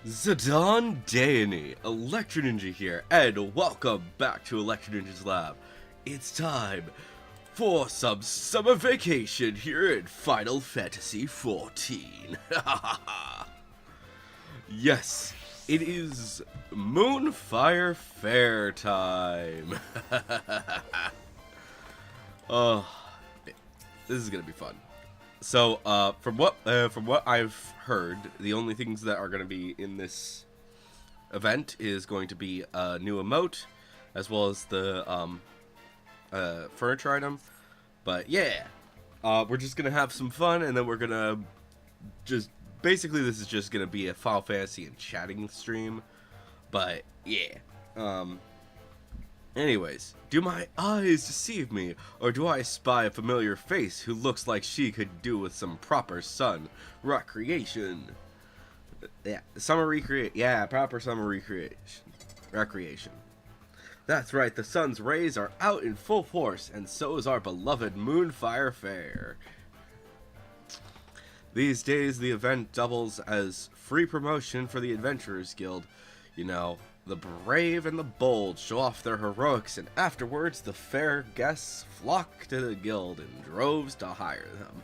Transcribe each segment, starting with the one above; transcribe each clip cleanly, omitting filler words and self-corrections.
Zidane Danny, Electro Ninja here, and welcome back to Electro Ninja's Lab. It's time for some summer vacation here in Final Fantasy XIV. Yes, it is Moonfire Fair time. Oh, this is gonna be fun. So, from what I've heard, the only things that are going to be in this event is going to be a new emote, as well as the furniture item. But yeah, we're just gonna have some fun, and then we're gonna just basically this is just gonna be a Final Fantasy and chatting stream. But yeah, anyways, do my eyes deceive me, or do I spy a familiar face who looks like she could do with some proper sun recreation? Yeah, proper summer recreation. That's right, the sun's rays are out in full force, and so is our beloved Moonfire Fair. These days, the event doubles as free promotion for the Adventurers Guild. You know, the brave and the bold show off their heroics, and afterwards the fair guests flock to the guild in droves to hire them.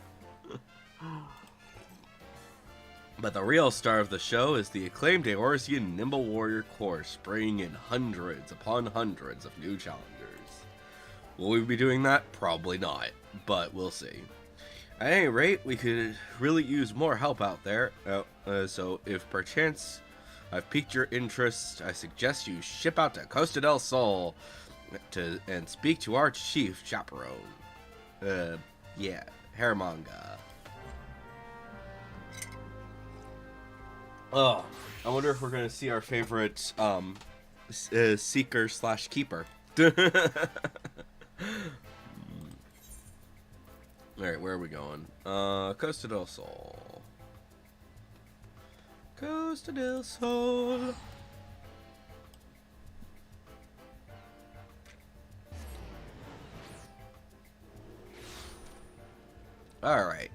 But the real star of the show is the acclaimed Eorzean Nimble Warrior course, bringing in hundreds upon hundreds of new challengers. Will we be doing that? Probably not, but we'll see. At any rate, we could really use more help out there, so if perchance I've piqued your interest, I suggest you ship out to Costa del Sol and speak to our chief chaperone. Hairmanga. Oh, I wonder if we're gonna see our favorite seeker slash keeper. Alright, where are we going? Costa del Sol. Costa del Sol. Alright.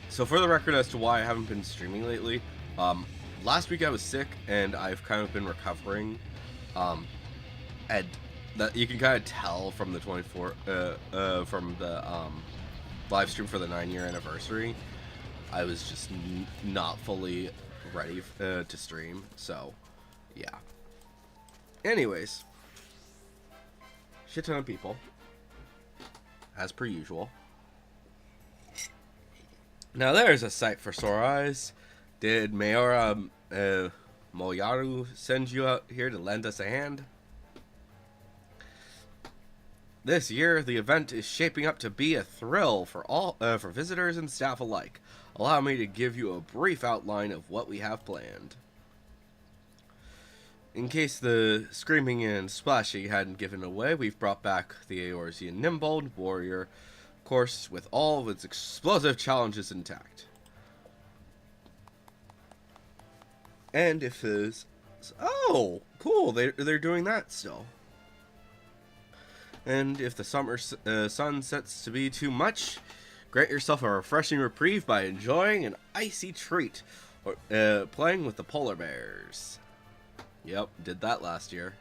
So for the record as to why I haven't been streaming lately, last week I was sick and I've kind of been recovering. And that you can kind of tell from the from the live stream for the 9-year anniversary. I was just not fully ready to stream, so yeah. Anyways, shit ton of people, as per usual. Now there's a sight for sore eyes. Did Mayora Moyaru send you out here to lend us a hand? This year, the event is shaping up to be a thrill for all for visitors and staff alike. Allow me to give you a brief outline of what we have planned. In case the screaming and splashing hadn't given away, we've brought back the Eorzean Nimble Warrior course with all of its explosive challenges intact. And if there's... Oh, cool, they're doing that still. And if the summer sun sets to be too much, grant yourself a refreshing reprieve by enjoying an icy treat, or playing with the polar bears. Yep, did that last year.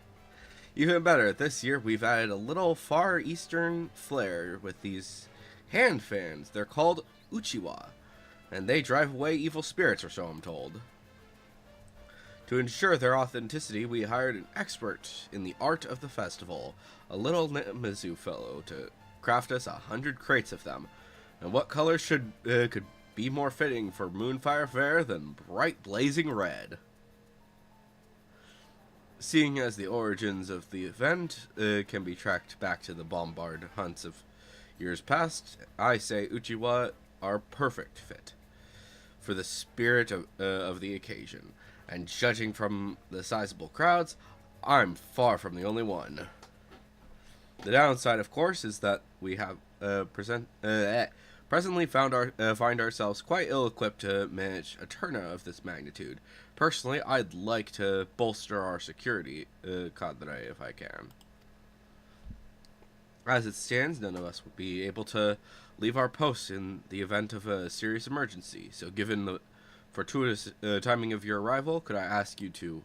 Even better, this year we've added a little far eastern flair with these hand fans. They're called Uchiwa, and they drive away evil spirits, or so I'm told. To ensure their authenticity, we hired an expert in the art of the festival, a little Mizu fellow, to craft us 100 crates of them. And what color could be more fitting for Moonfire Fair than bright blazing red? Seeing as the origins of the event can be tracked back to the bombard hunts of years past, I say Uchiwa are perfect fit for the spirit of the occasion. And judging from the sizable crowds, I'm far from the only one. The downside, of course, is that we have presently find ourselves quite ill-equipped to manage a turnout of this magnitude. Personally, I'd like to bolster our security cadre if I can. As it stands, none of us would be able to leave our post in the event of a serious emergency. So given the fortuitous timing of your arrival, could I ask you to...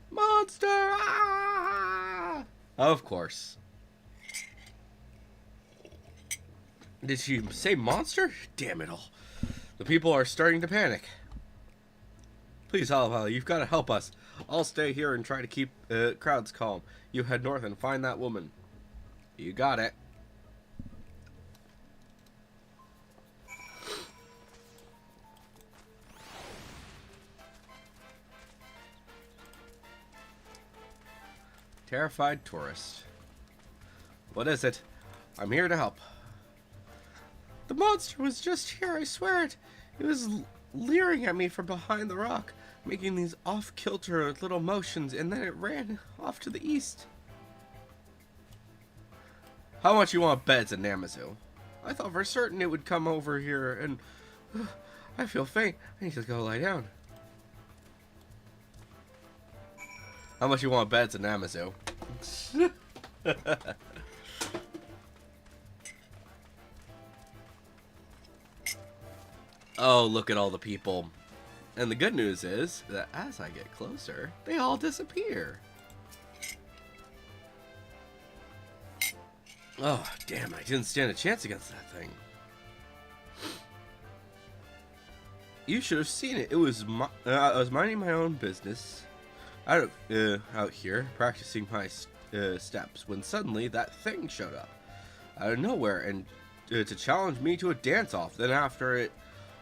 Monster! Ah! Of course. Did she say monster? Damn it all. The people are starting to panic. Please, Oliver, you've got to help us. I'll stay here and try to keep crowds calm. You head north and find that woman. You got it. Terrified tourist. What is it? I'm here to help. The monster was just here, I swear it. It was leering at me from behind the rock, making these off-kilter little motions, and then it ran off to the east. How much you want bet it's a Namazu? I thought for certain it would come over here, and I feel faint. I need to go lie down. How much you want bet it's a Namazu? Oh, look at all the people. And the good news is that as I get closer, they all disappear. Oh, damn, I didn't stand a chance against that thing. You should have seen it. It was I was minding my own business out here, practicing my steps, when suddenly that thing showed up out of nowhere and to challenge me to a dance-off. Then after it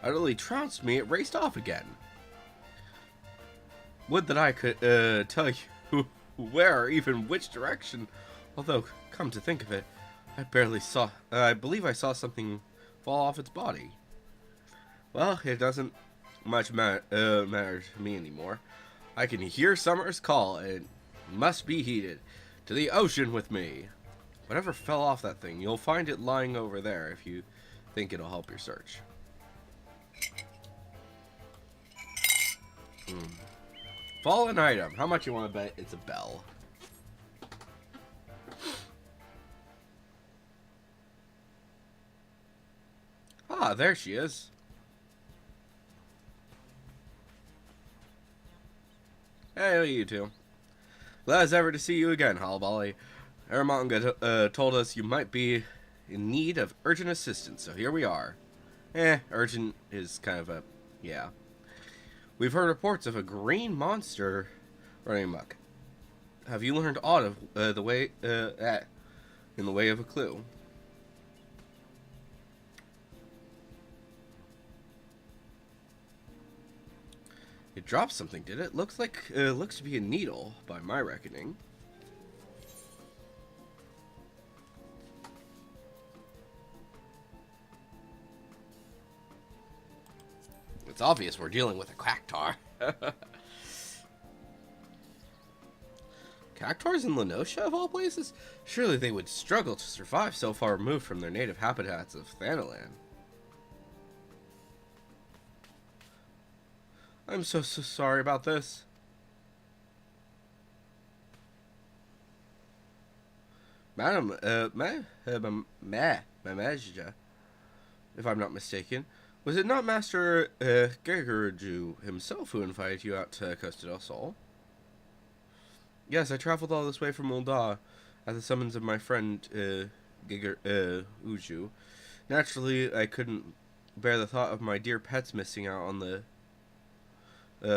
utterly trounced me, it raced off again. Would that I could tell you where or even which direction, although, come to think of it, I believe I saw something fall off its body. Well, it doesn't much matter to me anymore. I can hear summer's call, and it must be heeded. To the ocean with me. Whatever fell off that thing, you'll find it lying over there if you think it'll help your search. Fallen item. How much you want to bet it's a bell? Ah, there she is. Hey, you two. Glad as ever to see you again, Halbali. Aramanga told us you might be in need of urgent assistance, so here we are. Urgent is kind of a... yeah. We've heard reports of a green monster running amok. Have you learned aught of in the way of a clue? It dropped something, did it? Looks to be a needle, by my reckoning. It's obvious we're dealing with a cactar. Cactars in Lenosha, of all places? Surely they would struggle to survive so far removed from their native habitats of Thanalan. I'm so sorry about this. Madam, Mamajja, if I'm not mistaken, was it not Master Geguruju himself who invited you out to Costa del Sol? Yes, I traveled all this way from Ul'dah at the summons of my friend Geguruju. Naturally, I couldn't bear the thought of my dear pets missing out on the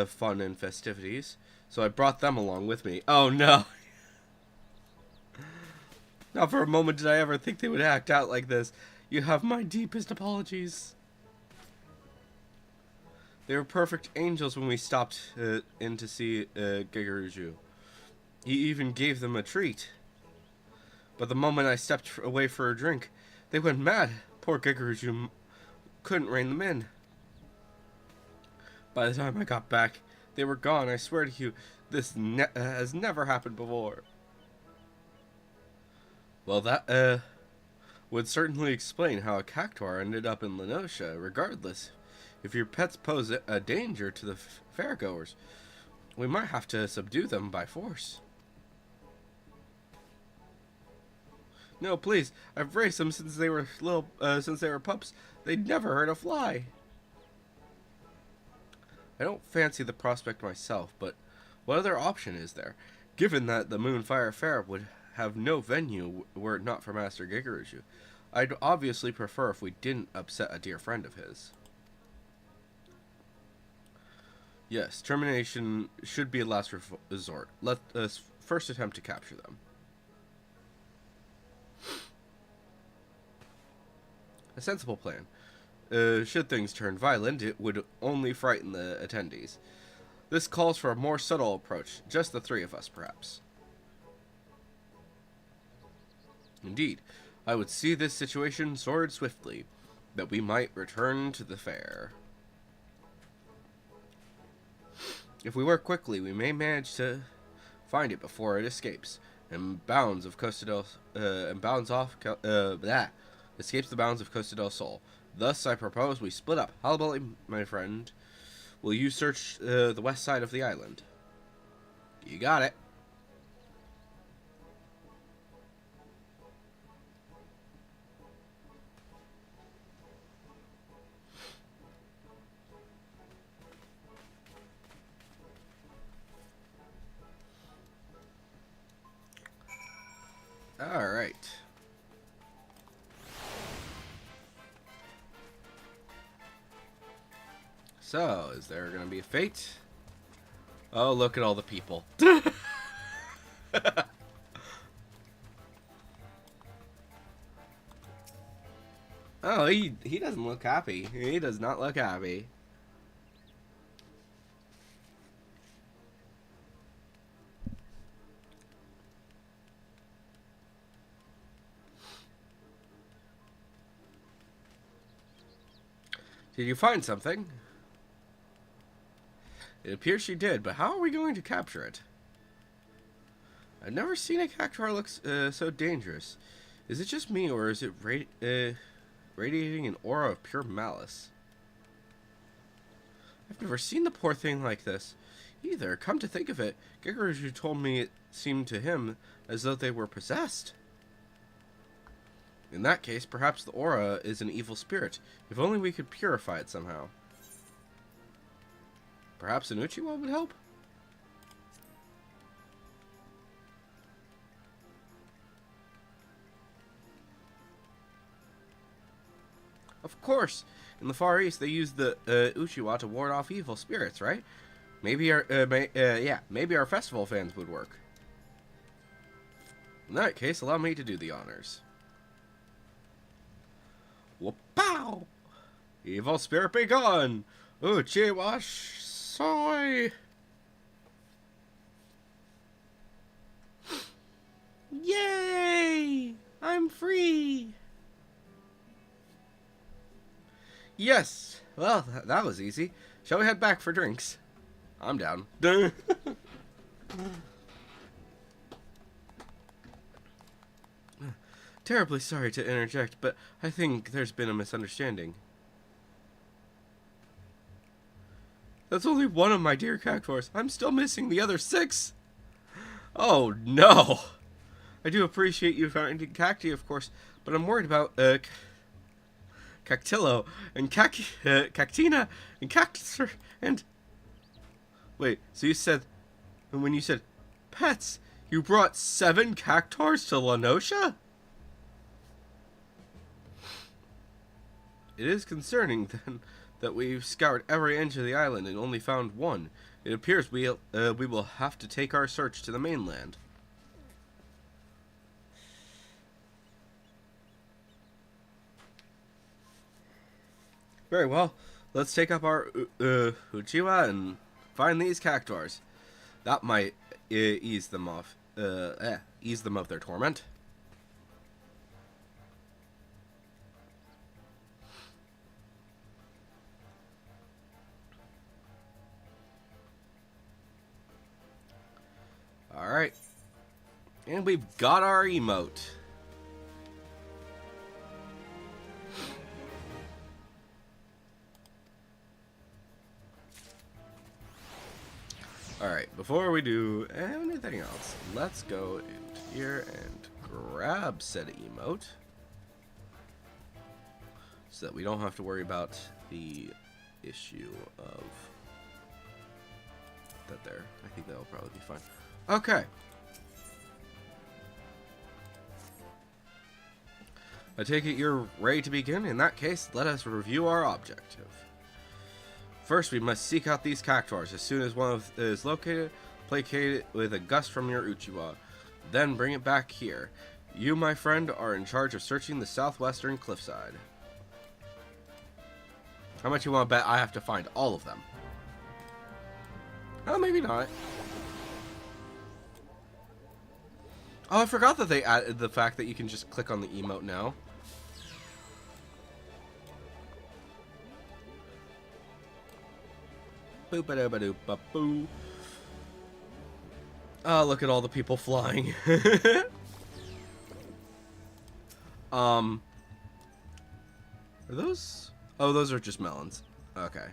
fun and festivities, so I brought them along with me. Oh no! Not for a moment did I ever think they would act out like this. You have my deepest apologies. They were perfect angels when we stopped in to see Geguruju. He even gave them a treat. But the moment I stepped away for a drink, they went mad. Poor Geguruju couldn't rein them in. By the time I got back, they were gone. I swear to you, this has never happened before. Well, that would certainly explain how a cactuar ended up in Lenosha. Regardless, if your pets pose a danger to the fairgoers, we might have to subdue them by force. No, please. I've raised them since they were since they were pups. They'd never hurt a fly. I don't fancy the prospect myself, but what other option is there? Given that the Moonfire Fair would have no venue were it not for Master Gigaruju, I'd obviously prefer if we didn't upset a dear friend of his. Yes, termination should be a last resort. Let us first attempt to capture them. A sensible plan. Should things turn violent, it would only frighten the attendees. This calls for a more subtle approach, just the three of us, perhaps. Indeed, I would see this situation sorted swiftly, that we might return to the fair. If we work quickly, we may manage to find it before it escapes, and bounds of Costa del escapes the bounds of Costa del Sol. Thus, I propose we split up. Halibali, my friend, will you search the west side of the island? You got it. All right. So, is there going to be a fate? Oh, look at all the people. Oh, he doesn't look happy. He does not look happy. Did you find something? It appears she did, but how are we going to capture it? I've never seen a cactuar look so dangerous. Is it just me, or is it radiating an aura of pure malice? I've never seen the poor thing like this. Either, come to think of it, Gigaruju told me it seemed to him as though they were possessed. In that case, perhaps the aura is an evil spirit. If only we could purify it somehow. Perhaps an Uchiwa would help? Of course! In the Far East, they use the Uchiwa to ward off evil spirits, right? Maybe maybe our festival fans would work. In that case, allow me to do the honors. Whoop-pow! Evil spirit be gone! Uchiwa soy! Yay! I'm free! Yes! Well, that was easy. Shall we head back for drinks? I'm down. Terribly sorry to interject, but I think there's been a misunderstanding. That's only one of my dear cactuars. I'm still missing the other 6. Oh, no! I do appreciate you finding Cacti, of course, but I'm worried about, Cactillo, and Cactina, and Cactus, and... Wait, so you said... And when you said pets, you brought 7 cactuars to La Noscia? It is concerning, then, that we've scoured every inch of the island and only found 1. It appears we will have to take our search to the mainland. Very well. Let's take up our Uchiwa and find these cactuars. That might ease them of their torment. Alright. And we've got our emote. Alright, before we do anything else, let's go into here and grab said emote so that we don't have to worry about the issue of that there. I think that'll probably be fine. Okay. I take it you're ready to begin? In that case, let us review our objective. First, we must seek out these cactuars. As soon as one is located, placate it with a gust from your Uchiwa. Then bring it back here. You, my friend, are in charge of searching the southwestern cliffside. How much you want to bet I have to find all of them? Oh, maybe not. Oh, I forgot that they added the fact that you can just click on the emote now. Boop-a-da-ba-doop-ba-boo. Oh, look at all the people flying. Are those? Oh, those are just melons. Okay.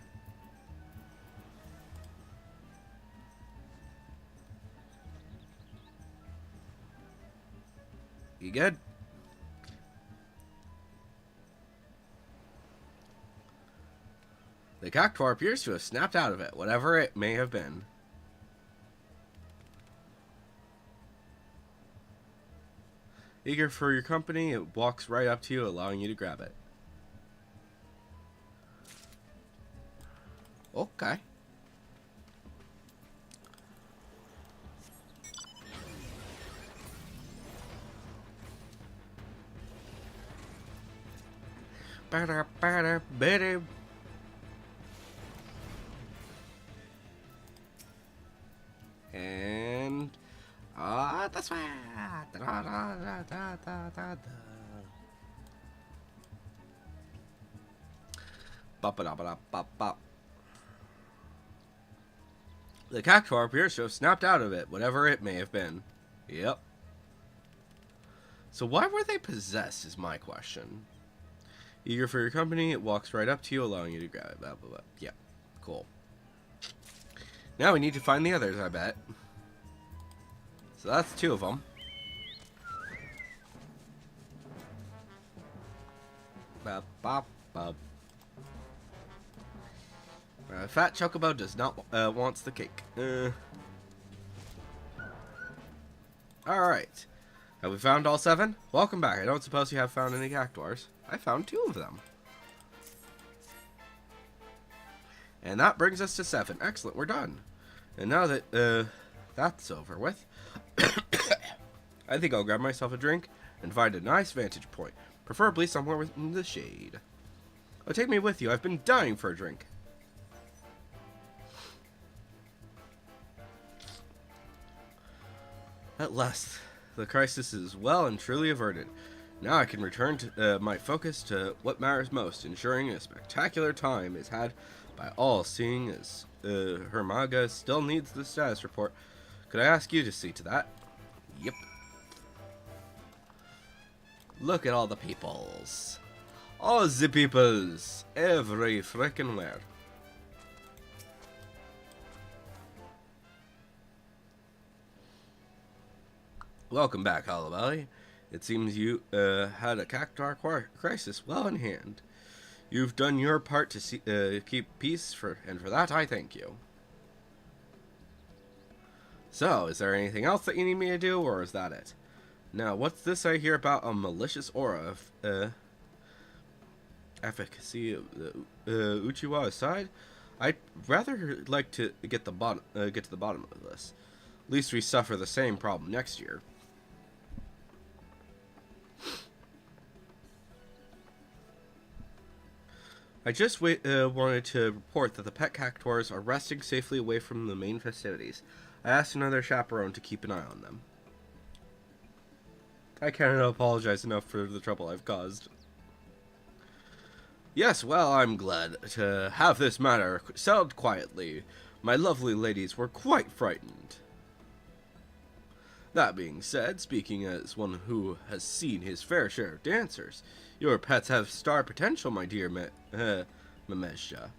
You good? The cactuar appears to have snapped out of it, whatever it may have been. Eager for your company, it walks right up to you, allowing you to grab it. Okay. And that's why. The cactuar appears to have snapped out of it, whatever it may have been. Yep. So why were they possessed is my question. Eager for your company, it walks right up to you, allowing you to grab it. Blah, blah, blah. Yep. Cool. Now we need to find the others, I bet. So that's 2 of them. Bop, bop, bop. Fat Chocobo does not wants the cake. Alright. Have we found all 7? Welcome back. I don't suppose you have found any cactuars. I found 2 of them. And that brings us to 7. Excellent, we're done. And now that that's over with, I think I'll grab myself a drink and find a nice vantage point, preferably somewhere in the shade. Oh, take me with you. I've been dying for a drink. At last, the crisis is well and truly averted. Now I can return to my focus to what matters most, ensuring a spectacular time is had by all, seeing as Hermaga still needs the status report. Could I ask you to see to that? Yep. Look at all the peoples. All the peoples. Every frickin' where. Welcome back, Hollow Valley. It seems you had a cactuar crisis well in hand. You've done your part to keep peace, and for that I thank you. So, is there anything else that you need me to do, or is that it? Now, what's this I hear about a malicious aura of efficacy of the Uchiwa aside? I'd rather like to get to the bottom of this. At least we suffer the same problem next year. I just wanted to report that the pet cactuars are resting safely away from the main festivities. I asked another chaperone to keep an eye on them. I cannot apologize enough for the trouble I've caused. Yes, well, I'm glad to have this matter settled quietly. My lovely ladies were quite frightened. That being said, speaking as one who has seen his fair share of dancers, your pets have star potential, my dear Mamesha.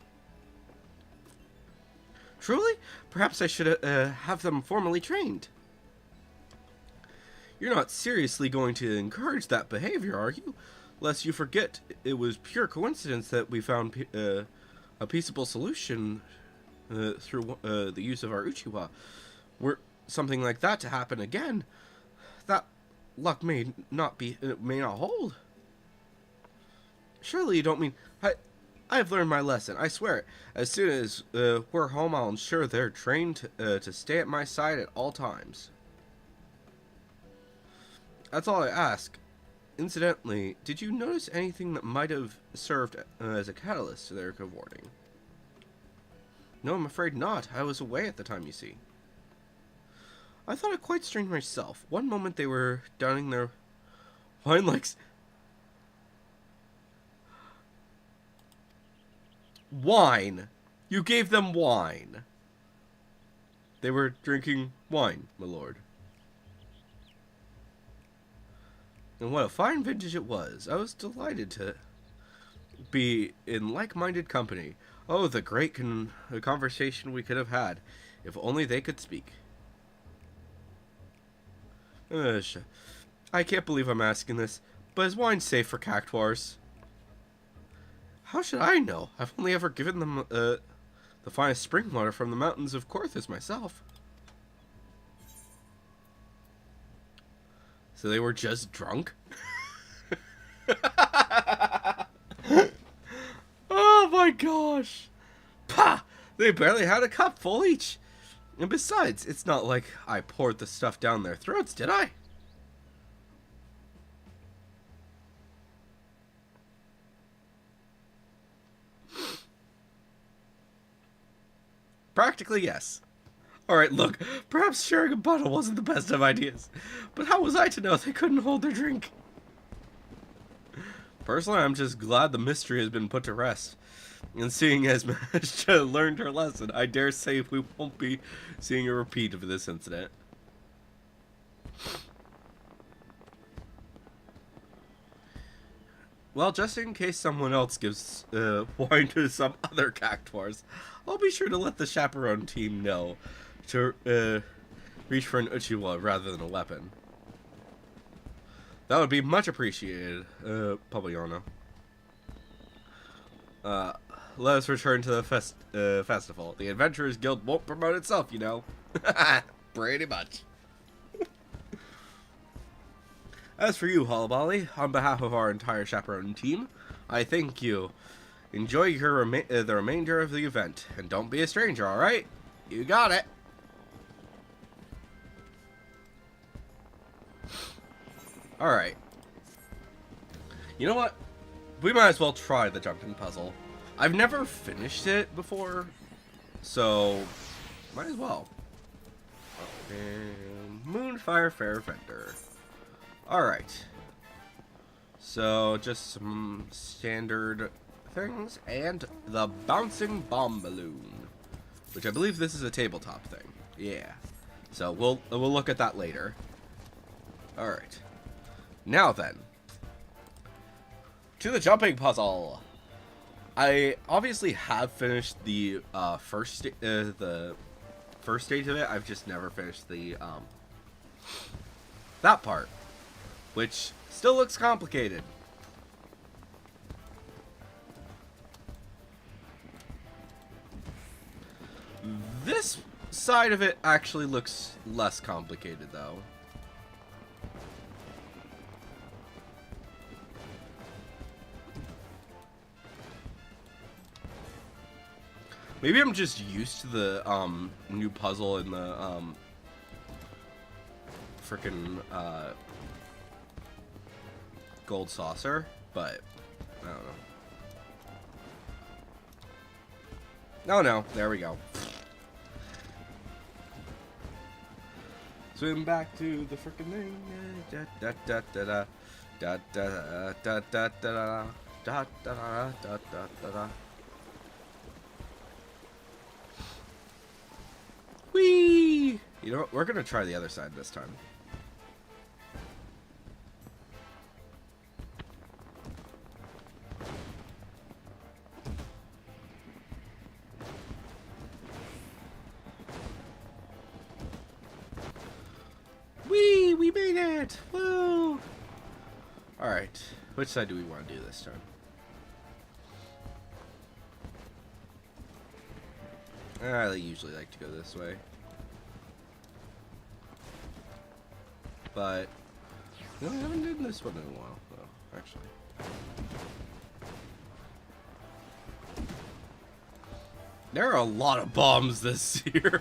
Truly? Perhaps I should have them formally trained. You're not seriously going to encourage that behavior, are you? Lest you forget, it was pure coincidence that we found a peaceable solution through the use of our Uchiwa. Were something like that to happen again, that luck may not hold. Surely you don't mean... I've learned my lesson, I swear it. As soon as we're home, I'll ensure they're trained to stay at my side at all times. That's all I ask. Incidentally, did you notice anything that might have served as a catalyst to their cavorting? No, I'm afraid not. I was away at the time, you see. I thought it quite strange myself. One moment they were downing their wine like... Wine! You gave them wine! They were drinking wine, my lord. And what a fine vintage it was. I was delighted to be in like-minded company. Oh, the great conversation we could have had, if only they could speak. I can't believe I'm asking this, but is wine safe for cactuars? How should I know? I've only ever given them the finest spring water from the mountains of Corthus myself. So they were just drunk? Oh my gosh! Pah! They barely had a cup full each. And besides, it's not like I poured the stuff down their throats, did I? Practically, yes. Alright, look, perhaps sharing a bottle wasn't the best of ideas, but how was I to know they couldn't hold their drink? Personally, I'm just glad the mystery has been put to rest. And seeing as Majda learned her lesson, I dare say we won't be seeing a repeat of this incident. Well, just in case someone else gives wine to some other cactuars, I'll be sure to let the chaperone team know to reach for an Uchiwa rather than a weapon. That would be much appreciated, Poblano. Let us return to the festival. The Adventurers Guild won't promote itself, you know. Pretty much. As for you, Hullaballi, on behalf of our entire chaperone team, I thank you. Enjoy your the remainder of the event, and don't be a stranger, alright? You got it. Alright. You know what? We might as well try the jumping puzzle. I've never finished it before, so might as well. And Moonfire Fair Vendor. Alright. So, just some standard things, and the Bouncing Bomb Balloon. Which I believe this is a tabletop thing. Yeah. So, we'll look at that later. Alright. Now then. To the jumping puzzle! I obviously have finished the first stage of it. I've just never finished the that part, which still looks complicated. This side of it actually looks less complicated, though. Maybe I'm just used to the new puzzle in the frickin' gold saucer, but I don't know. Oh no, there we go. Swim back to the frickin' thing. Da da da da da da da da da da da da da da da. Whee! You know what? We're gonna try the other side this time. Whee! We made it! Alright. Which side do we want to do this time? I usually like to go this way. But no, I haven't done this one in a while, though, actually. There are a lot of bombs this year.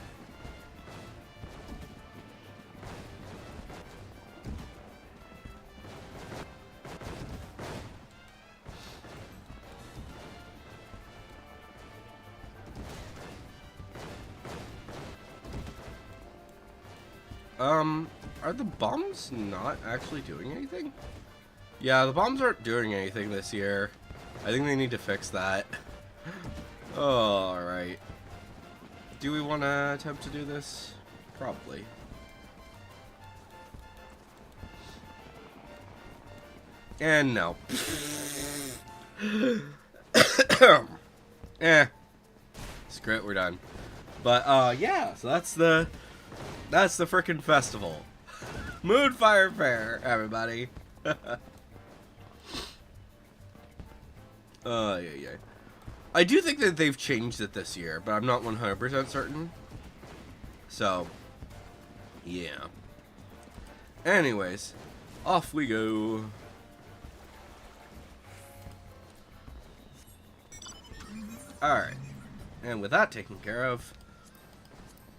Are the bombs not actually doing anything? Yeah, the bombs aren't doing anything this year. I think they need to fix that. Oh, alright. Do we want to attempt to do this? Probably. And no. Screw it, we're done. But, yeah, so that's the frickin' festival. Moonfire Fair, everybody. Yeah. I do think that they've changed it this year, but I'm not 100% certain. So, yeah. Anyways, off we go. Alright. And with that taken care of,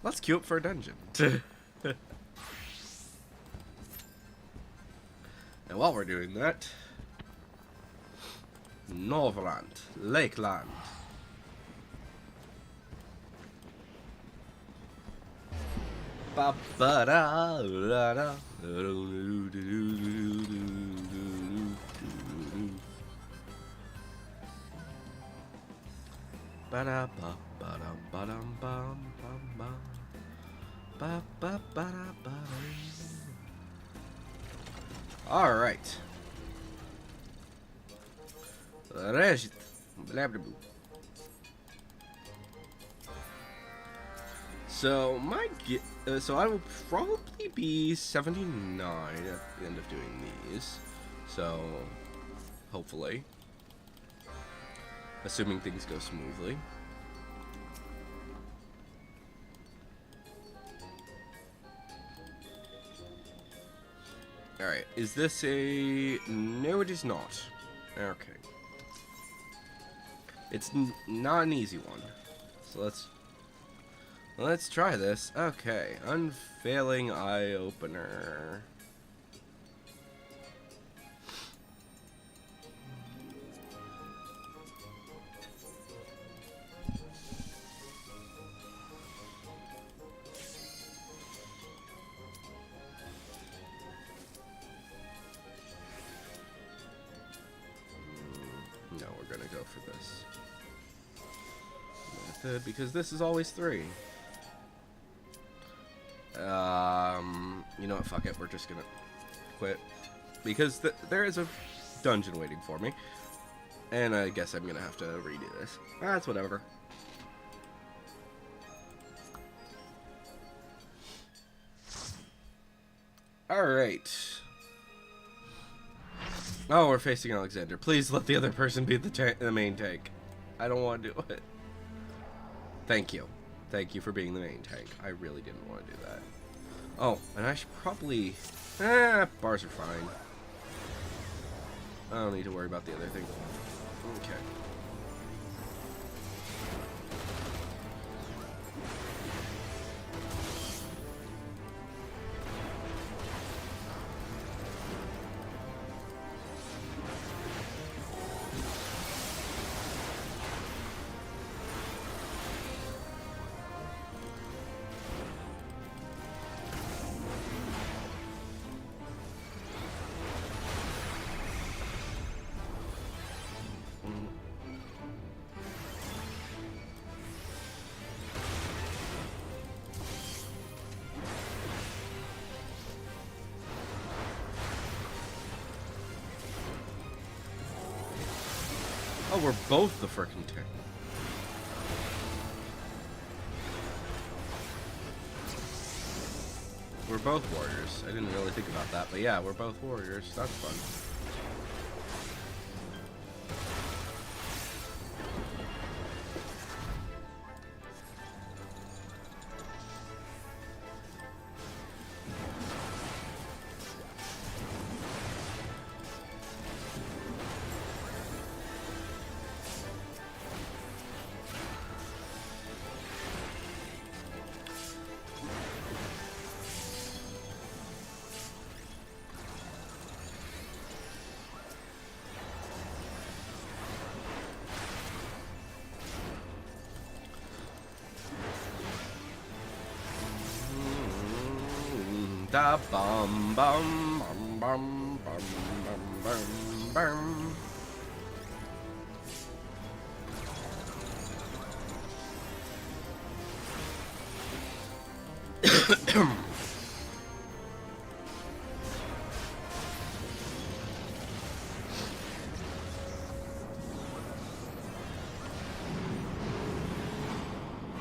let's queue up for a dungeon. And while we're doing that, Northland, Lakeland. Ba ba da da da. Ba da ba ba dum ba dum bum bum bum. Ba ba ba da ba dum. All right. Rest. Blah blah blah. So so I will probably be 79 at the end of doing these. So hopefully, assuming things go smoothly. All right, is this a? No, it is not. Okay. It's not an easy one. So let's try this. Okay, unfailing eye opener. No, we're gonna go for this method because this is always 3. You know what? Fuck it. We're just gonna quit because there is a dungeon waiting for me, and I guess I'm gonna have to redo this. That's whatever. All right. Oh, we're facing Alexander. Please let the other person be the main tank. I don't want to do it. Thank you. Thank you for being the main tank. I really didn't want to do that. Oh, and I should probably... bars are fine. I don't need to worry about the other thing. Okay. Oh, we're both the frickin' tank. We're both warriors. I didn't really think about that, but yeah, we're both warriors. That's fun. da bum bum bum bum bum bum bum.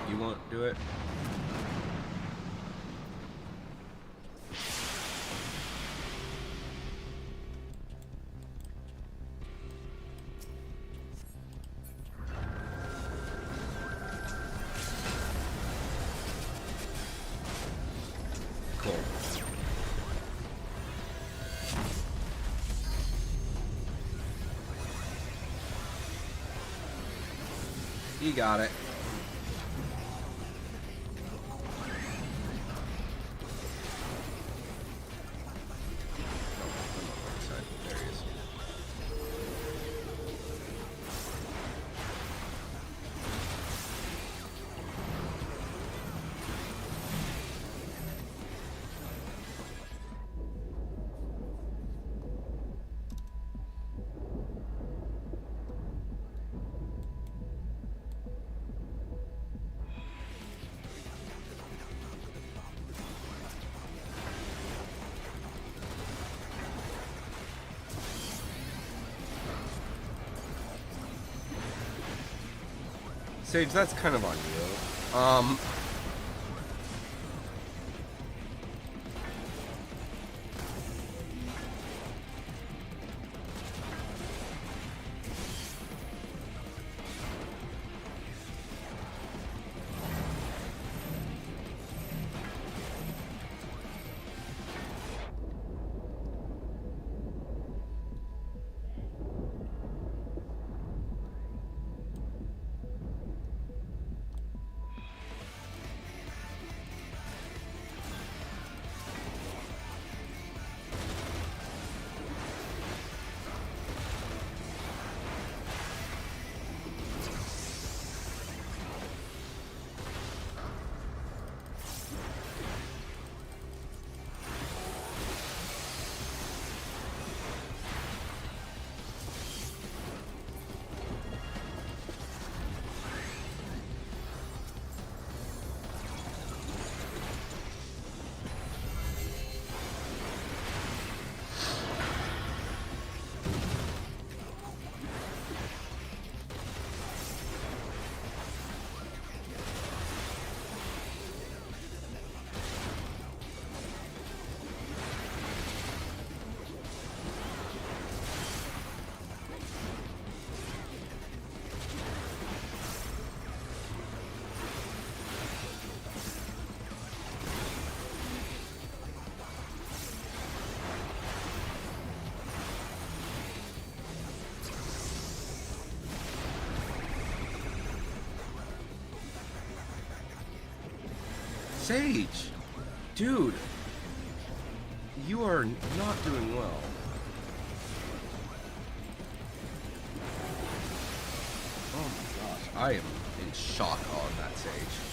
You won't do it? Cool. You got it. There he is. Sage, that's kind of on you. Sage! Dude! You are not doing well. Oh my gosh, I am in shock on that Sage.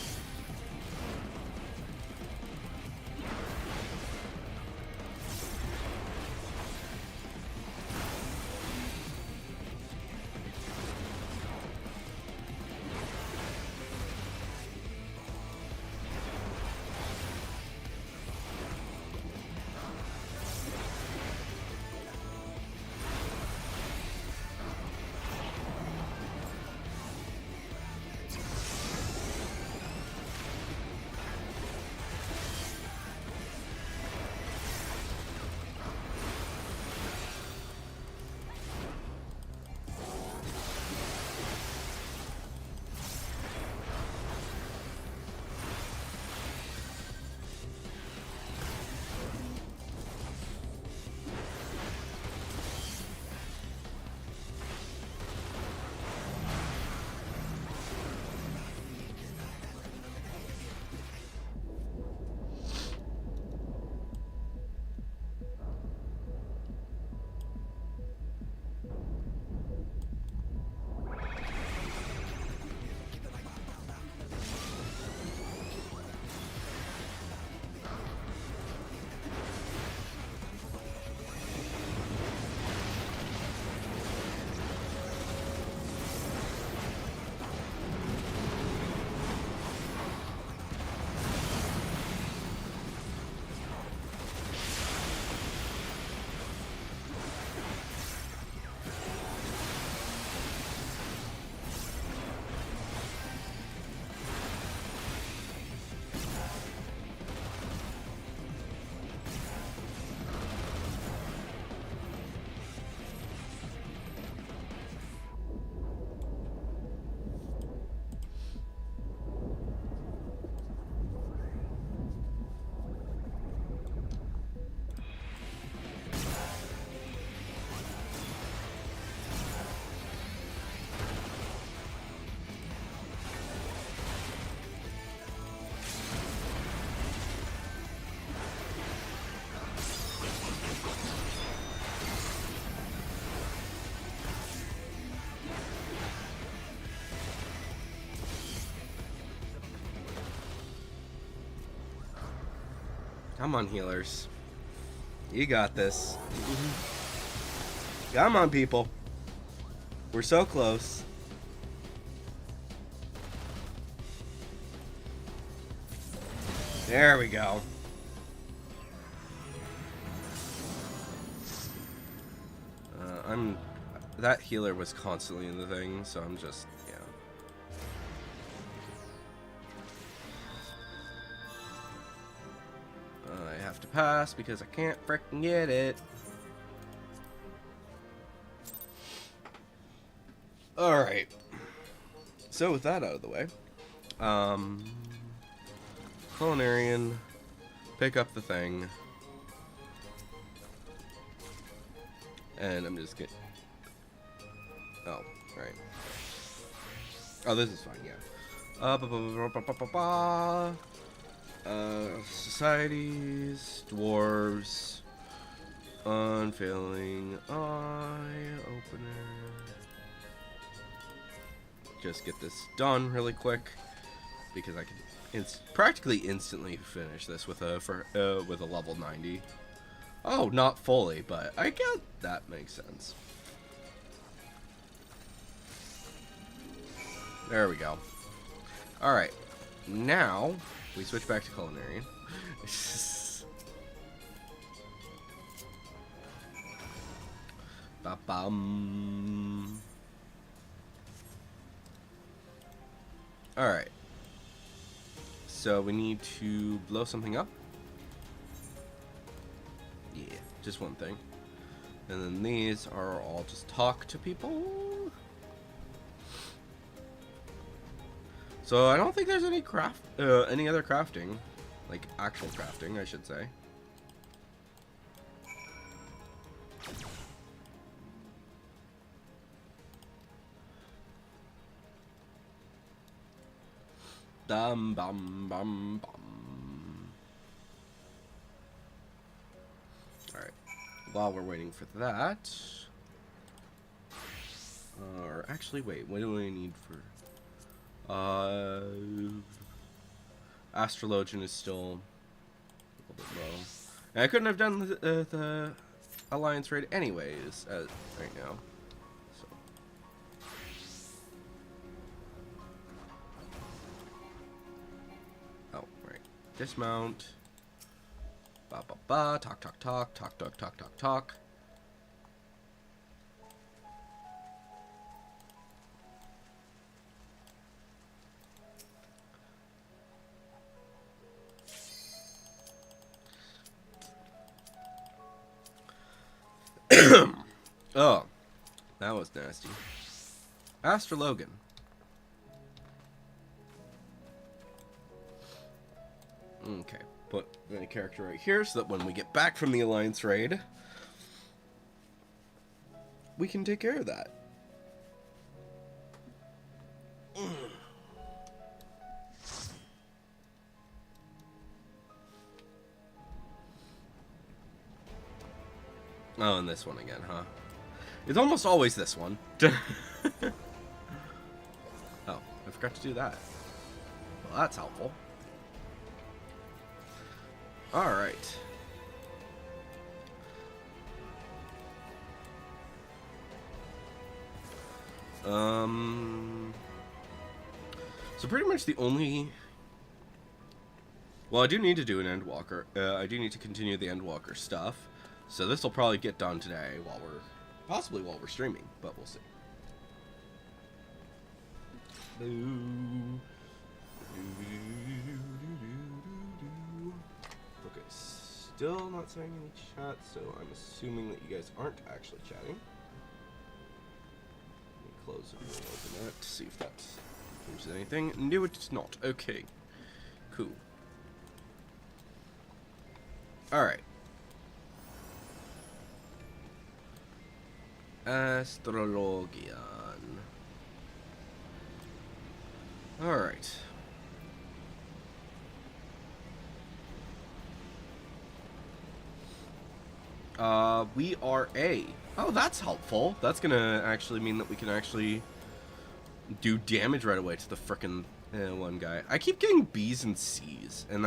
Come on, healers. You got this. Come on, people. We're so close. There we go. That healer was constantly in the thing, so I'm just, yeah. I have to pass because I can't frickin' get it. Alright. So with that out of the way, Culinarian, pick up the thing, and I'm just getting... Oh, right. Oh, this is fine, yeah. Societies, dwarves, unfailing eye opener. Just get this done really quick because I can practically instantly finish this with a level 90. Oh, not fully, but I get that makes sense. There we go. Alright. Now, we switch back to Culinary. Ba-bum. Alright. So, we need to blow something up. Yeah, just one thing. And then these are all just talk to people. So I don't think there's any any other crafting, like actual crafting, I should say. Dum bum bum bum. All right. While we're waiting for that, or actually, wait. What do I need for? Astrologian is still a little bit low. And I couldn't have done the Alliance raid anyways right now. So. Oh, right. Dismount. Ba ba ba. Talk talk talk. Talk talk talk talk talk. Oh, that was nasty. Astrologan. Okay, put the character right here so that when we get back from the Alliance raid, we can take care of that. Oh, and this one again, huh? It's almost always this one. Oh, I forgot to do that. Well, that's helpful. Alright. So pretty much the only... Well, I do need to do an Endwalker. I do need to continue the Endwalker stuff. So this will probably get done today possibly while we're streaming, but we'll see. Okay, still not saying any chat, so I'm assuming that you guys aren't actually chatting. Let me close it and open that to see if that proves anything. No, it's not. Okay, cool. Alright. Astrologian. Alright. We are A. Oh, that's helpful. That's gonna actually mean that we can actually do damage right away to the frickin' one guy. I keep getting B's and C's, and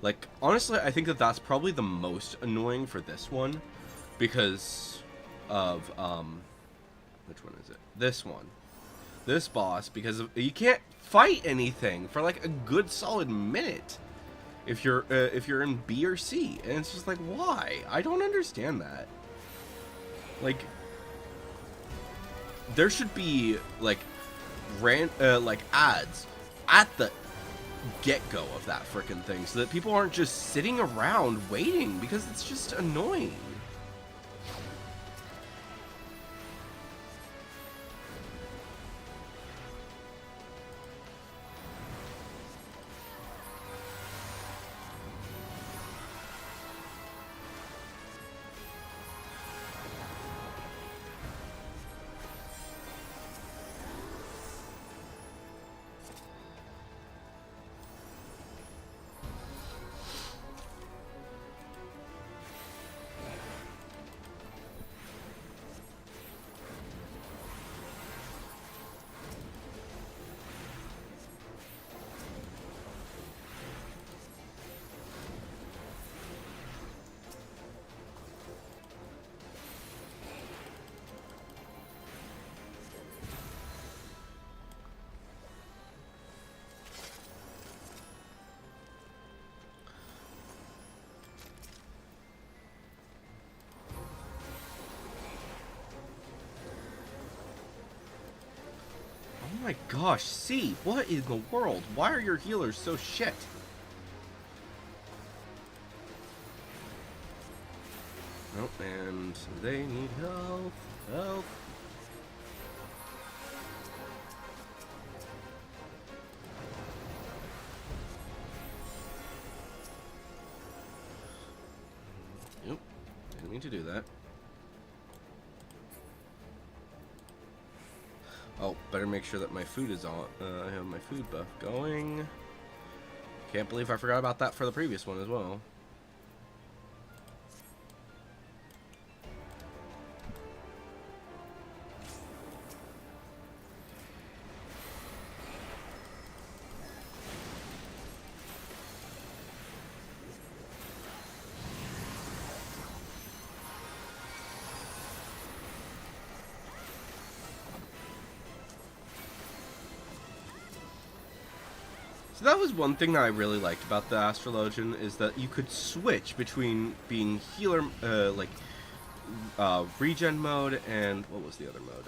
Like, honestly, I think that that's probably the most annoying for this one, because of, which one is it? This one. This boss, because you can't fight anything for, like, a good solid minute if you're in B or C, and it's just like, why? I don't understand that. Like, there should be, like, like, ads at the get-go of that frickin' thing, so that people aren't just sitting around waiting, because it's just annoying. Oh my gosh, C, what in the world? Why are your healers so shit? Oh, and they need help. Help. Yep, didn't mean to do that. Oh, better make sure that my food is on. I have my food buff going. Can't believe I forgot about that for the previous one as well. So that was one thing that I really liked about the Astrologian, is that you could switch between being healer, regen mode, and what was the other mode?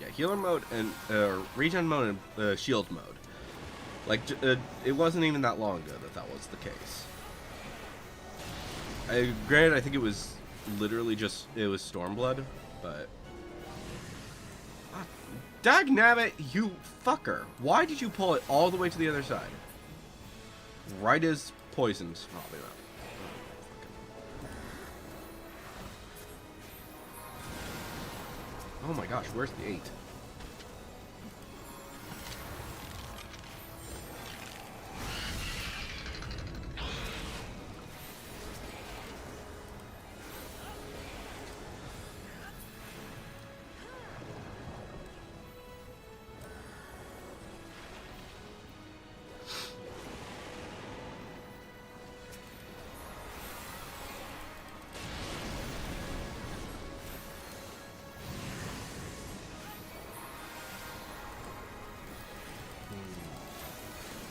Yeah, healer mode and regen mode and shield mode. Like, it wasn't even that long ago that that was the case. Granted, I think it was literally just, it was Stormblood, but... Dagnabbit, you fucker. Why did you pull it all the way to the other side? Right as poison's popping up. Oh my gosh, where's the 8?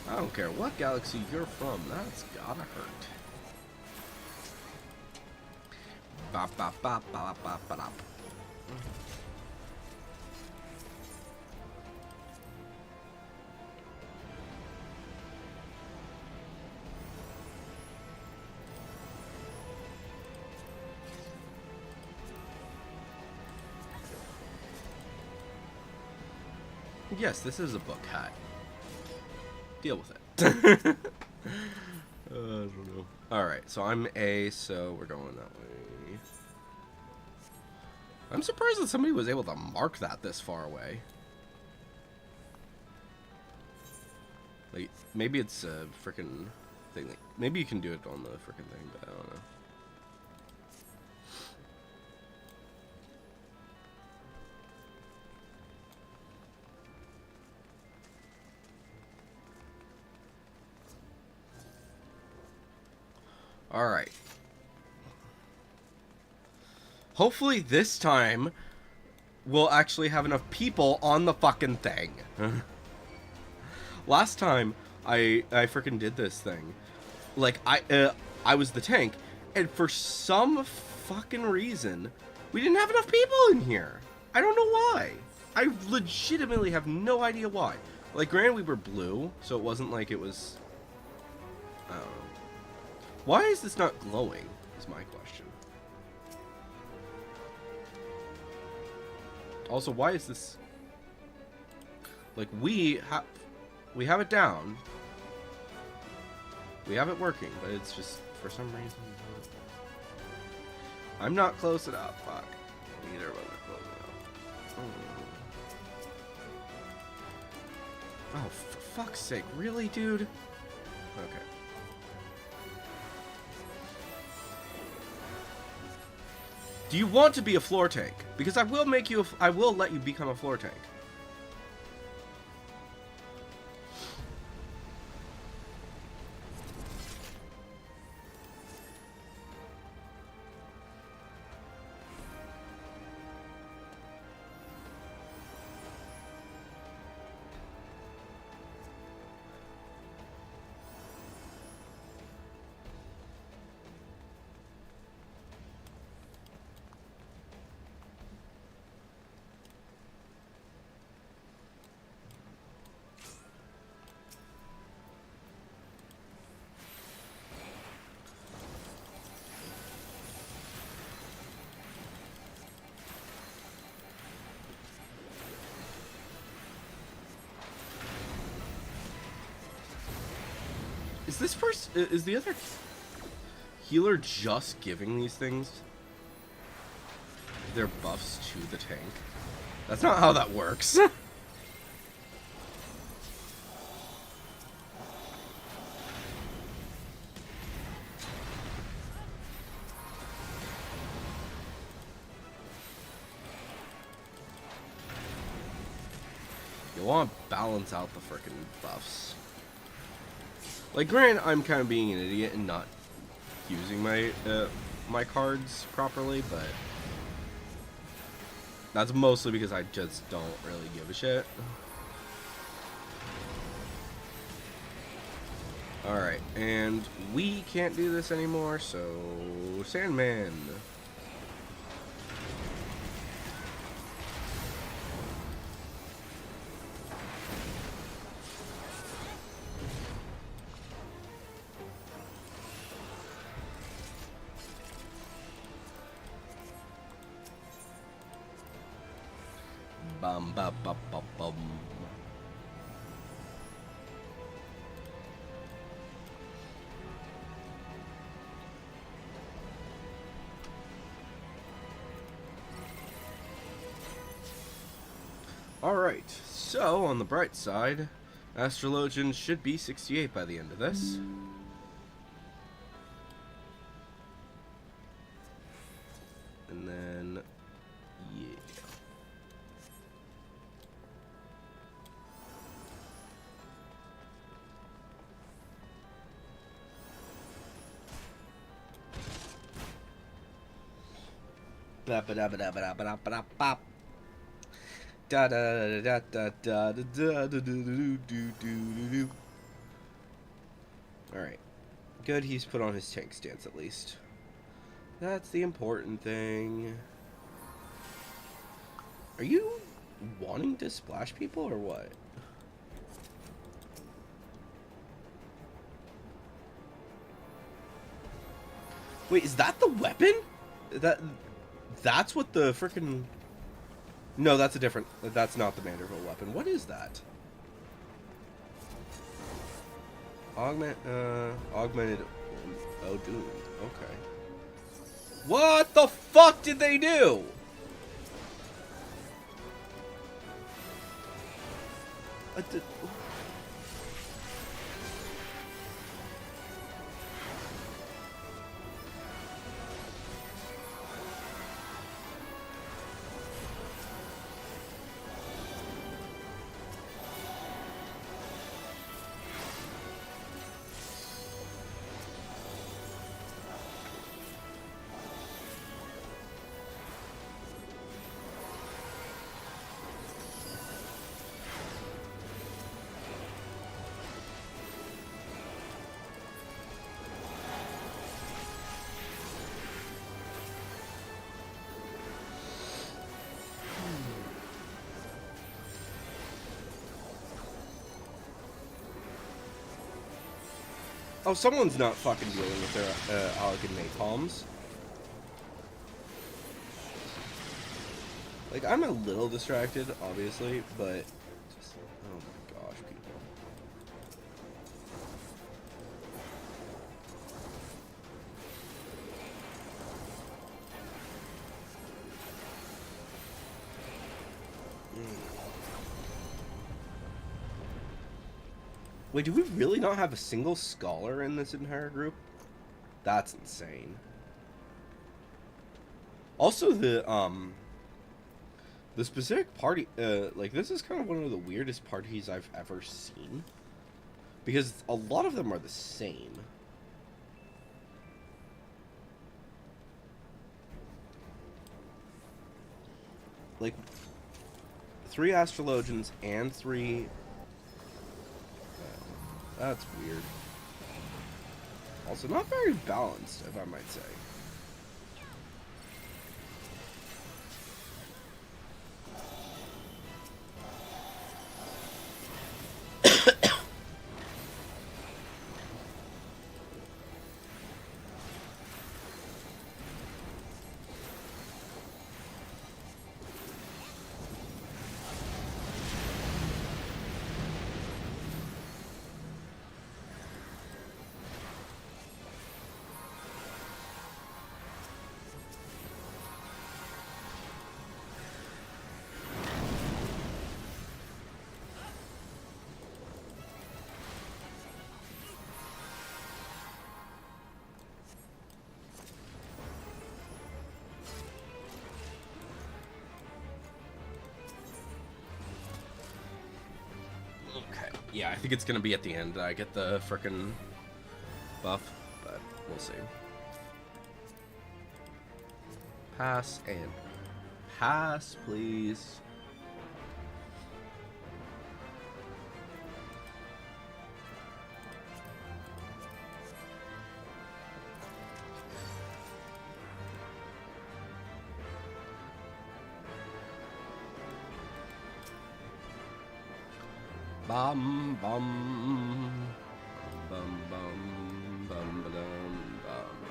I don't care what galaxy you're from, that's gotta hurt. Bop, bop, bop, bop, bop, bop, bop. Yes, this is a book hat. Deal with it. I don't know. Alright, so I'm A, so we're going that way. I'm surprised that somebody was able to mark that this far away. Like, maybe it's a freaking thing. Like, maybe you can do it on the freaking thing, but I don't know. Alright. Hopefully this time we'll actually have enough people on the fucking thing. Last time I freaking did this thing. Like, I was the tank, and for some fucking reason, we didn't have enough people in here. I don't know why. I legitimately have no idea why. Like, granted, we were blue, so it wasn't like it was... I don't know. Why is this not glowing, is my question. Also, why is this... Like, we have it down. We have it working, but it's just, for some reason... I'm not close enough. Fuck. Neither of us are close enough. Oh, for fuck's sake. Really, dude? Okay. Do you want to be a floor tank? Because I will make you, I will let you become a floor tank. Is this person, is the other healer just giving these things their buffs to the tank? That's not how that works. You want to balance out the frickin' buffs. Like, granted, I'm kind of being an idiot and not using my my cards properly, but that's mostly because I just don't really give a shit. Alright, and we can't do this anymore, so... Sandman. Bum ba ba ba bum. Alright, so on the bright side, Astrologian should be 68 by the end of this. And then, yeah. Ba ba da ba da ba da ba da ba da ba. Da da da da da da da da do do do do do. All right, good. He's put on his tank stance at least. That's the important thing. Are you wanting to splash people or what? Wait, is that the weapon? That's what the frickin'... No, that's a different... That's not the Manderville weapon. What is that? Augmented... Oh, dude. Okay. What the fuck did they do? Oh, someone's not fucking dealing with their Alec and napalms. Like, I'm a little distracted, obviously, but just, oh my gosh, people. Wait, do we really not have a single scholar in this entire group? That's insane. Also, the specific party, like, this is kind of one of the weirdest parties I've ever seen. Because a lot of them are the same. Like, 3 astrologians and 3... that's weird. Also, not very balanced, if I might say. Yeah, I think it's gonna be at the end that I get the frickin' buff, but we'll see. Pass and pass, please. Bum bum bum bum bum bum bum bum.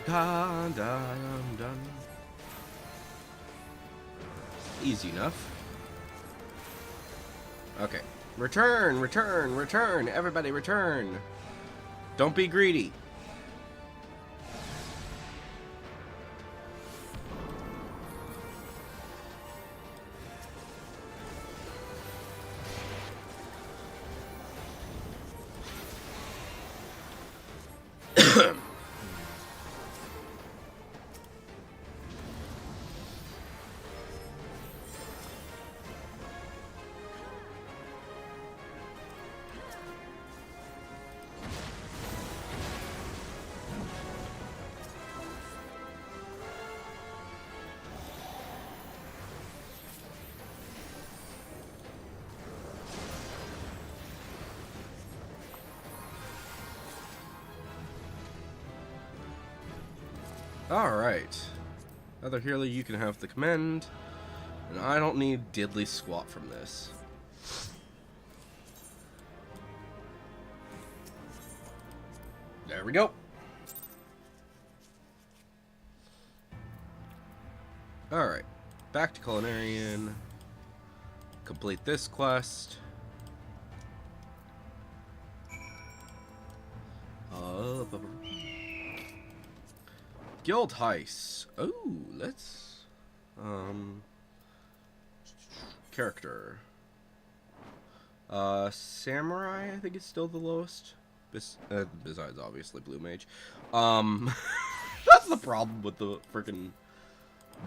Dun, dun, dun. Easy enough. Okay. Return, return, return. Everybody return. Don't be greedy. Alright. Other hero, you can have the command. And I don't need diddly squat from this. There we go. Alright. Back to Culinarian. Complete this quest. Guild Heist. Oh, let's... Character. Samurai, I think it's still the lowest. Besides, obviously, Blue Mage. That's the problem with the freaking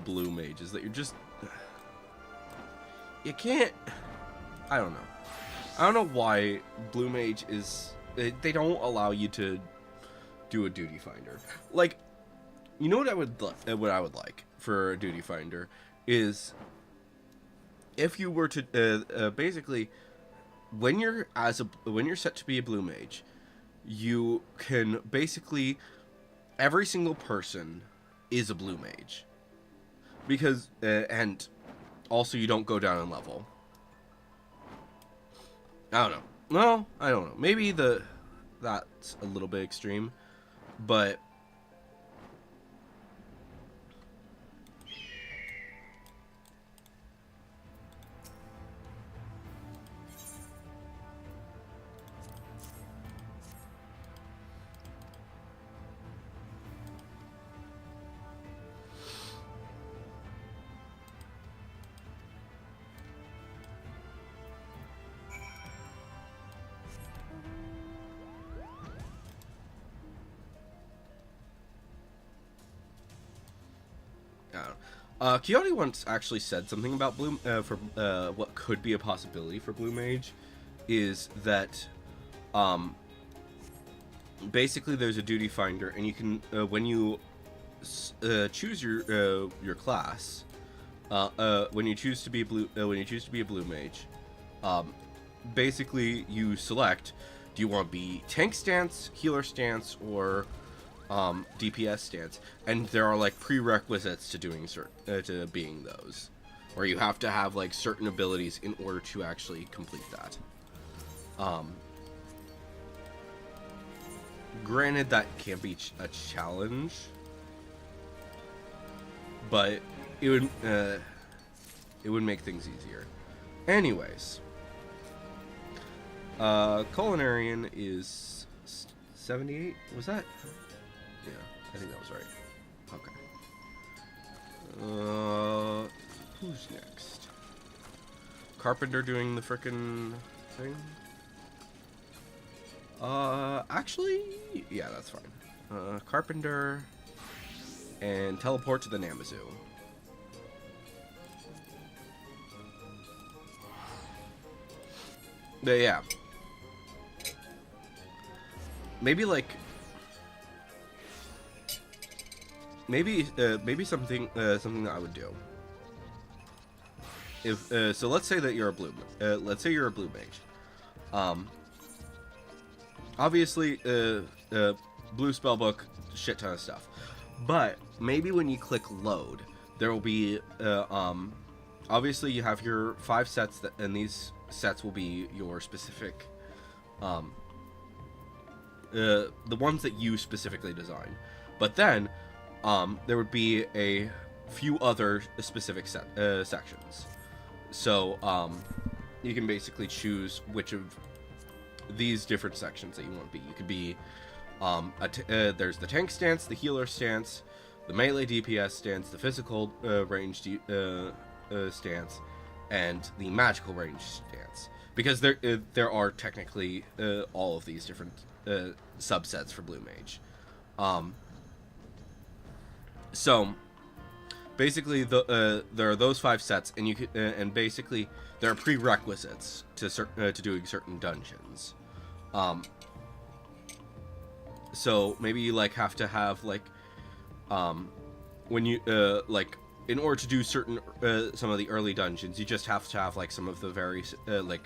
blue mage, is that you're just... You can't... I don't know. I don't know why blue mage is... They don't allow you to do a duty finder. Like, you know what I would like for a duty finder is if you were to basically when you're set to be a blue mage, you can basically every single person is a blue mage because and also you don't go down in level. I don't know. No, I don't know. Maybe that's a little bit extreme, but Quixote once actually said something about blue what could be a possibility for blue mage is that basically there's a duty finder and you can when you choose your class when you choose to be a blue mage basically you select, do you want to be tank stance, healer stance, or DPS stance, and there are like prerequisites to doing to being those, or you have to have like certain abilities in order to actually complete that. Granted, that can't be a challenge, but it would make things easier. Anyways, Culinarian is 78. Was that? Yeah, I think that was right. Okay. Who's next? Carpenter doing the frickin' thing? Actually, yeah, that's fine. Carpenter and teleport to the Namazu. But yeah. Maybe like maybe something that I would do. If so, let's say that you're a blue mage. Obviously, blue spellbook, shit ton of stuff. But maybe when you click load, there will be obviously you have your 5 sets and these sets will be your specific the ones that you specifically design. But then there would be a few other specific sections. So you can basically choose which of these different sections that you want to be. You could be there's the tank stance, the healer stance, the melee DPS stance, the physical range stance, and the magical range stance. Because there are technically all of these different subsets for blue mage. So basically there are those 5 sets, and you could, and basically there are prerequisites to doing certain dungeons. So maybe you like have to have like when you like in order to do certain some of the early dungeons, you just have to have like some of the very like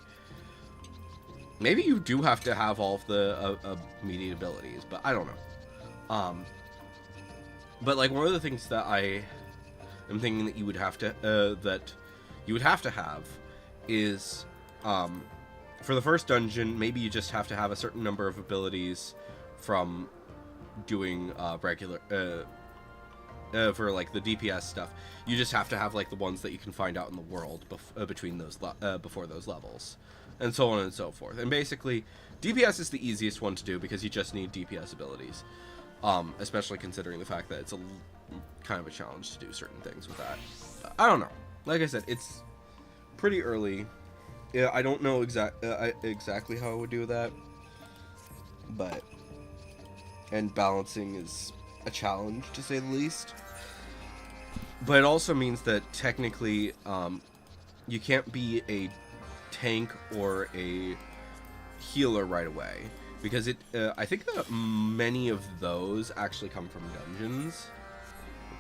maybe you do have to have all of the immediate abilities, but I don't know. But like one of the things that I am thinking that you would have to have is for the first dungeon, maybe you just have to have a certain number of abilities from doing regular for like the DPS stuff. You just have to have like the ones that you can find out in the world between those before those levels, and so on and so forth. And basically, DPS is the easiest one to do because you just need DPS abilities, especially considering the fact that it's a kind of a challenge to do certain things with that. I don't know. Like I said, it's pretty early. Yeah, I don't know exactly how I would do that, but and balancing is a challenge, to say the least. But it also means that technically, you can't be a tank or a healer right away, because I think that many of those actually come from dungeons.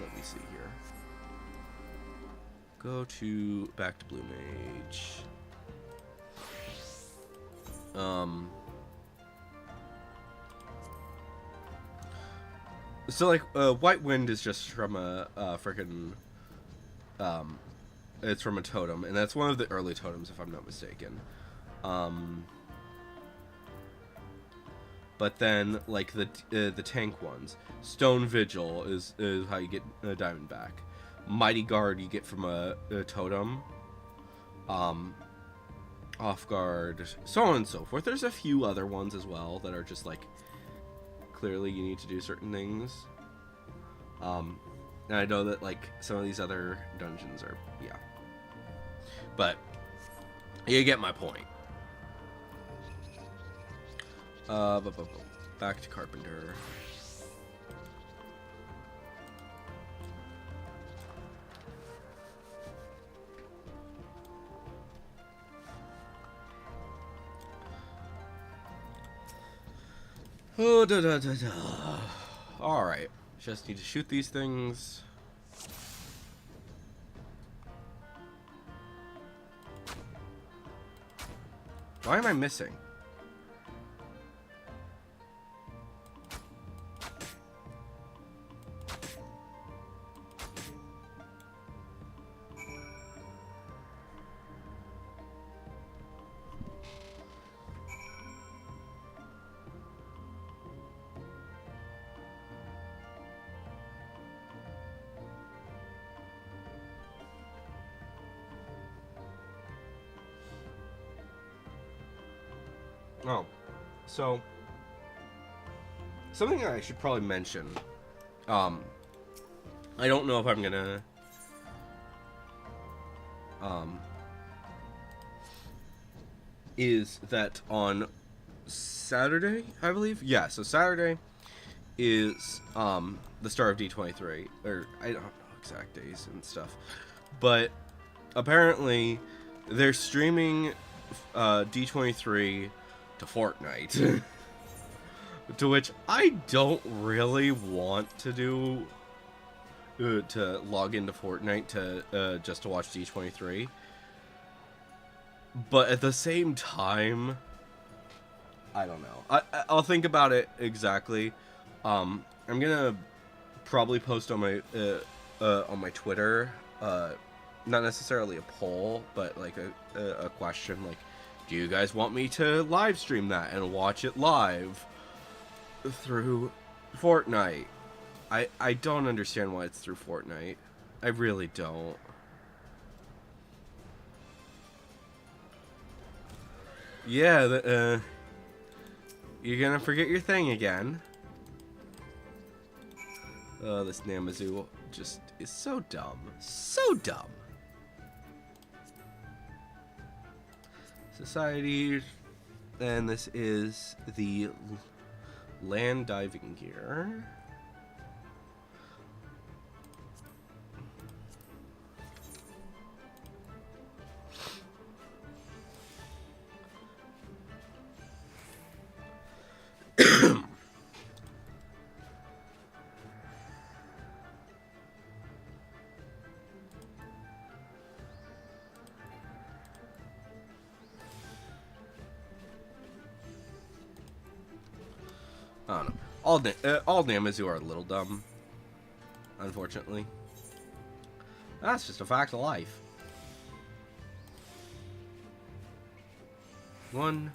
Let me see here. Go back to Blue Mage. So like White Wind is just from a freaking it's from a totem, and that's one of the early totems, if I'm not mistaken. But then, like the tank ones, Stone Vigil is how you get a diamond back. Mighty Guard you get from a totem. Off Guard, so on and so forth. There's a few other ones as well that are just like clearly you need to do certain things. And I know that like some of these other dungeons are but you get my point. Back to Carpenter. Oh, Alright. Just need to shoot these things. Why am I missing? Oh, so something I should probably mention. I don't know if I'm gonna is that on Saturday, I believe? Yeah, so Saturday is the start of D23, or I don't know exact days and stuff, but apparently they're streaming D23 to Fortnite. To which I don't really want to do to log into Fortnite to just to watch D23, but at the same time, I don't know. I'll think about it exactly. I'm gonna probably post on my Twitter, not necessarily a poll, but like a question like, do you guys want me to live stream that and watch it live through Fortnite? I don't understand why it's through Fortnite. I really don't. Yeah, you're gonna forget your thing again. Oh, this Namazu just is so dumb. So dumb. Society, and this is the land diving gear. I don't know. All Namazu are a little dumb, unfortunately. That's just a fact of life. 1,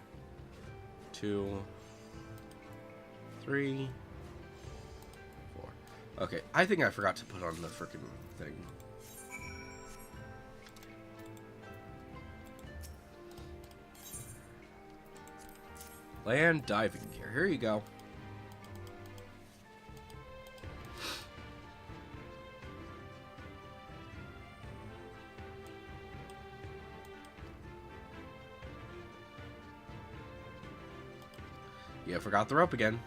2, 3, 4. Okay, I think I forgot to put on the frickin' thing. Land diving gear. Here you go. Yeah, forgot the rope again.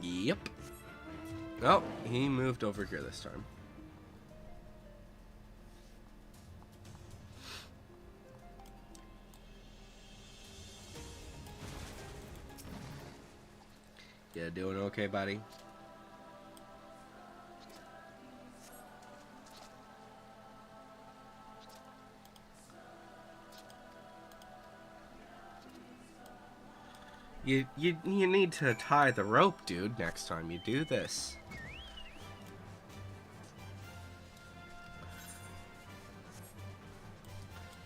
Yep. Oh, he moved over here this time. Yeah, doing okay, buddy? You need to tie the rope, dude, next time you do this.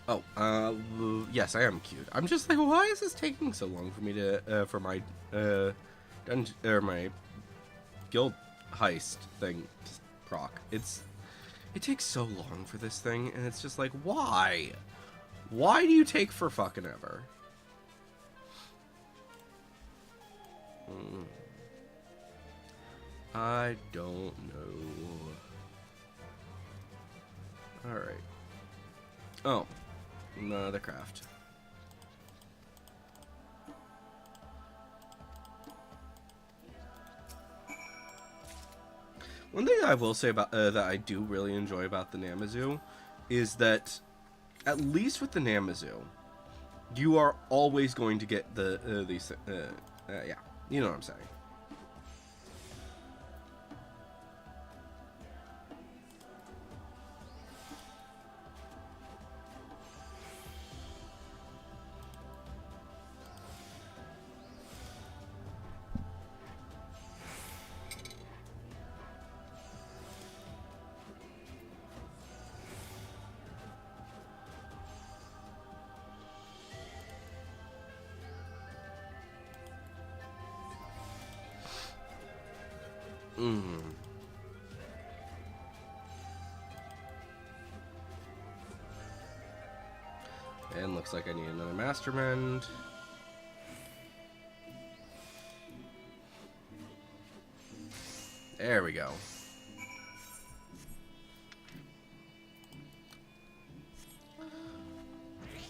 Oh, yes, I am cute. I'm just like, why is this taking so long for me to, for my, dungeon, or my guild heist thing to proc? It takes so long for this thing, and it's just like, why? Why do you take for fucking ever? I don't know. Alright. Oh. The craft. One thing I will say about that I do really enjoy about the Namazu is that, at least with the Namazu, you are always going to get these yeah, you know what I'm saying. And looks like I need another Mastermind. There we go.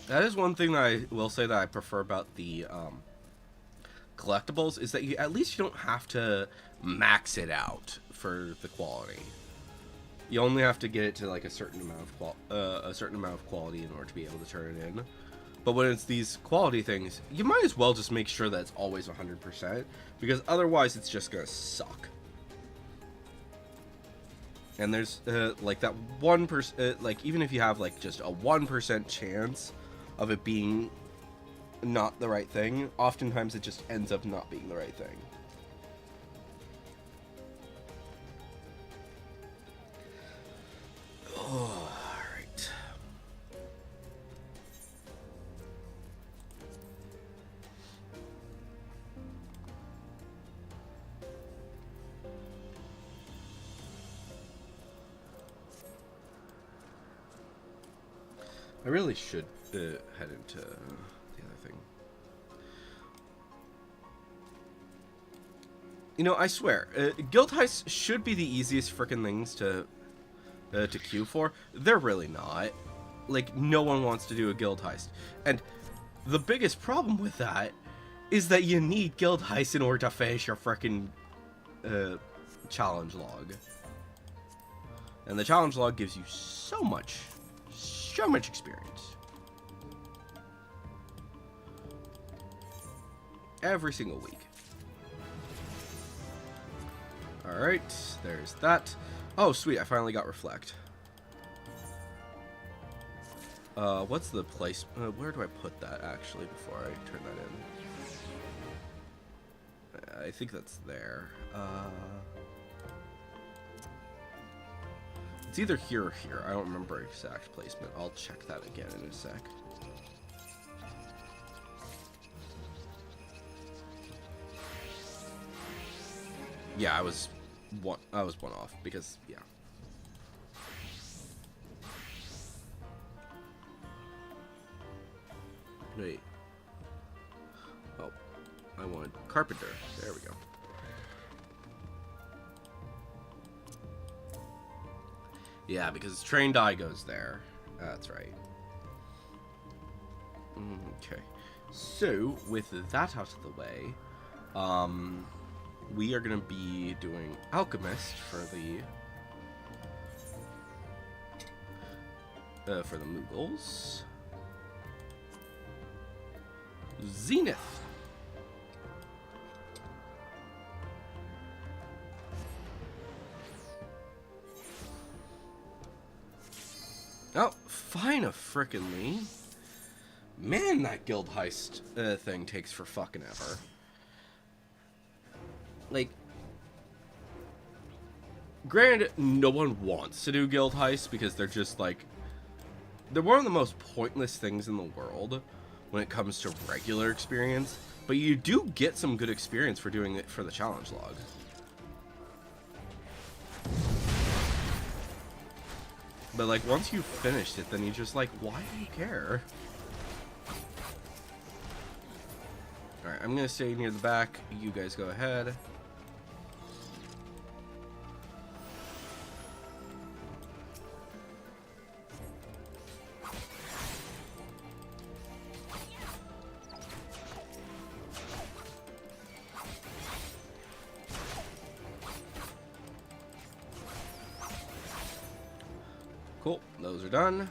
That is one thing that I will say that I prefer about the collectibles, is that you at least you don't have to max it out for the quality. You only have to get it to like a certain amount of quality in order to be able to turn it in. But when it's these quality things, you might as well just make sure that it's always 100%, because otherwise it's just gonna suck. And there's like that 1%, like even if you have like just a 1% chance of it being not the right thing, oftentimes it just ends up not being the right thing. Oh, alright. I really should head into the other thing. You know, I swear, guild heists should be the easiest frickin' things to queue for. They're really not. Like, no one wants to do a guild heist. And the biggest problem with that is that you need guild heists in order to finish your frickin' challenge log. And the challenge log gives you so much experience. Every single week. Alright, there's that. Oh, sweet, I finally got Reflect. What's the place? Where do I put that, actually, before I turn that in? I think that's there. It's either here or here. I don't remember exact placement. I'll check that again in a sec. Yeah, I was one off because yeah. Wait. Oh, I wanted Carpenter. There we go. Yeah, because Trained Eye goes there. That's right. Okay. So, with that out of the way, we are going to be doing Alchemist for the Moogles. Zenith. Oh, fine a frickin' Man, that guild heist thing takes for fucking ever. Like, granted, no one wants to do guild heists because they're just like, they're one of the most pointless things in the world when it comes to regular experience, but you do get some good experience for doing it for the challenge log. But like, once you've finished it, then you're just like, why do you care? Alright, I'm gonna stay near the back. You guys go ahead. Cool, those are done.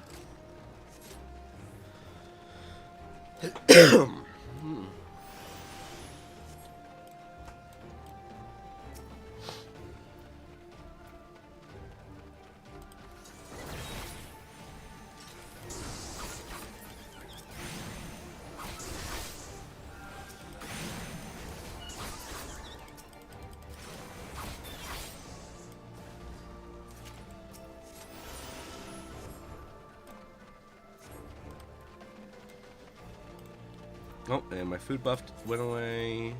Oh, and my food buff went away.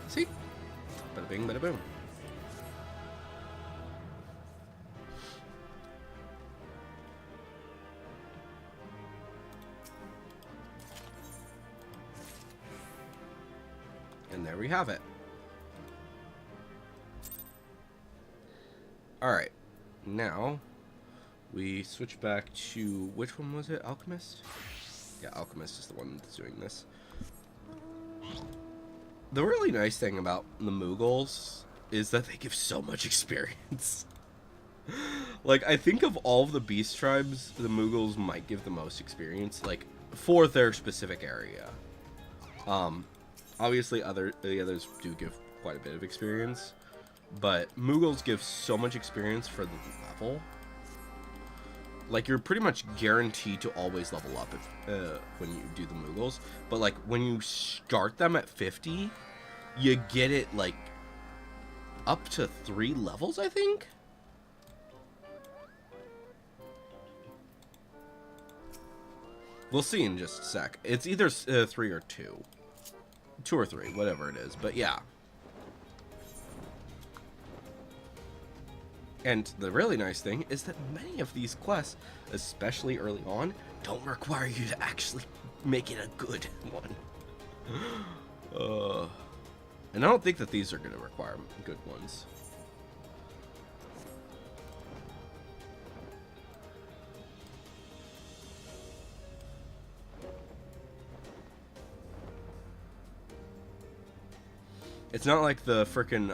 See? Bada bing, bada boom. And there we have it. Alright. Now, we switch back to... Which one was it? Alchemist? Yeah, Alchemist is the one that's doing this. The really nice thing about the Moogles is that they give so much experience. Like, I think of all of the beast tribes, the Moogles might give the most experience, like, for their specific area. Obviously, the others do give quite a bit of experience, but Moogles give so much experience for the level. Like, you're pretty much guaranteed to always level up if, when you do the Moogles. But, like, when you start them at 50, you get it, like, up to 3 levels, I think? We'll see in just a sec. It's either 3 or 2. 2 or 3, whatever it is. But, yeah. And the really nice thing is that many of these quests, especially early on, don't require you to actually make it a good one. And I don't think that these are going to require good ones. It's not like the frickin'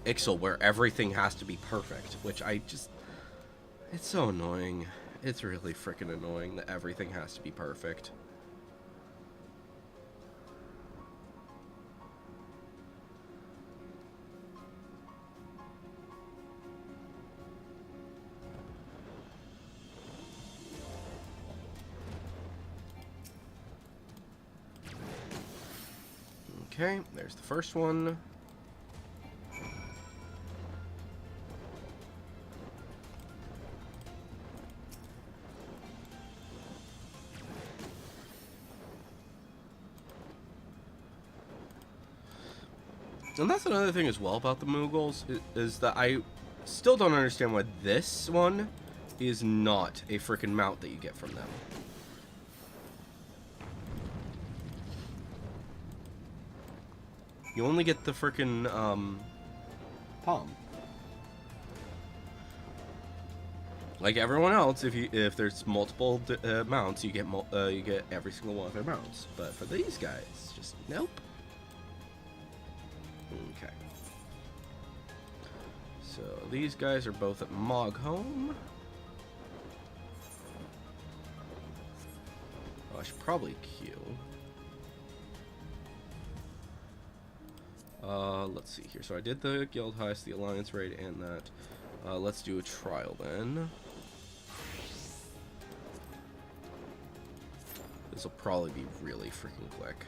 Ixal where everything has to be perfect, which I just... It's so annoying. It's really frickin' annoying that everything has to be perfect. Okay, there's the first one. And that's another thing as well about the Moogles, is that I still don't understand why this one is not a freaking mount that you get from them. You only get the freaking palm. Like everyone else, if there's multiple mounts, you get every single one of their mounts. But for these guys, just nope. Okay. So these guys are both at Mogholm. Oh, I should probably queue. Let's see here. So I did the guild heist, the alliance raid, and that. Let's do a trial then. This will probably be really freaking quick.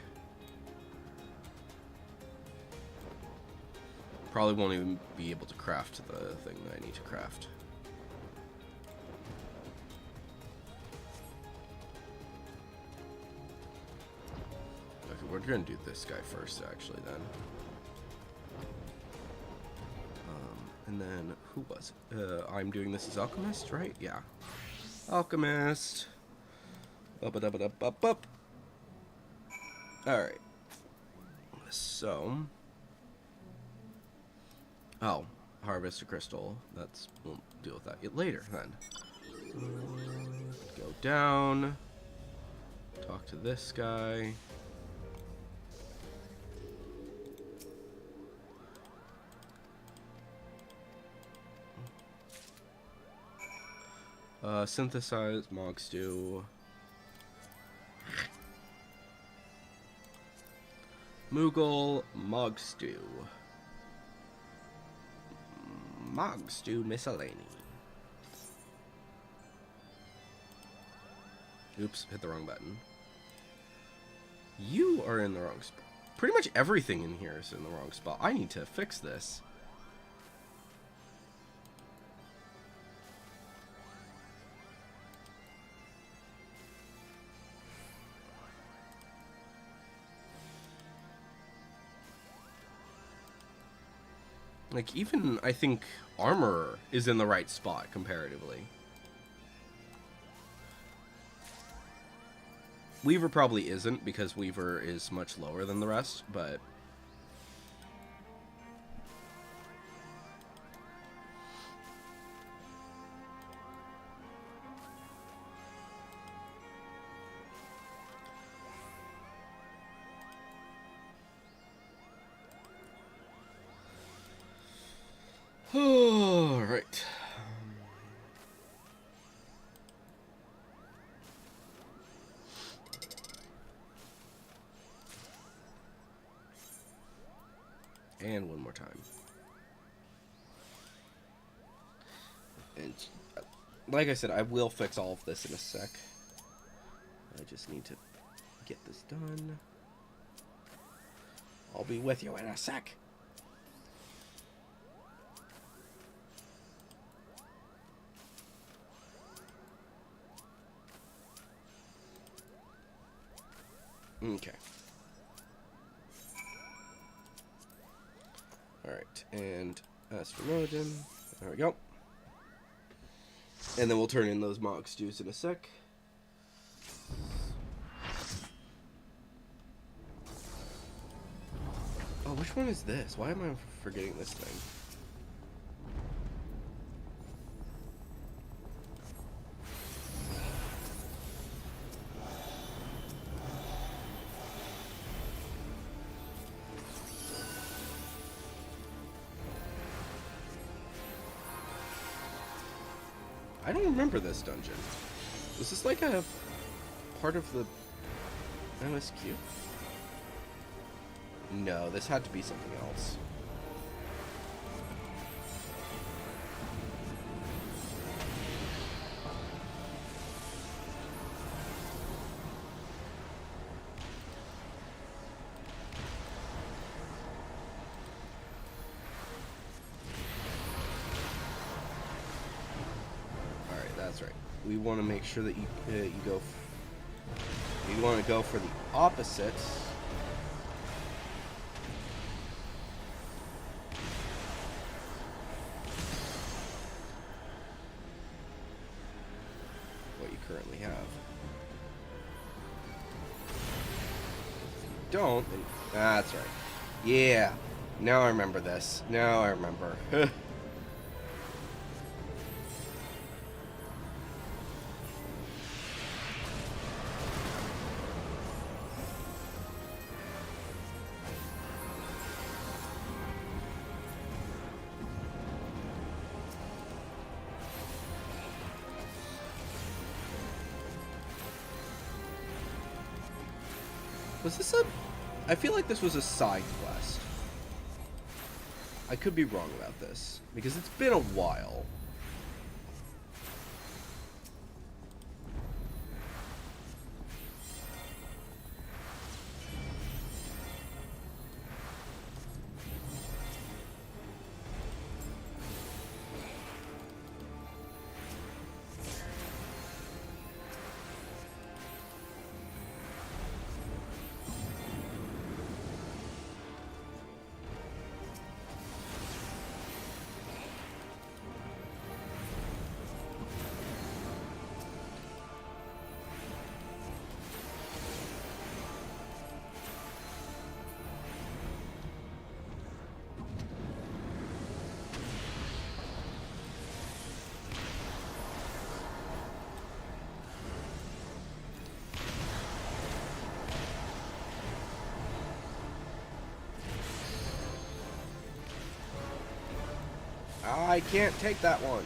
Probably won't even be able to craft the thing that I need to craft. Okay, we're gonna do this guy first, actually, then. And then, who was it? I'm doing this as Alchemist, right? Yeah. Alchemist. Up, up, up, up, up. Alright. So. Oh, harvest a crystal. We'll deal with that later, then. Go down. Talk to this guy. Synthesize Mog Stew. Moogle Mog Stew. Mog Stew Miscellany. Oops, hit the wrong button. You are in the wrong spot. Pretty much everything in here is in the wrong spot. I need to fix this. Like, even, I think, armor is in the right spot, comparatively. Weaver probably isn't, because Weaver is much lower than the rest, but... Alright. And one more time. And like I said, I will fix all of this in a sec. I just need to get this done. I'll be with you in a sec. Okay. Alright, and Astromogen. There we go. And then we'll turn in those Mog Stews in a sec. Oh, which one is this? Why am I forgetting this thing? I don't remember this dungeon. Was this like a part of the MSQ? No, this had to be something else. That's right. We want to make sure that you go. You want to go for the opposite. don't, then... That's right. Yeah. Now I remember this. Now I remember. Was this a... I feel like this was a side quest. I could be wrong about this, because it's been a while. I can't take that one.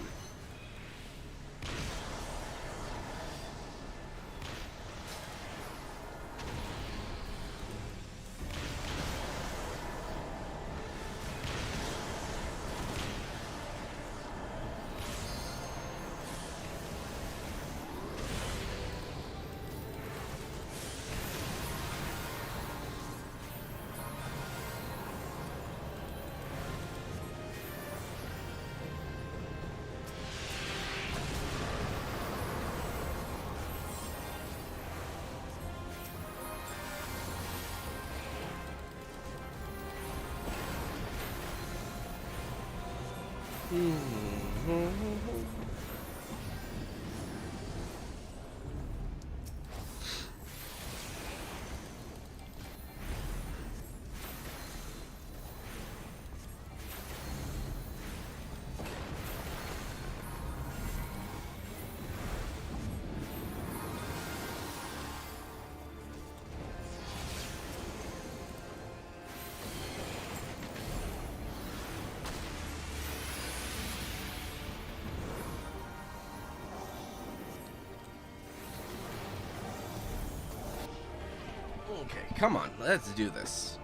Okay, come on, let's do this.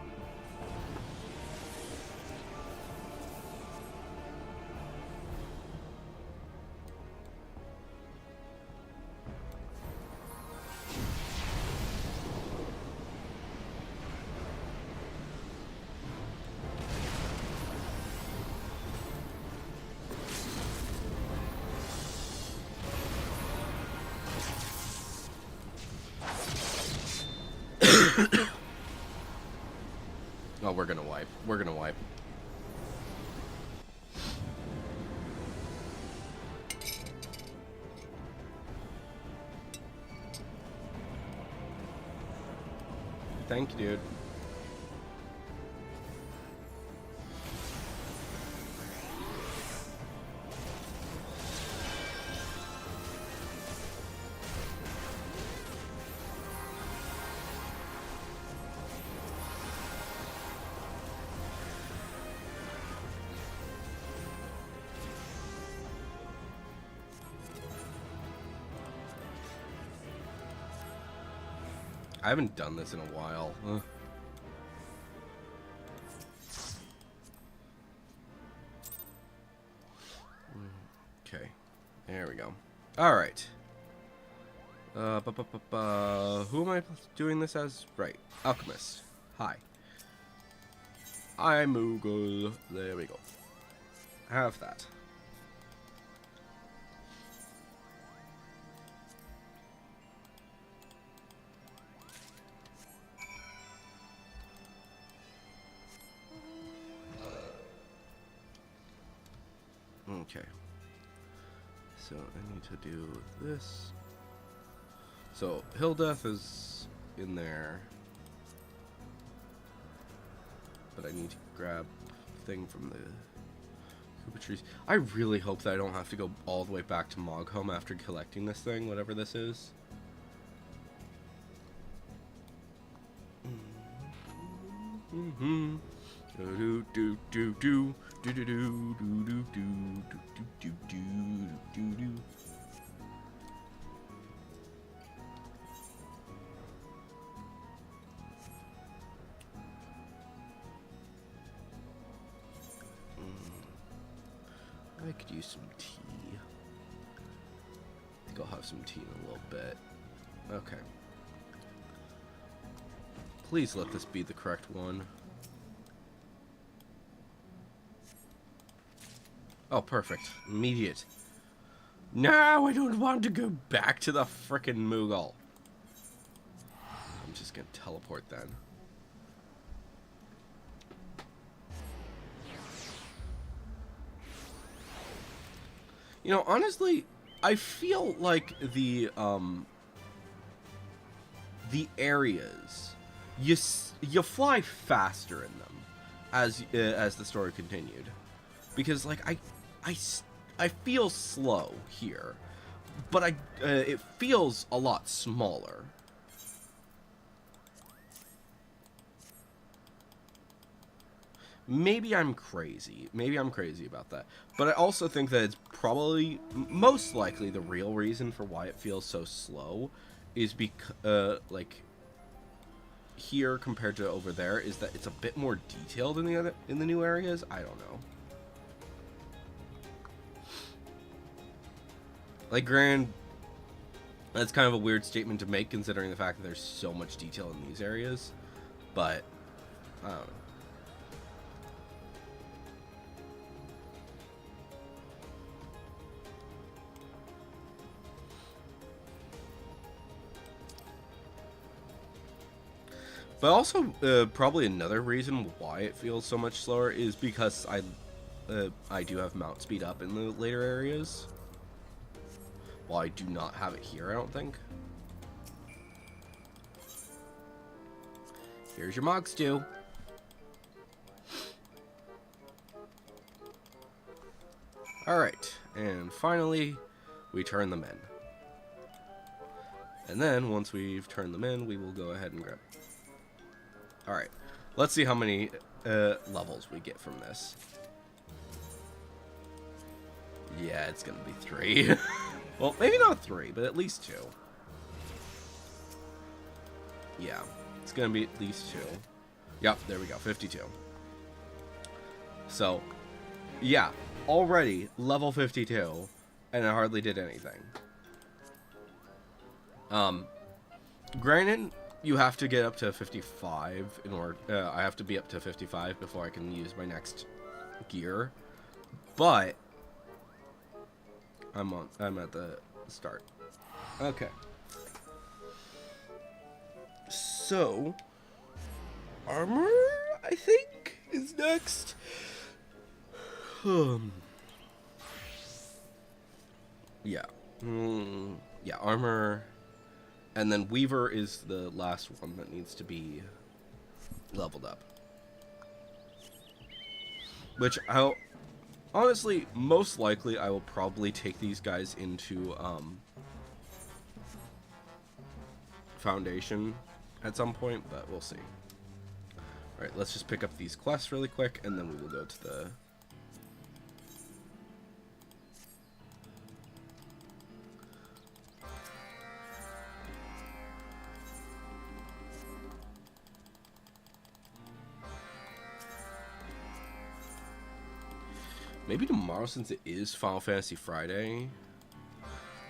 Oh, we're gonna wipe. We're gonna wipe. Thank you, dude. I haven't done this in a while. Ugh. Okay, there we go. All right. Who am I doing this as? Right, Alchemist. Hi. I'm Moogle. There we go. Have that. Okay. So I need to do this. So Hilldeath is in there. but I need to grab the thing from the Koopa trees. I really hope that I don't have to go all the way back to Mogholm after collecting this thing, whatever this is. Mm-hmm. Do do do do do do do do do do do do do do. I could use some tea. I think I'll have some tea in a little bit. Okay. Please let this be the correct one. Oh, perfect. Immediate. No, I don't want to go back to the frickin' Moogle. I'm just gonna teleport then. You know, honestly, I feel like the areas, you fly faster in them as the story continued, because like I feel slow here, but it feels a lot smaller. Maybe I'm crazy. Maybe I'm crazy about that. But I also think that it's probably, most likely, the real reason for why it feels so slow is because, like, here compared to over there, is that it's a bit more detailed in the new areas. I don't know. Like, that's kind of a weird statement to make considering the fact that there's so much detail in these areas. But, I don't know. But also, probably another reason why it feels so much slower is because I do have mount speed up in the later areas. Well, I do not have it here, I don't think. Here's your Mog Stew. Alright, and finally, we turn them in. And then, once we've turned them in, we will go ahead and grab... Alright, let's see how many levels we get from this. Yeah, it's gonna be 3. Well, maybe not 3, but at least 2. Yeah, it's gonna be at least 2. Yep, there we go, 52. So, yeah, already level 52, and I hardly did anything. Granted, you have to get up to 55 in order. I have to be up to 55 before I can use my next gear. But I'm at the start. Okay. So armor, I think, is next. Yeah. Yeah, armor. And then Weaver is the last one that needs to be leveled up. Which I'll... Honestly, most likely I will probably take these guys into Foundation at some point, but we'll see. Alright, let's just pick up these quests really quick, and then we will go to the... Maybe tomorrow, since it is Final Fantasy Friday,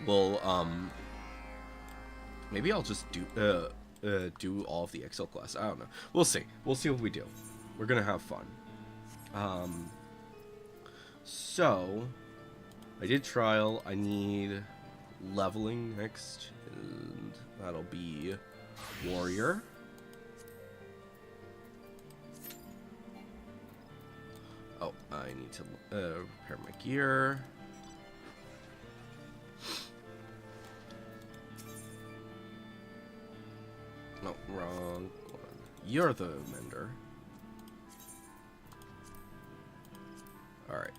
we'll, maybe I'll just do all of the Excel class. I don't know. We'll see. We'll see what we do. We're gonna have fun. So, I did trial. I need leveling next, and that'll be Warrior. Oh, I need to repair my gear. No, wrong one. You're the mender. Alright,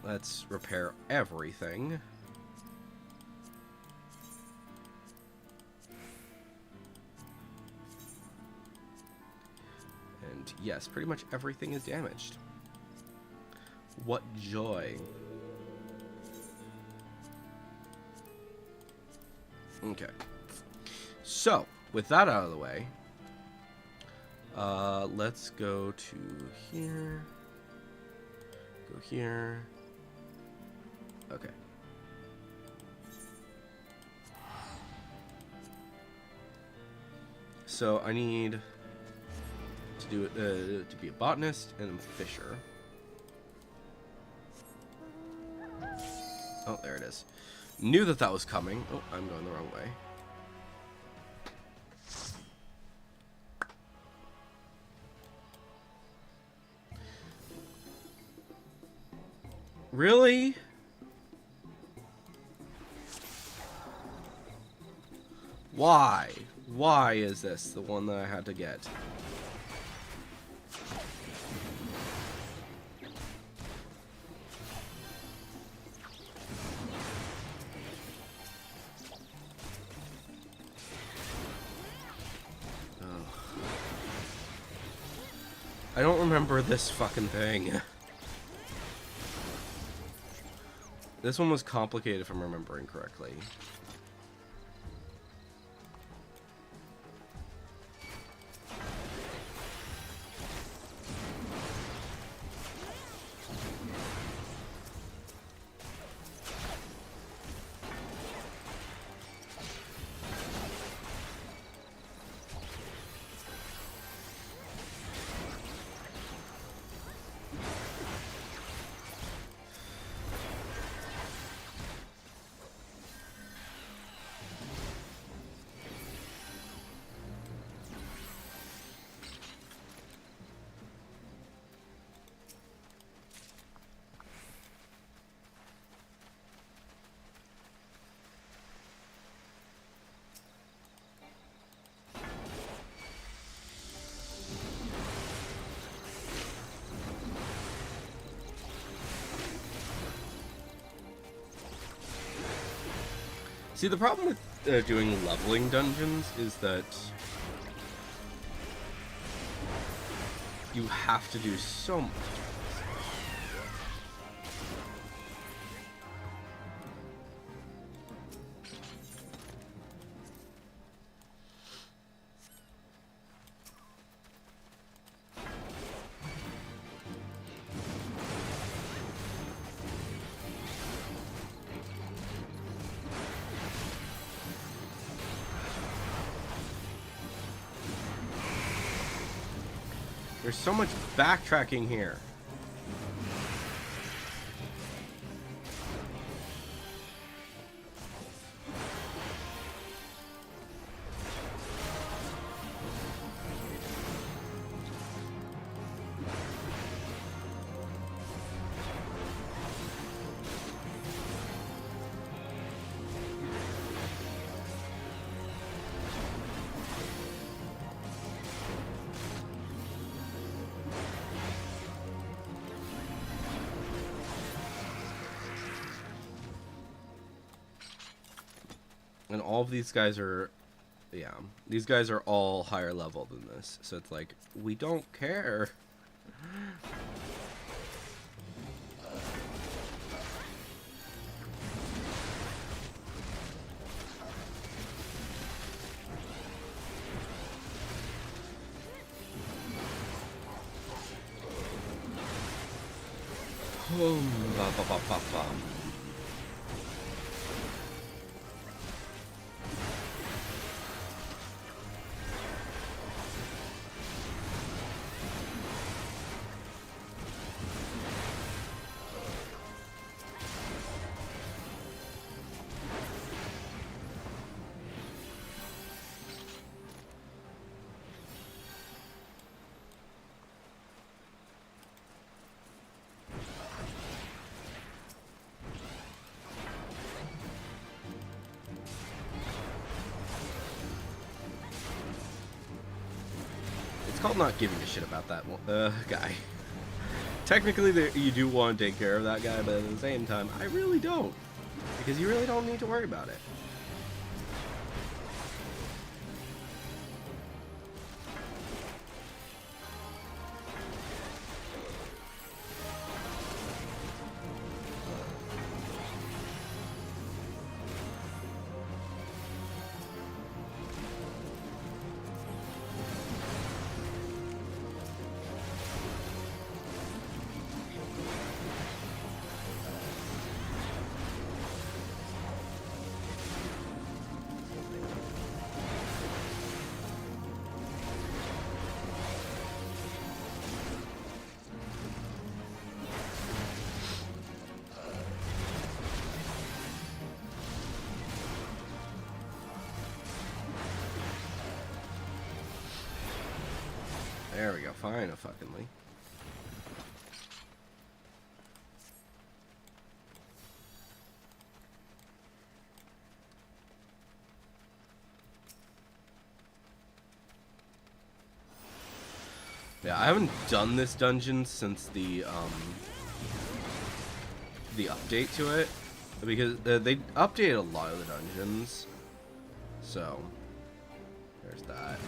let's repair everything. And yes, pretty much everything is damaged. What joy. Okay. So, with that out of the way, let's go to here. Go here. Okay. So I need to do it to be a botanist and a fisher. Oh, there it is. Knew that that was coming. Oh, I'm going the wrong way. Really? Why? Why is this the one that I had to get? I don't remember this fucking thing. This one was complicated if I'm remembering correctly. See, the problem with doing leveling dungeons is that you have to do so much. There's so much backtracking here. And all of these guys are, yeah, these guys are all higher level than this. So it's like, we don't care. Ba, ba, ba, ba, ba. It's called not giving a shit about that guy. technically, you do want to take care of that guy, but at the same time, I really don't. Because you really don't need to worry about it. There we go, fine, fuckingly. Yeah, I haven't done this dungeon since the update to it, because they updated a lot of the dungeons, so there's that.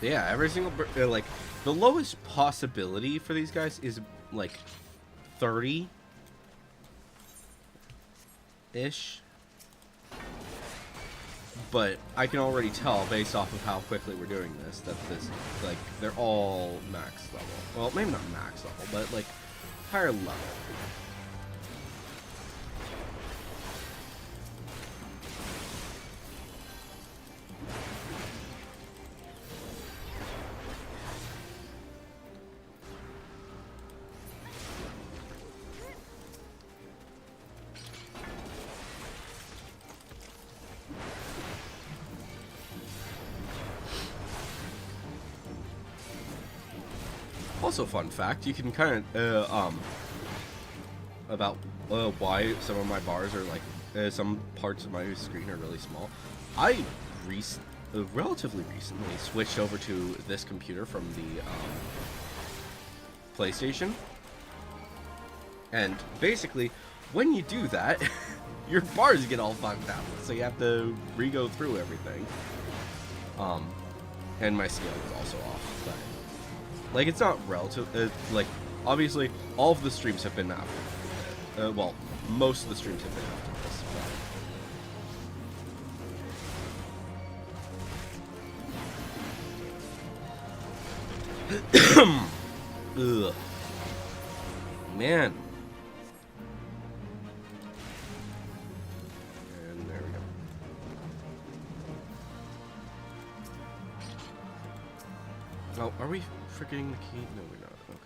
Yeah, every single like the lowest possibility for these guys is like 30 ish, but I can already tell based off of how quickly we're doing this that this, like, they're all max level. Well, maybe not max level, but like higher level. Also, fun fact, you can kind of, about why some of my bars are like, some parts of my screen are really small. I relatively recently switched over to this computer from the PlayStation. And basically, when you do that, your bars get all fucked up. So you have to re-go through everything. And my scale is also off, but... like, it's not relative, like, obviously, all of the streams have been after, well, most of the streams have been after this, but... ugh. Man. And there we go. Oh, are we forgetting the key? No, we're not. Okay.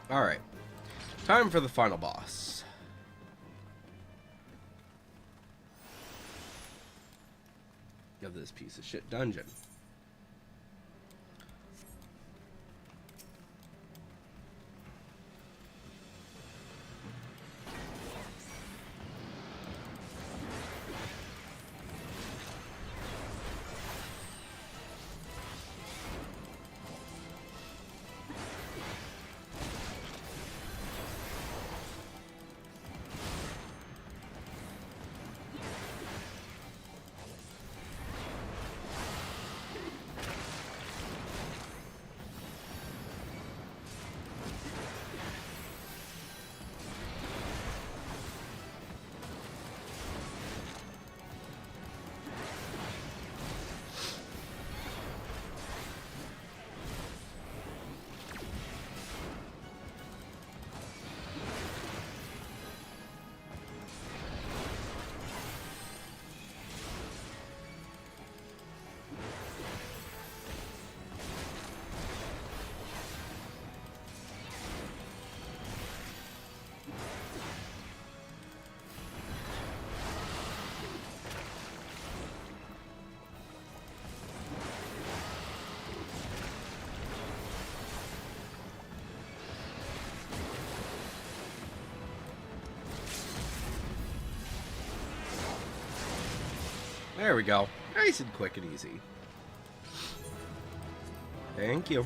Alright. Time for the final boss. Of this piece of shit dungeon. There we go. Nice and quick and easy. Thank you.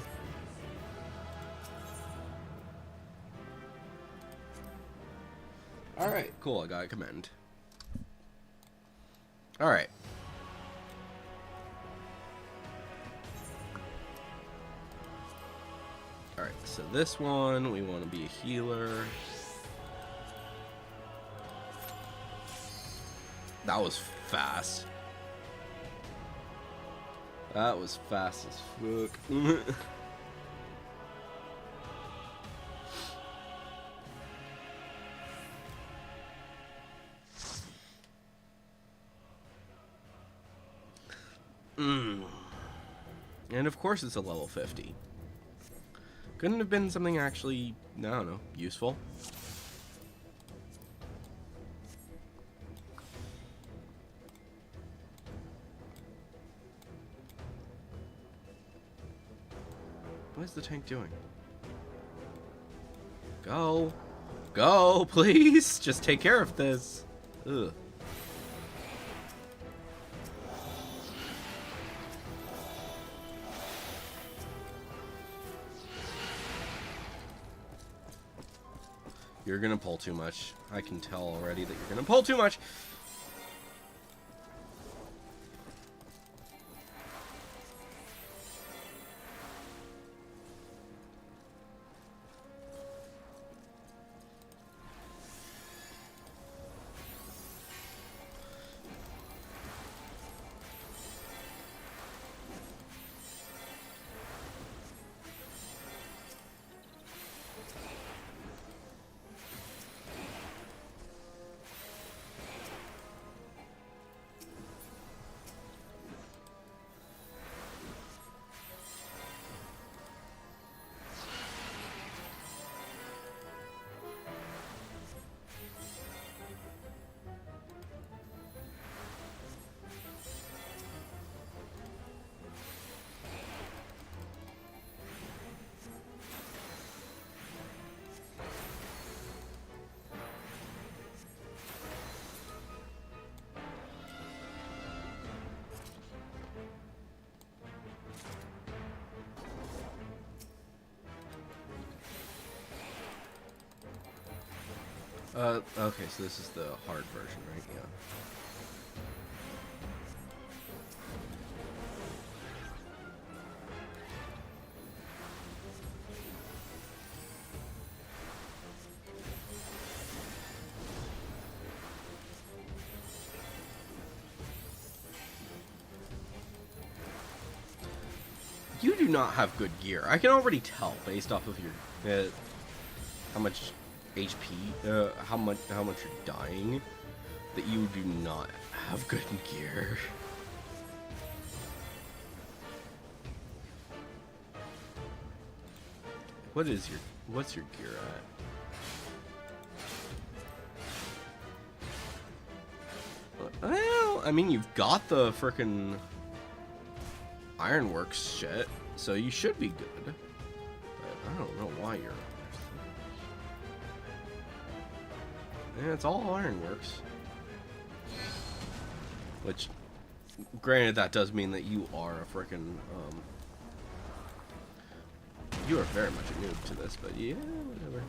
Alright, cool. I got a command. Alright. Alright, so this one, we want to be a healer. That was fast. That was fast as fuck. And of course it's a level 50. Couldn't have been something actually, I don't know, useful. What is the tank doing? Go. Go, please. Just take care of this. Ugh. You're gonna pull too much. I can tell already that you're gonna pull too much. Okay, so this is the hard version, right? Yeah. You do not have good gear. I can already tell based off of your how much HP, how much you're dying, that you do not have good gear. What is your What's your gear at? Well, I mean, you've got the frickin' Ironworks shit, so you should be good. But I don't know why you're... Yeah, it's all Ironworks. Which, granted, that does mean that you are a frickin', you are very much a noob to this, but yeah, whatever.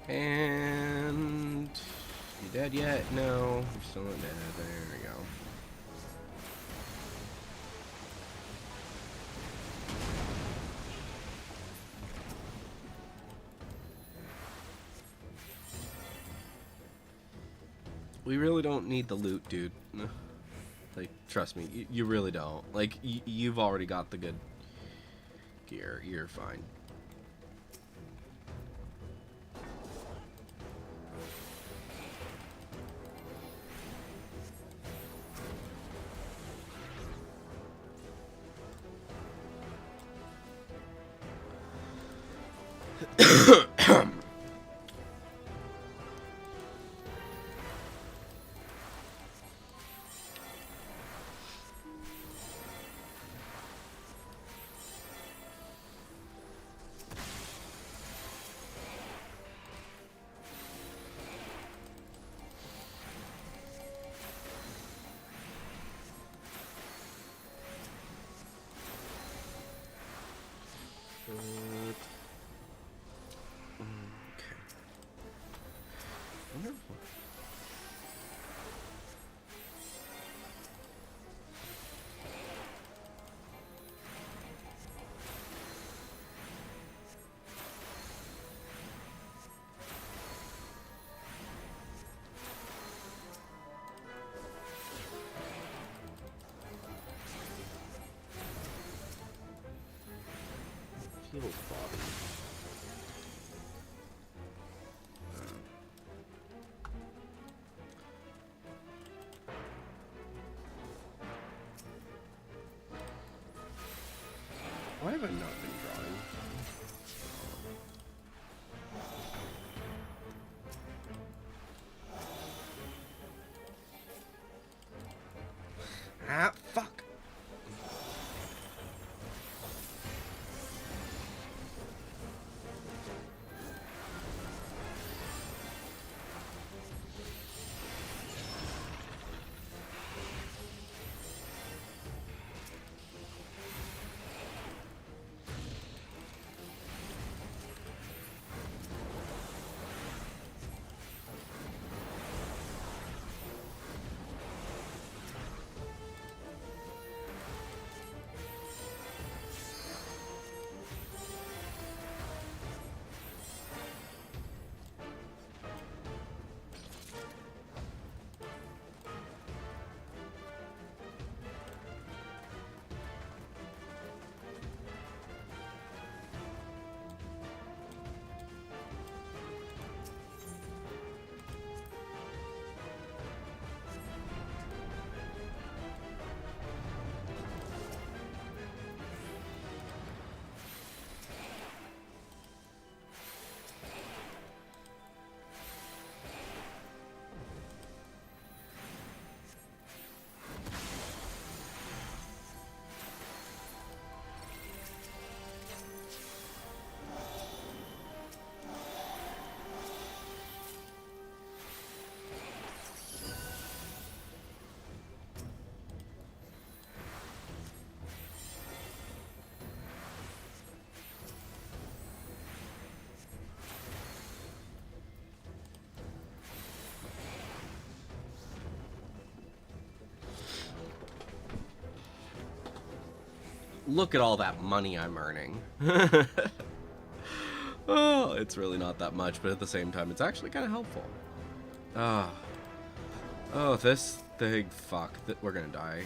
And... You dead yet? No, you're still not dead. There we go. We really don't need the loot, dude. Like, trust me, you really don't. Like, you've already got the good gear. You're fine. Little body. Why have I not been drawing? Look at all that money I'm earning. Oh, it's really not that much, but at the same time, it's actually kind of helpful. Ah. Oh, this thing, fuck. We're gonna die.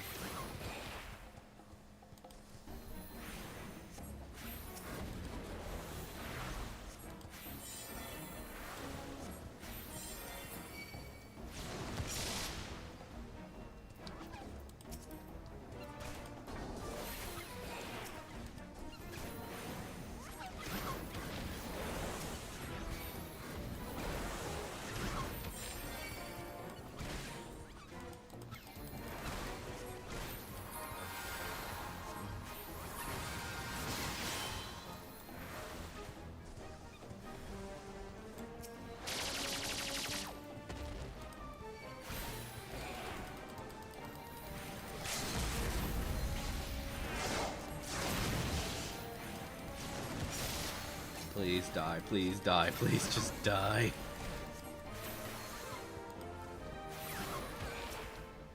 Please die, please die, please just die.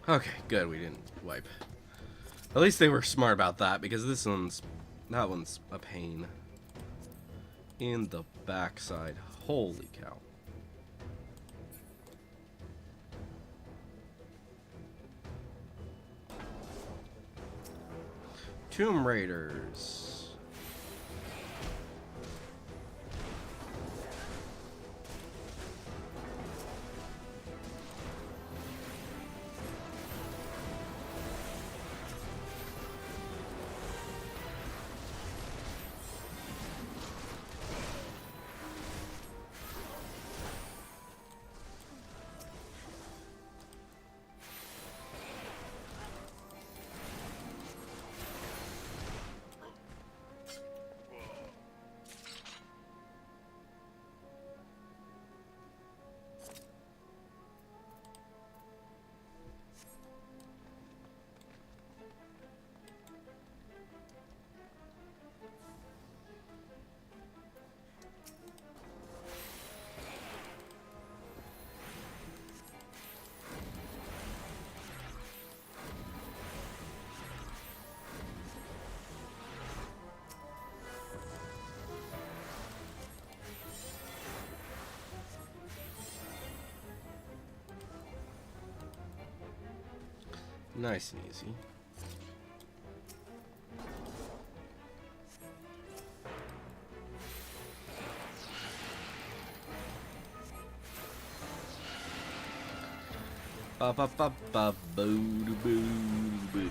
Okay, good, we didn't wipe. At least they were smart about that, because that one's a pain. In the backside. Holy cow. Tomb Raiders. Nice and easy. Ba ba ba ba boo boo boo boo.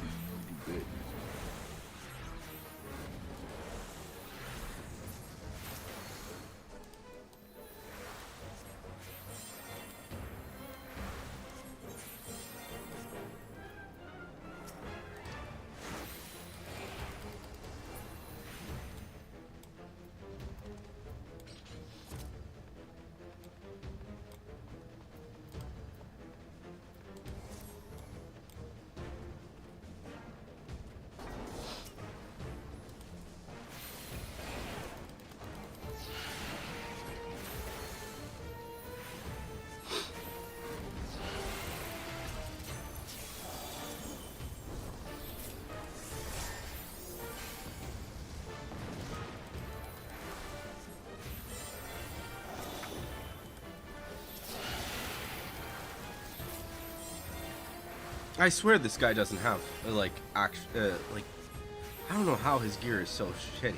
I swear this guy doesn't have like I don't know how his gear is so shitty.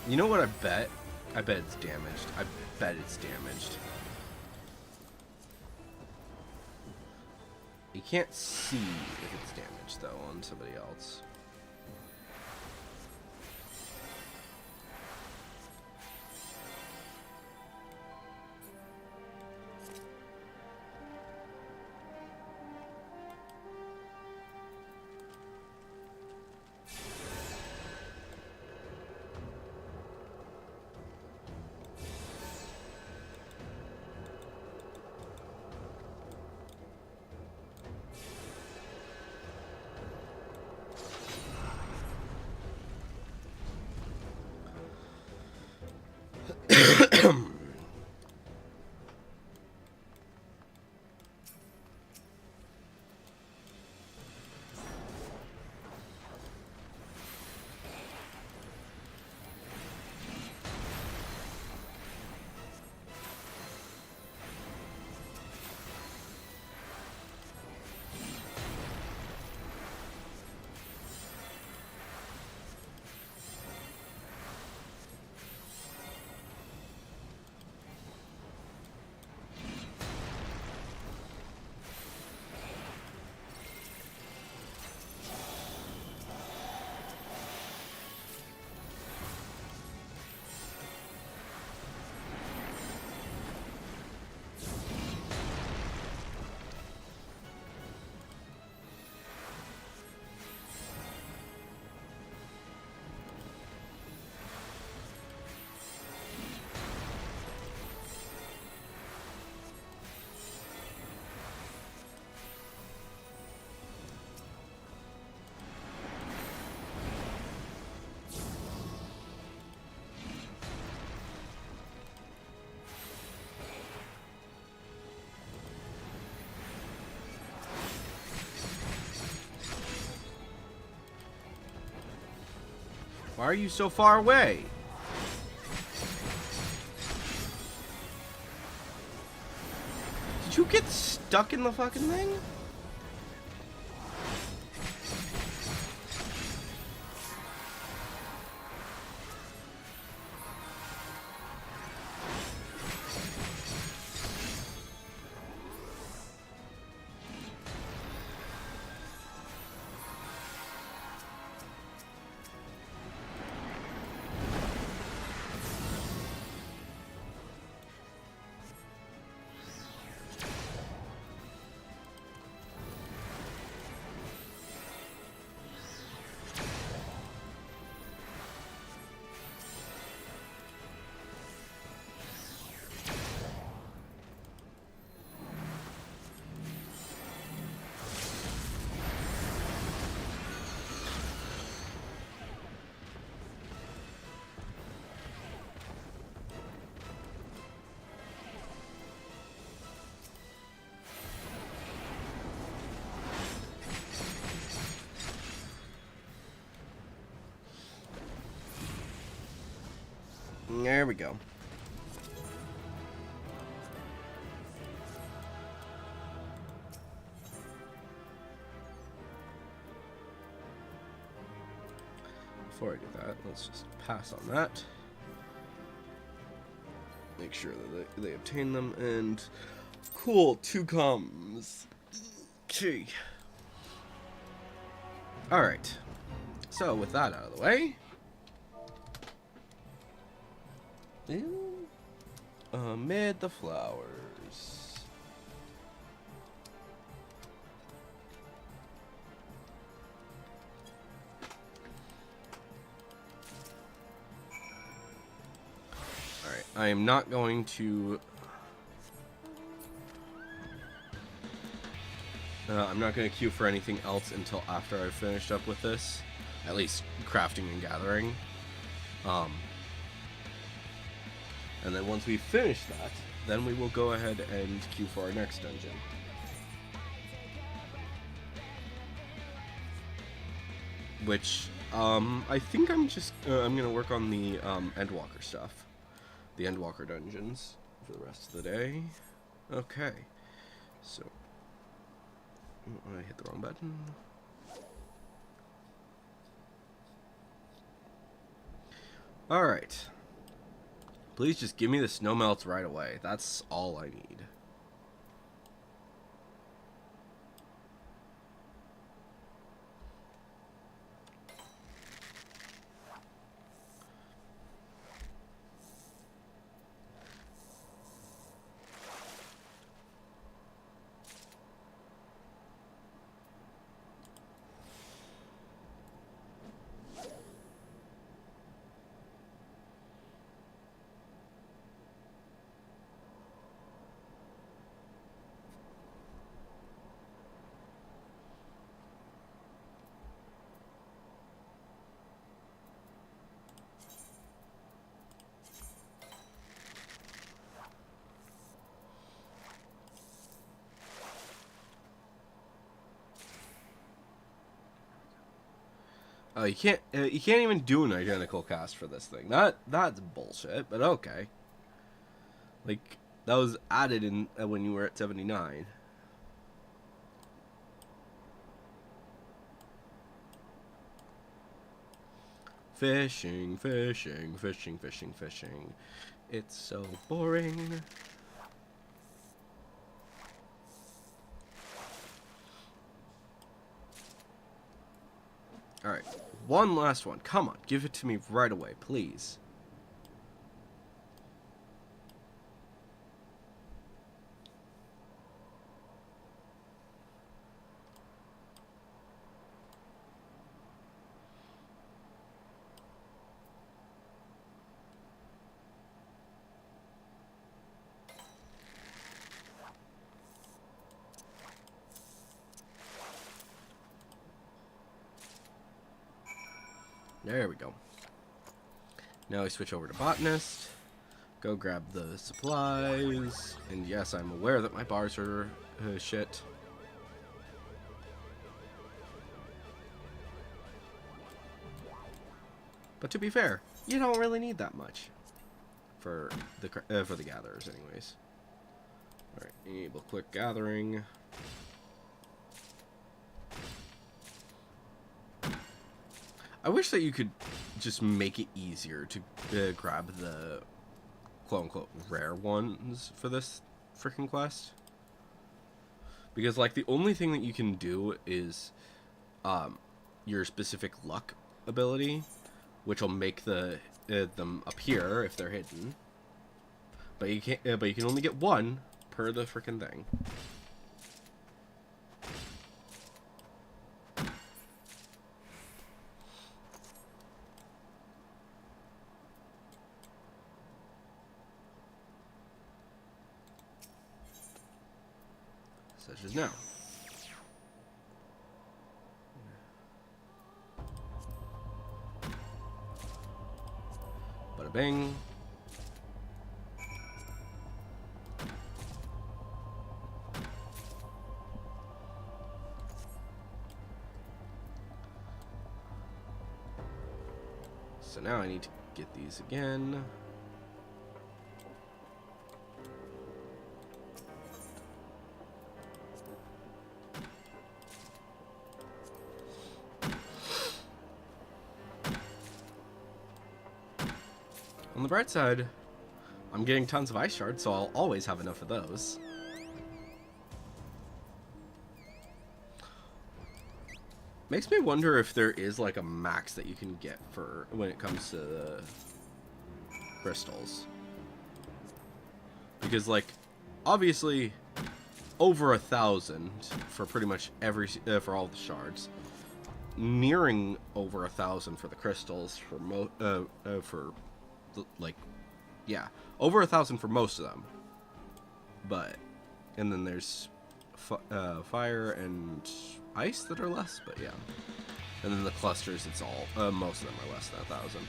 You know what I bet? I bet it's damaged. I bet it's damaged. You can't see if it's damaged though on somebody else. Why are you so far away? Did you get stuck in the fucking thing? There we go. Before I do that, let's just pass on that. Make sure that they obtain them, and cool, 2 comes. Okay. Alright. So, with that out of the way, amid the flowers. Alright, I am not going to... I'm not going to queue for anything else until after I've finished up with this. At least crafting and gathering. And then once we finish that, then we will go ahead and queue for our next dungeon. Which, I think I'm gonna work on the, Endwalker stuff. The Endwalker dungeons for the rest of the day. Okay. So, I hit the wrong button. Alright. Please just give me the snow melts right away. That's all I need. Oh, you can't even do an identical cast for this thing. That's bullshit, but okay. Like, that was added in when you were at 79. Fishing, fishing, fishing, fishing, fishing. It's so boring. Alright, one last one. Come on, give it to me right away, please. There we go. Now we switch over to Botanist. Go grab the supplies. And yes, I'm aware that my bars are shit. But to be fair, you don't really need that much for the gatherers, anyways. All right, enable quick gathering. I wish that you could just make it easier to grab the quote-unquote rare ones for this freaking quest. Because, like, the only thing that you can do is your specific luck ability, which will make them appear if they're hidden. But you can't. But you can only get one per the freaking thing. Such as now. Bada bing. So now I need to get these again. On the bright side, I'm getting tons of ice shards, so I'll always have enough of those. Makes me wonder if there is like a max that you can get for when it comes to the crystals. Because, like, obviously over 1,000 for pretty much every for all the shards. Nearing over 1,000 for the crystals for like, yeah, over 1,000 for most of them. But, and then there's fire and ice that are less, but yeah. And then the clusters, it's all, most of them are less than 1,000. In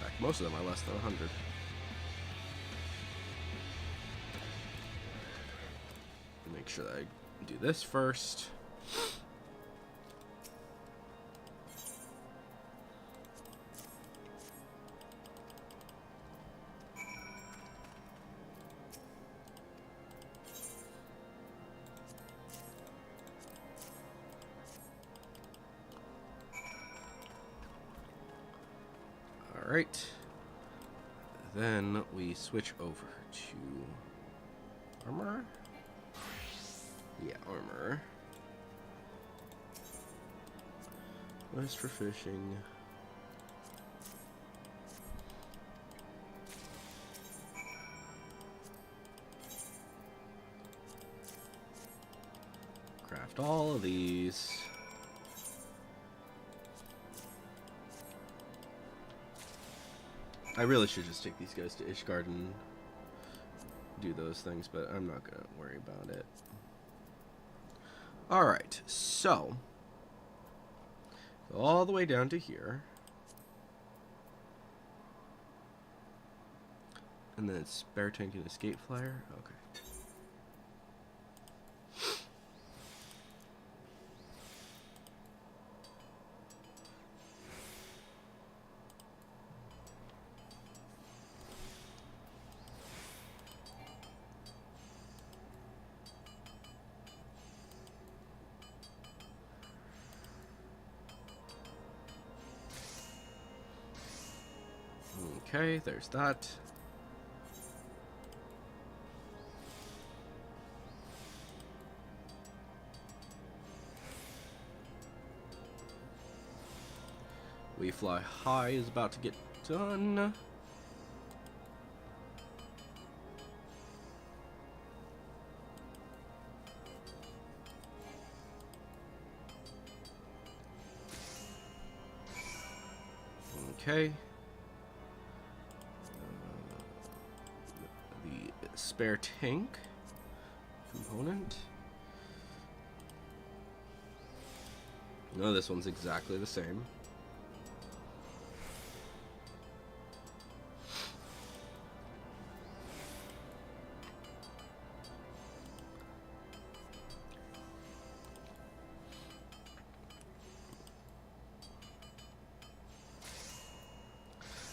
fact, most of them are less than 100. Make sure that I do this first. Alright, then we switch over to armor. Yeah, armor. West for fishing. Craft all of these. I really should just take these guys to Ishgard and do those things, but I'm not gonna worry about it. Alright, so go all the way down to here. And then it's spare tank and escape flyer. Okay. Okay, there's that. We Fly High is about to get done. Okay. The spare tank component. No, this one's exactly the same.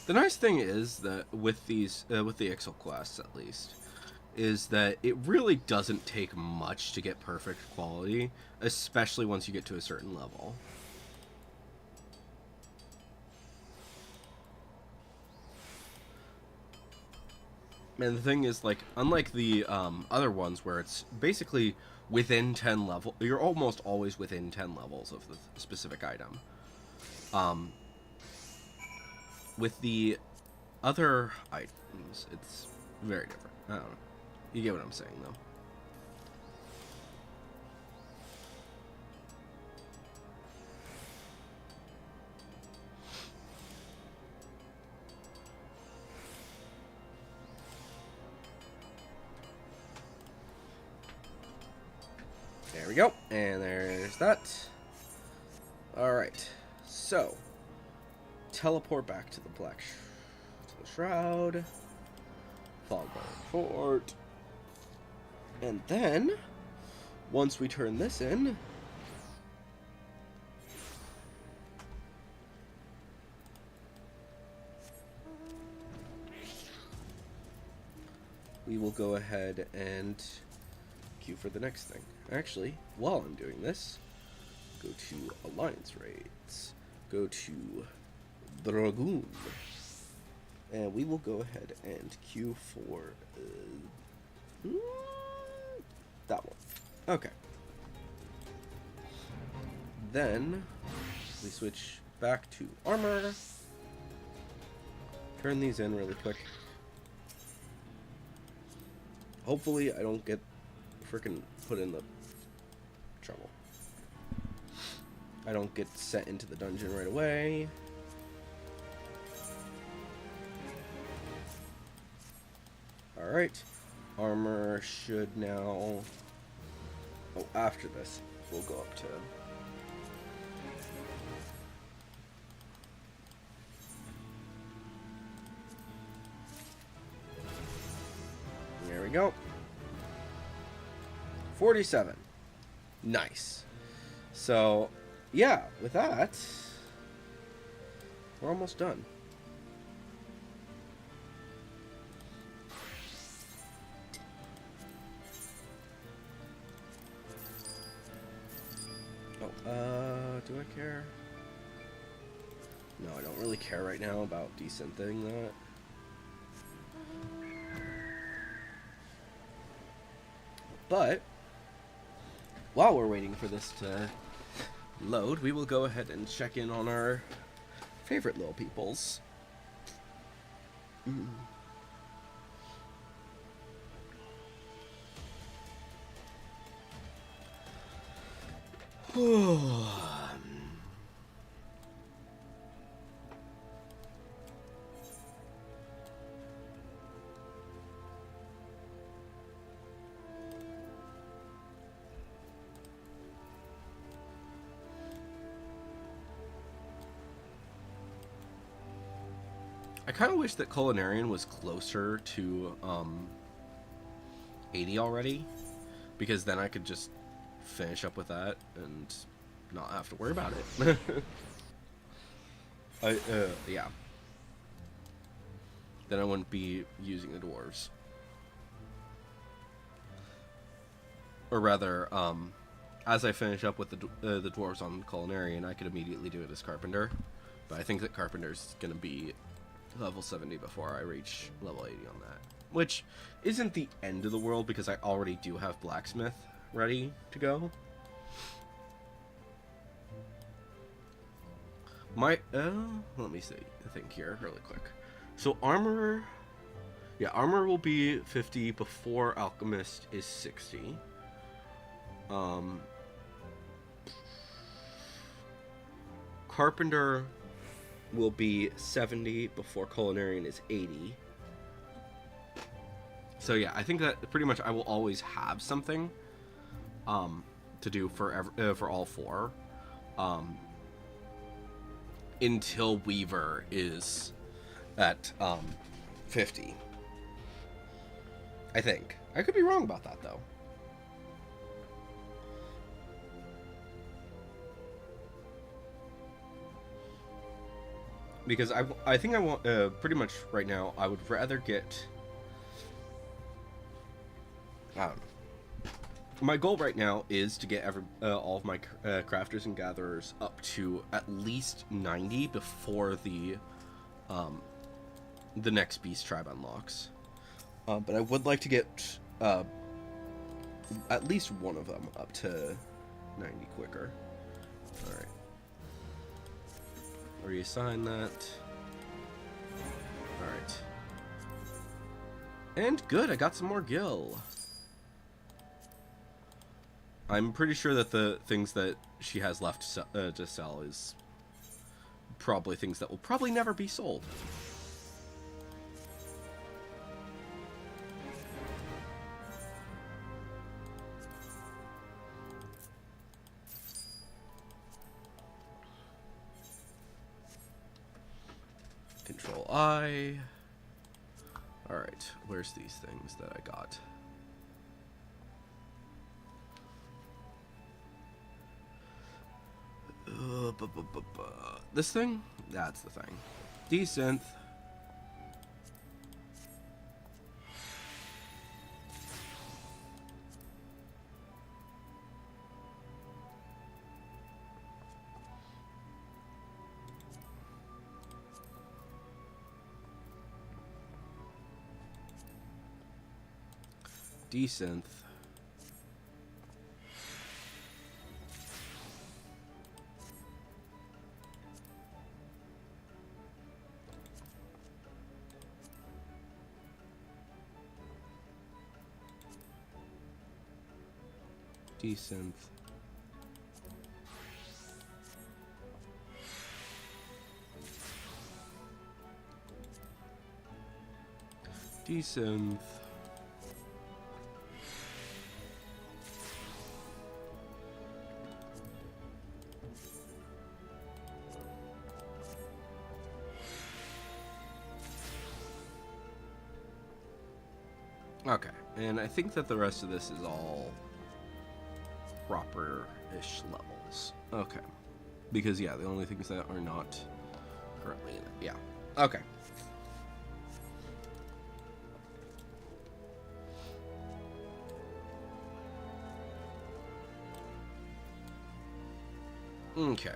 The nice thing is that with these, with the Ixal quests at least, is that it really doesn't take much to get perfect quality, especially once you get to a certain level. And the thing is, like, unlike the other ones where it's basically within 10 level, you're almost always within 10 levels of the specific item. With the other items, it's very different. I don't know. You get what I'm saying, though. There we go. And there's that. Alright. So, teleport back to the to the Shroud. Fogbar Fort. And then, once we turn this in, we will go ahead and queue for the next thing. Actually, while I'm doing this, go to Alliance Raids, go to Dragoon, and we will go ahead and queue for that one. Okay. Then we switch back to armor. Turn these in really quick. Hopefully I don't get freaking put in the trouble. I don't get sent into the dungeon right away. Alright. Armor should now... Oh, after this, we'll go up to... There we go. 47. Nice. So, yeah, with that, we're almost done. Do I care? No, I don't really care right now about decenting that. But, while we're waiting for this to load, we will go ahead and check in on our favorite little peoples. I kind of wish that Culinarian was closer to 80 already, because then I could just finish up with that and not have to worry about it. Yeah. Then I wouldn't be using the dwarves. Or rather, as I finish up with the dwarves on Culinarian, I could immediately do it as Carpenter. But I think that Carpenter's going to be level 70 before I reach level 80 on that. Which isn't the end of the world, because I already do have Blacksmith ready to go. Let me see. I think here really quick. So armor, yeah, armor will be 50 before Alchemist is 60. Carpenter will be 70 before Culinarian is 80. So yeah, I think that pretty much I will always have something to do for all four. Until Weaver is at 50. I think. I could be wrong about that, though. because I think I want pretty much right now. I would rather get. I don't know. My goal right now is to get all of my crafters and gatherers up to at least 90 before the next beast tribe unlocks. But I would like to get at least one of them up to 90 quicker. All right. Reassign that. All right. And good, I got some more gil. I'm pretty sure that the things that she has left to sell is probably things that will probably never be sold. Control I. Alright, where's these things that I got? This thing? That's the thing. Desynth. Desynth. Desynth. Desynth. Okay, and I think that the rest of this is all proper-ish levels. Okay. Because, yeah, the only things that are not currently in it. Yeah. Okay. Okay.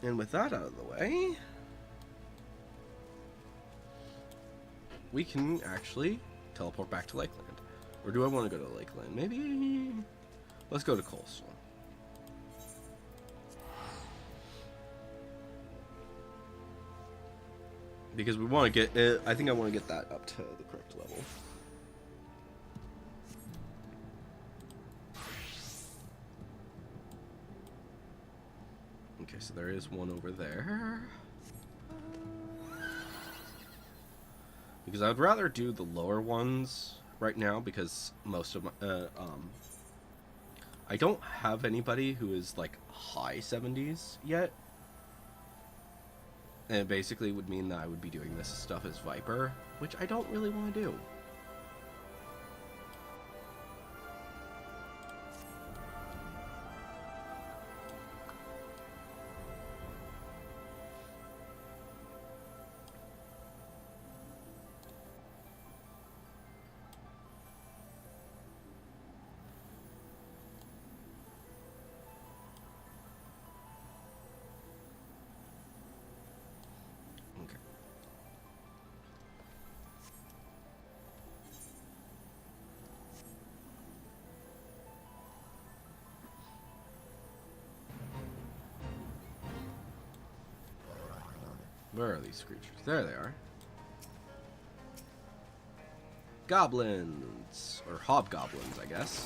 And with that out of the way, we can actually teleport back to Lakeland. Or do I want to go to Lakeland? Maybe... Let's go to Coastal. Because we want to get... I think I want to get that up to the correct level. Okay, so there is one over there. Because I'd rather do the lower ones right now, because most of my, I don't have anybody who is like high 70s yet. And it basically would mean that I would be doing this stuff as Viper, which I don't really want to do. Where are these creatures? There they are. Goblins. Or hobgoblins, I guess.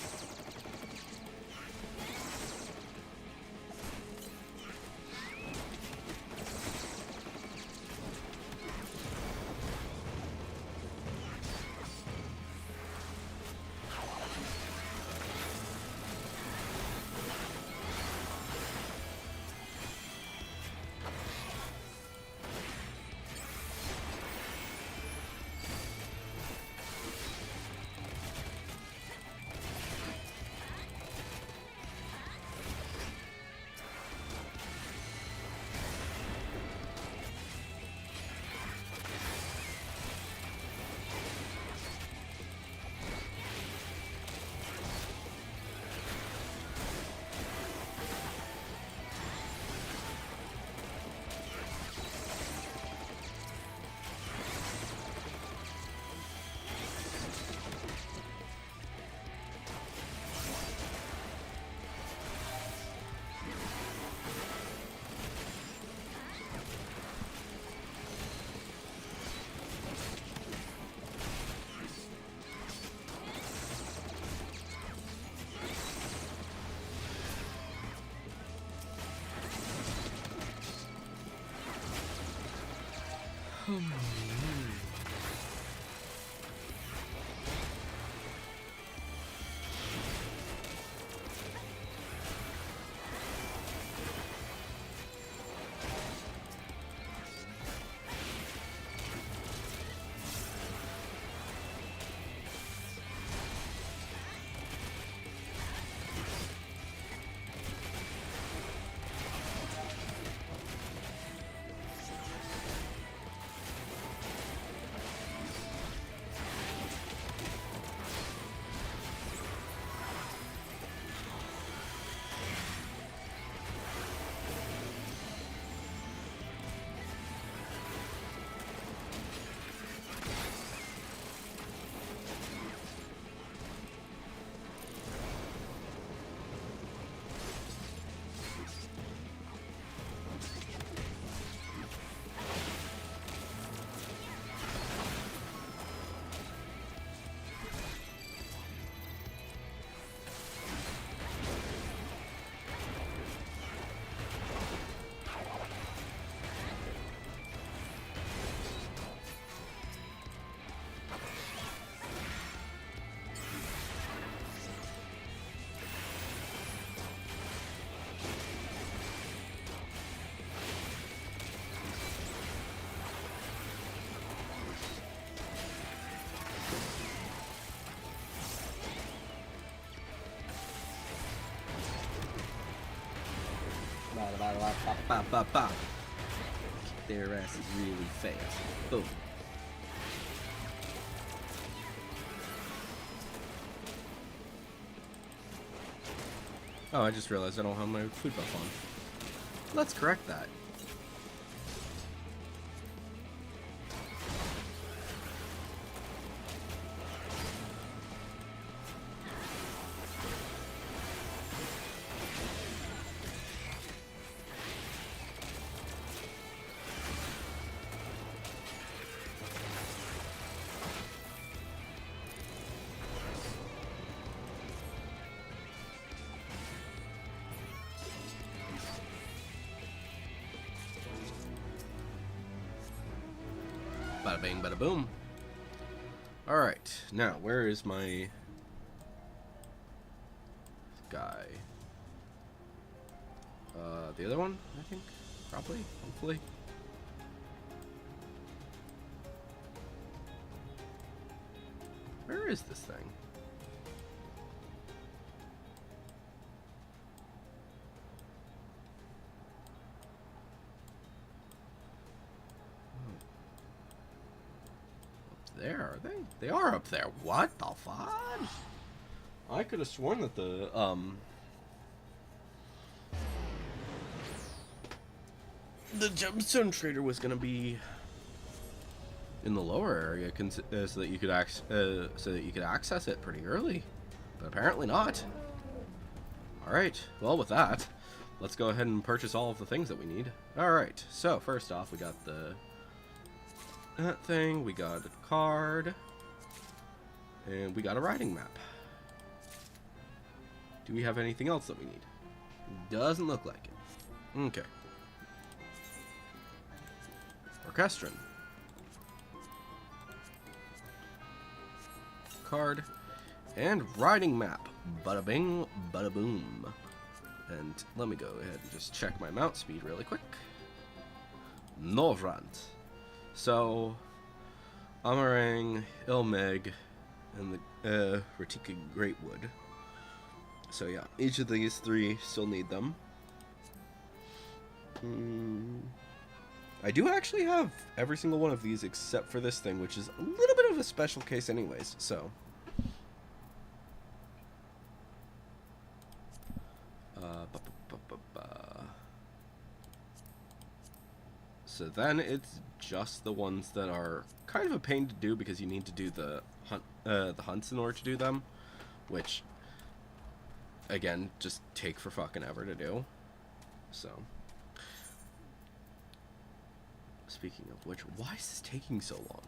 Kick their asses really fast. Boom. Oh, I just realized I don't have my food buff on. Let's correct that. Bada bing, bada boom. Alright, now where is my guy? The other one, I think? Probably, hopefully. Where is this thing? There, are they? They are up there. What the fudge? I could have sworn that the gemstone trader was gonna be in the lower area, so that you could access it pretty early, but apparently not. All right. Well, with that, let's go ahead and purchase all of the things that we need. All right. So first off, we got that thing, we got a card, and we got a riding map. Do we have anything else that we need? Doesn't look like it. Okay. Orchestron. Card. And riding map. Bada bing, bada boom. And let me go ahead and just check my mount speed really quick. Novrant. So, Amarang, Ilmeg, and the Ratika Greatwood. So yeah, each of these three still need them. I do actually have every single one of these except for this thing, which is a little bit of a special case anyways, so. So then it's just the ones that are kind of a pain to do because you need to do the hunts in order to do them, which again just take for fucking ever to do. So speaking of which, why is this taking so long?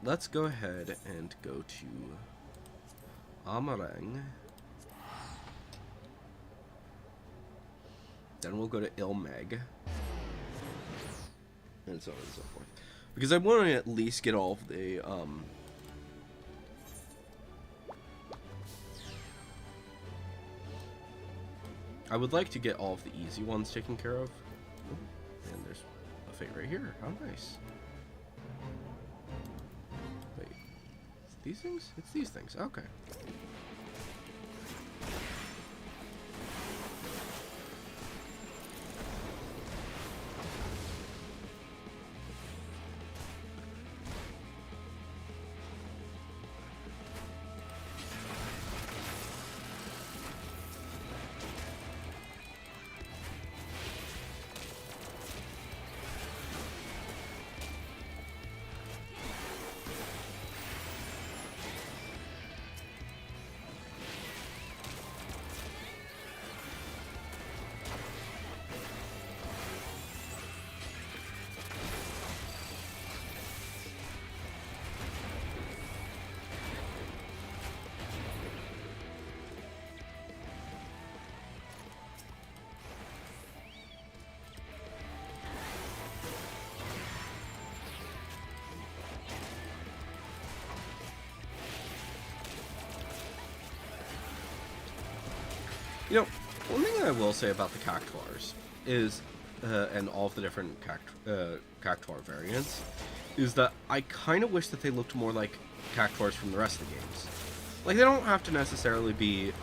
let's go ahead and go to Amarang. Then we'll go to Ilmeg. And so on and so forth. Because I want to at least get all of the, I would like to get all of the easy ones taken care of. Ooh, and there's a fate right here. How nice. Wait. It's these things? It's these things. Okay. You know, one thing I will say about the Cactuars is, and all of the different Cactuar variants, is that I kind of wish that they looked more like Cactuars from the rest of the games. Like, they don't have to necessarily be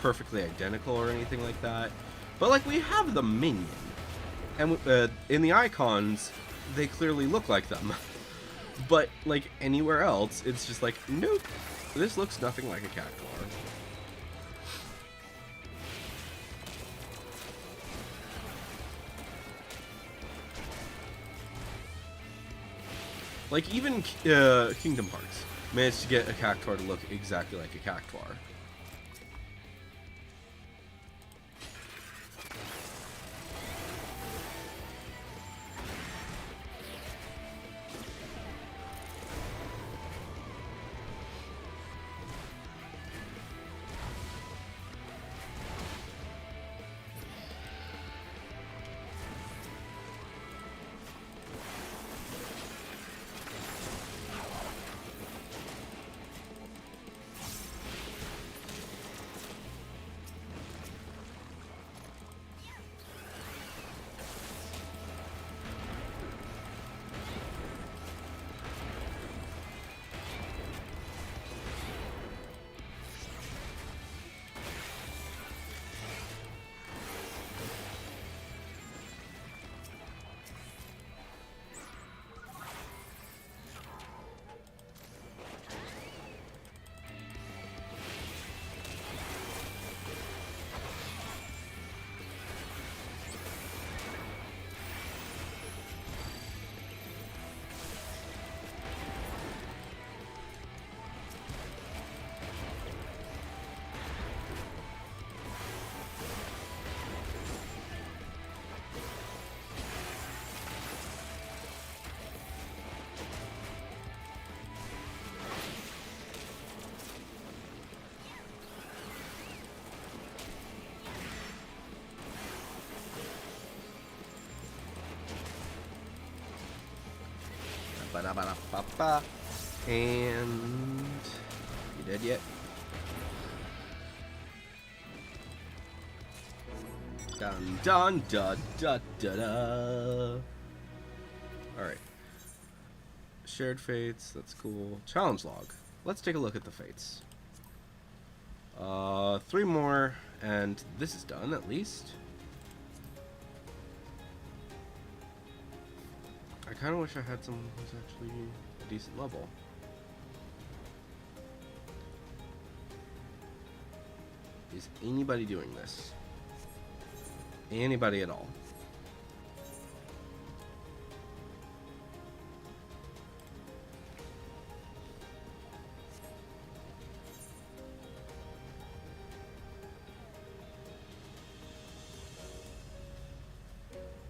perfectly identical or anything like that, but like, we have the minion, and in the icons, they clearly look like them. But like anywhere else, it's just like, nope, this looks nothing like a Cactuar. Like, even Kingdom Hearts managed to get a Cactuar to look exactly like a Cactuar. Ba-da-ba-da-ba-ba. And you dead yet? Dun dun dun dun dun dun. Alright. Shared fates, that's cool. Challenge log. Let's take a look at the fates. 3 more, and this is done at least. I kind of wish I had someone who's actually a decent level. Is anybody doing this? Anybody at all?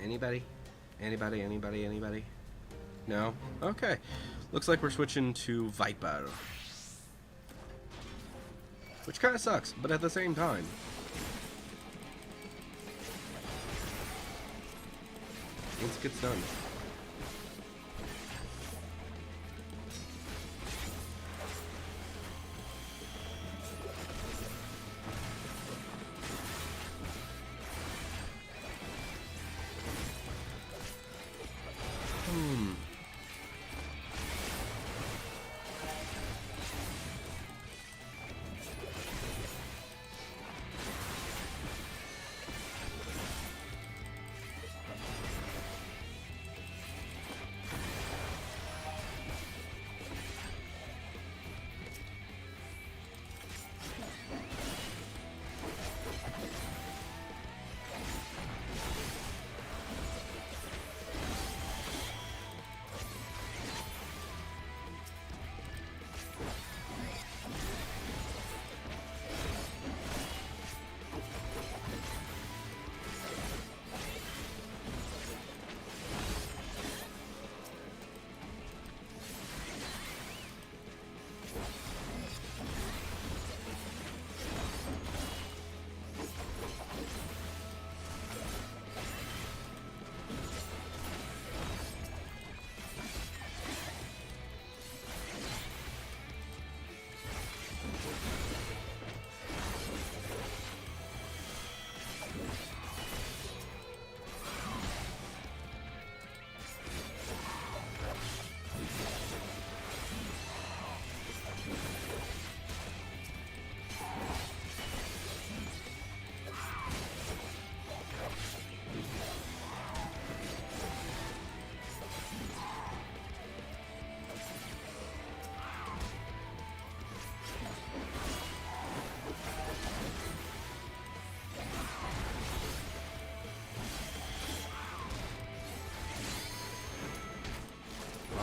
Anybody? Anybody? Anybody? Anybody? No? Okay. Looks like we're switching to Viper. Which kind of sucks, but at the same time. Once it gets done.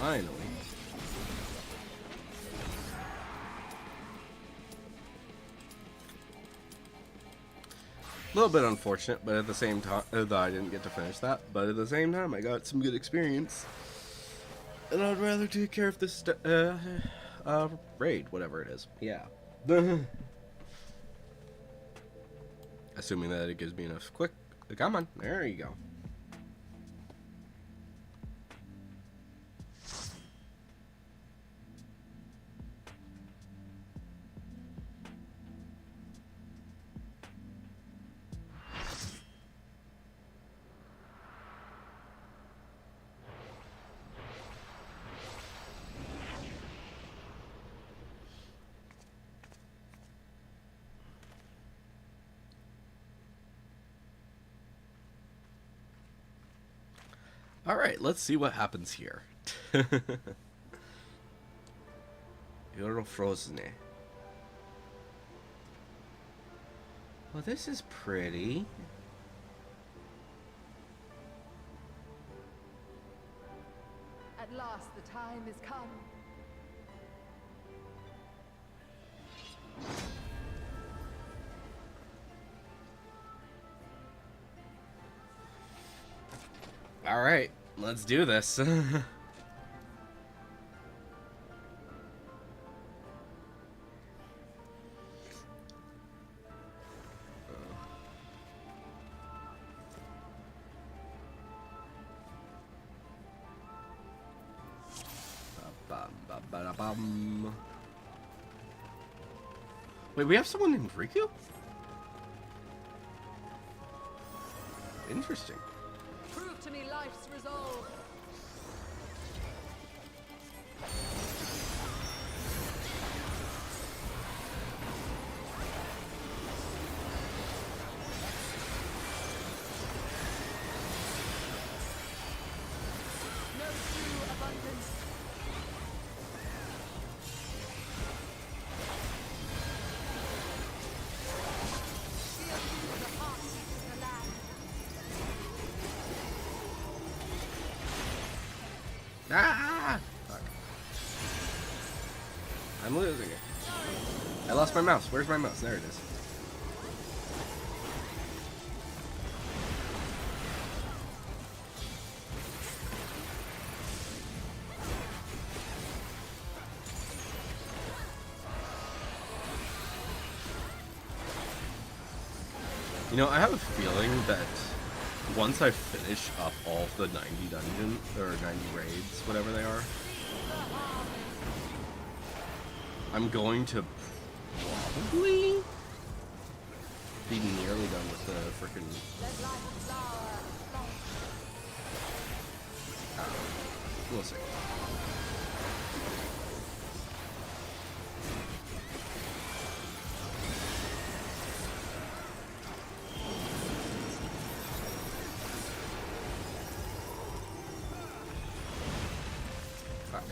Finally. A little bit unfortunate, but at the same time, though I didn't get to finish that, but at the same time, I got some good experience. And I'd rather take care of this, raid, whatever it is. Yeah. Assuming that it gives me enough quick. Come on, there you go. Alright, let's see what happens here. You're frozen. Well, this is pretty. At last the time is come. Alright, let's do this. Wait, we have someone named Riku? Interesting. Prove to me life's resolve. No true abundance. The heart of the land. Ah! Fuck. I'm losing it. I lost my mouse. Where's my mouse? There it is. You know, I have a feeling that once I finish up all of the 90 dungeon or 90 raids, whatever they are, I'm going to probably be nearly done with the frickin' we'll see. Fuck.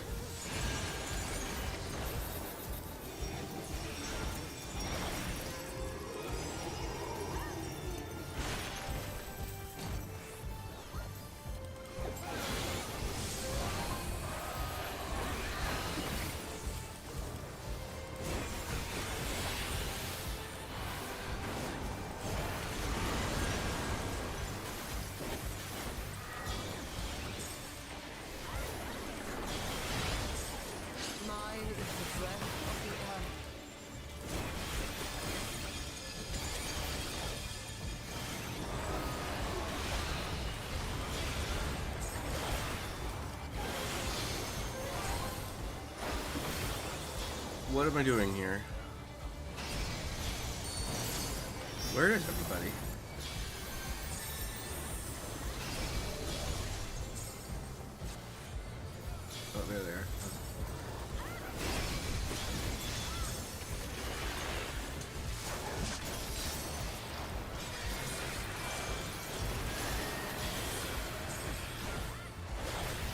Mine is the breath of the earth. What am I doing here? Where is everybody? Oh, there they are.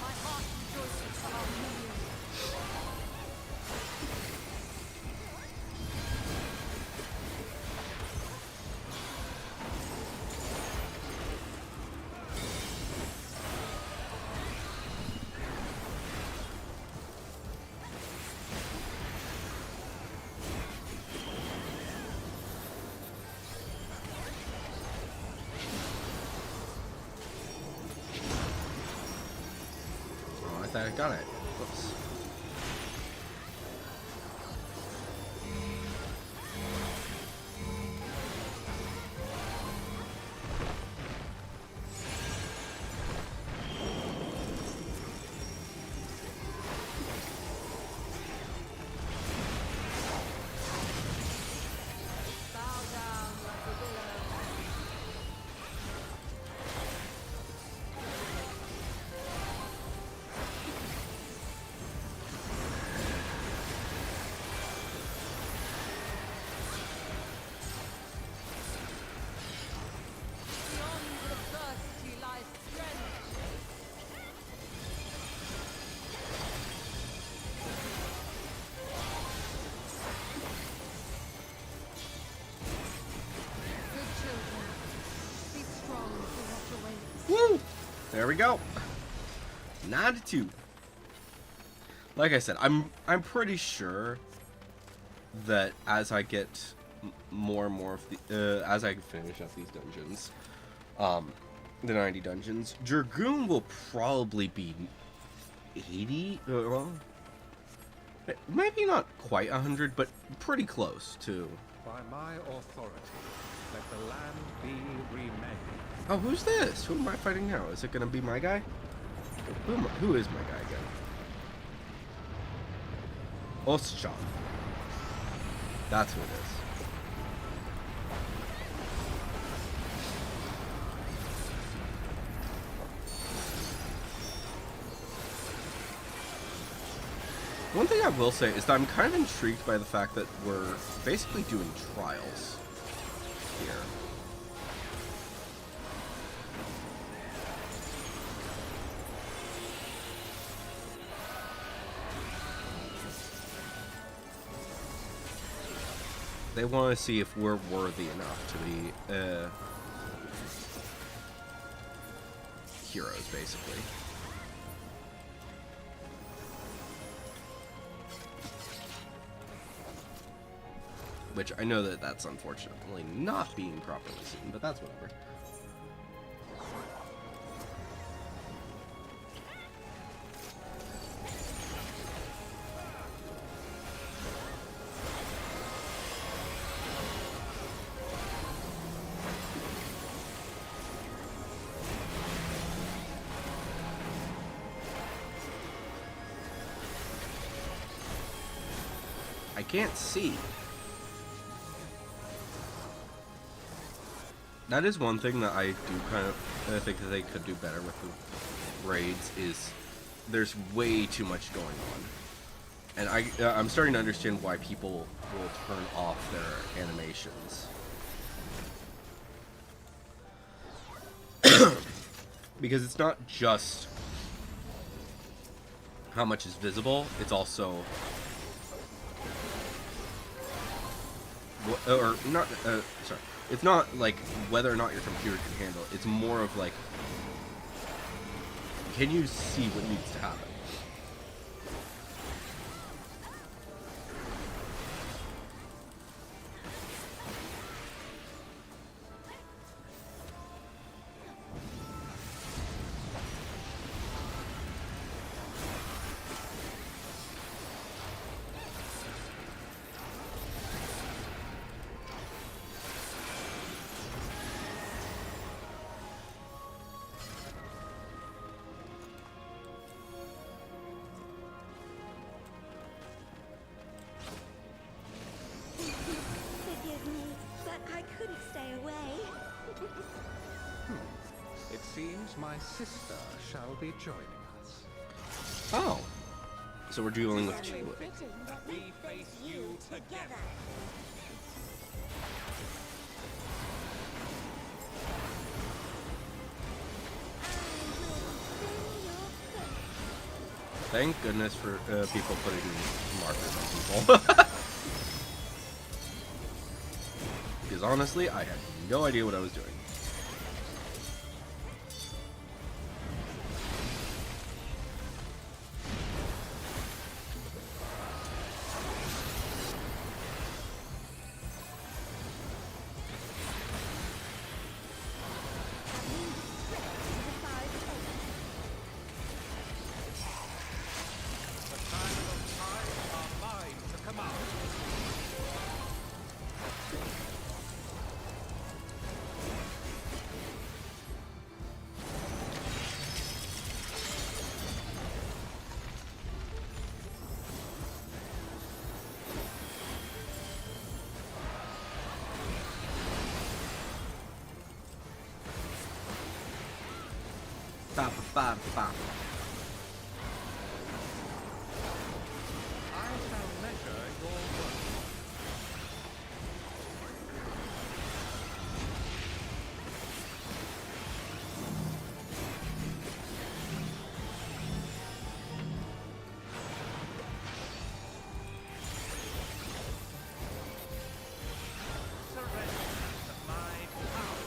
My heart rejoices for our union. Oh, I thought I got it. Whoops. Bow down like a willow. Beyond the thirsty lies strength. Good children, be strong for what awaits. Woo! There we go. 9-2. Like I said, I'm pretty sure that as I get more and more of the as I finish up these dungeons, the 90 dungeons, Dragoon will probably be 80. Well, maybe not quite 100, but pretty close to. By my authority, let the land be remade. Oh, who's this? Who am I fighting now? Is it gonna be my guy? Who is my guy again? Ostjan. That's who it is. One thing I will say is that I'm kind of intrigued by the fact that we're basically doing trials here. They want to see if we're worthy enough to be heroes, basically. Which I know that that's unfortunately not being properly seen, but that's whatever. can't see. That is one thing that I do kind of think that they could do better with the raids is there's way too much going on. And I'm starting to understand why people will turn off their animations. Because it's not just how much is visible, it's also or not sorry, it's not like whether or not your computer can handle it. It's more of like, can you see what needs to happen? Forgive me, but I couldn't stay away. It seems my sister shall be joining us. Oh. So we're dealing with Only two. fitting that we face you together. Thank goodness for people putting markers on people. Because honestly, I had no idea what I was doing. The time of time are mine to come out. Ba, ba, ba. I shall measure your worth. Surrender to my power.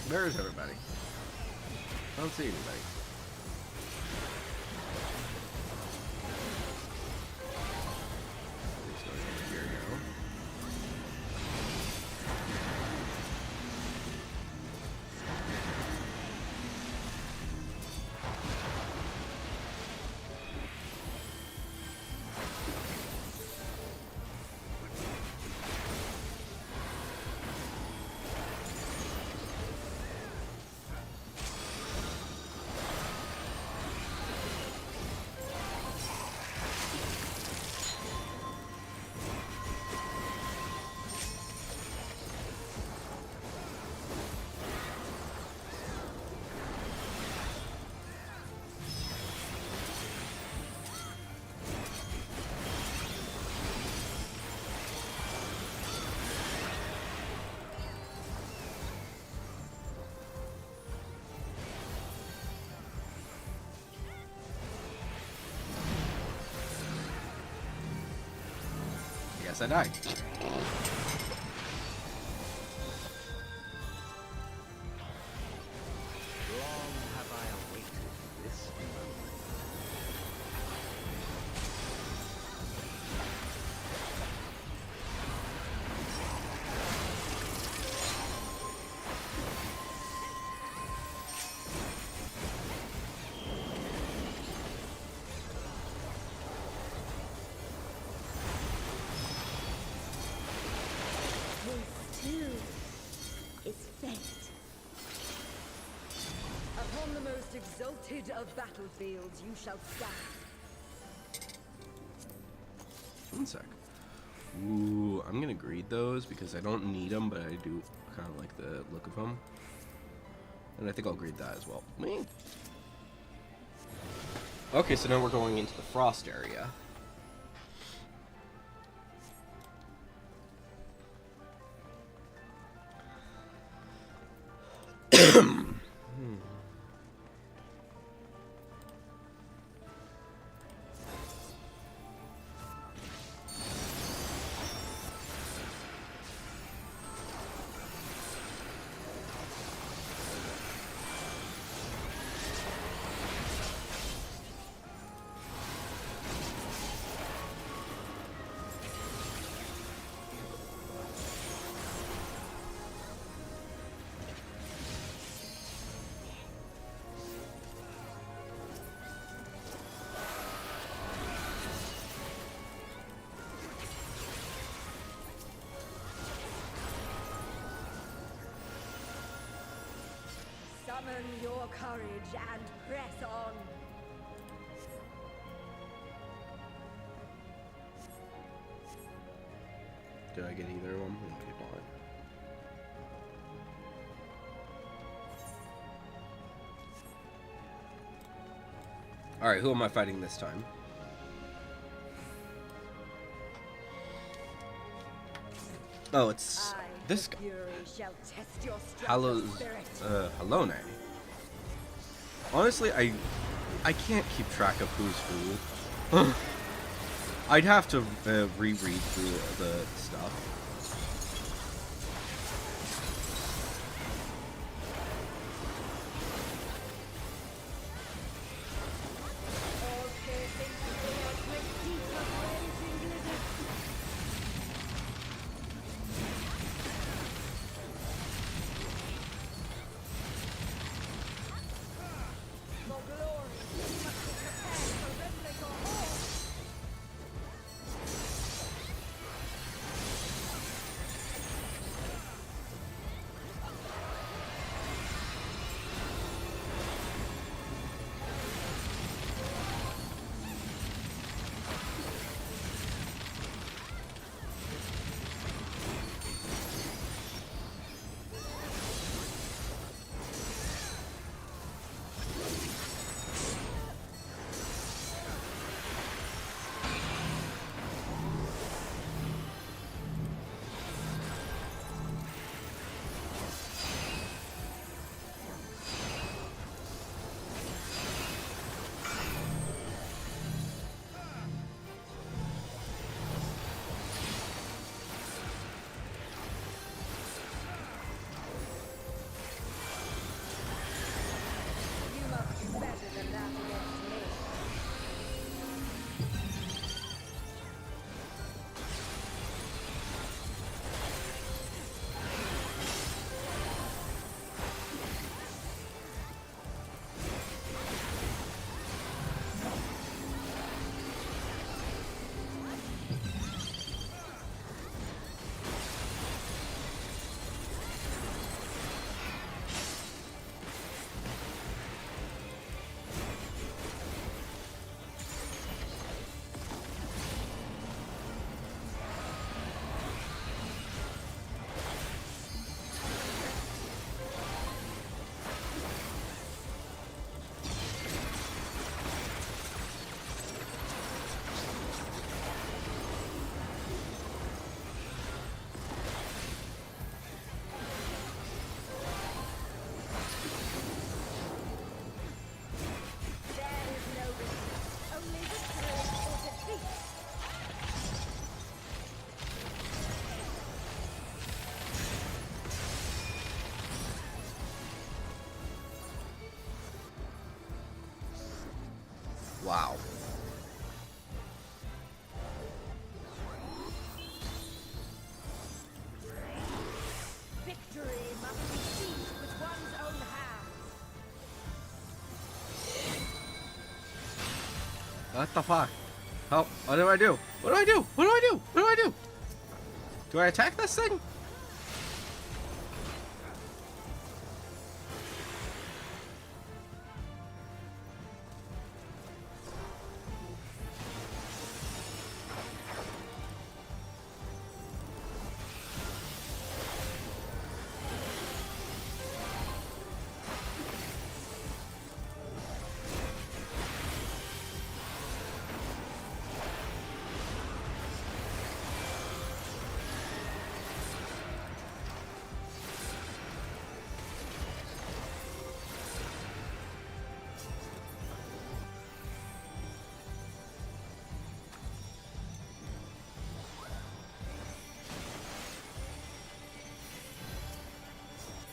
Where is everybody? I don't see anybody. Let's go over here now. guess I died. Long have I awaited this moment. This too is fate. Upon the most exalted of battlefields you shall stand. One sec. Ooh, I'm gonna greed those because I don't need them, but I do kind of like the look of them. And I think I'll greed that as well. Me. Okay, so now we're going into the frost area. Summon your courage and press on. Did I get either of them? Okay, fine. Alright, who am I fighting this time? Oh, it's this guy. Fury shall test your strength Hallows, of spirit. Halone. Honestly, I can't keep track of who's who. I'd have to reread through the stuff. All piercing swords make deep of raging blizzards. For glory, you must be prepared for remnant or horde. Wow. Victory must be seized with one's own hands. What the fuck? Help. What do I do? What do I do? What do I do? What do I do? Do I attack this thing?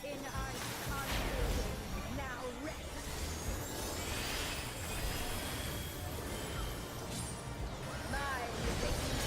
In ice confusion, now rest. Mine is the eagle.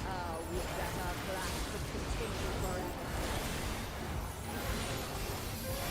Ah, would that our class could continue forever. There is no only victory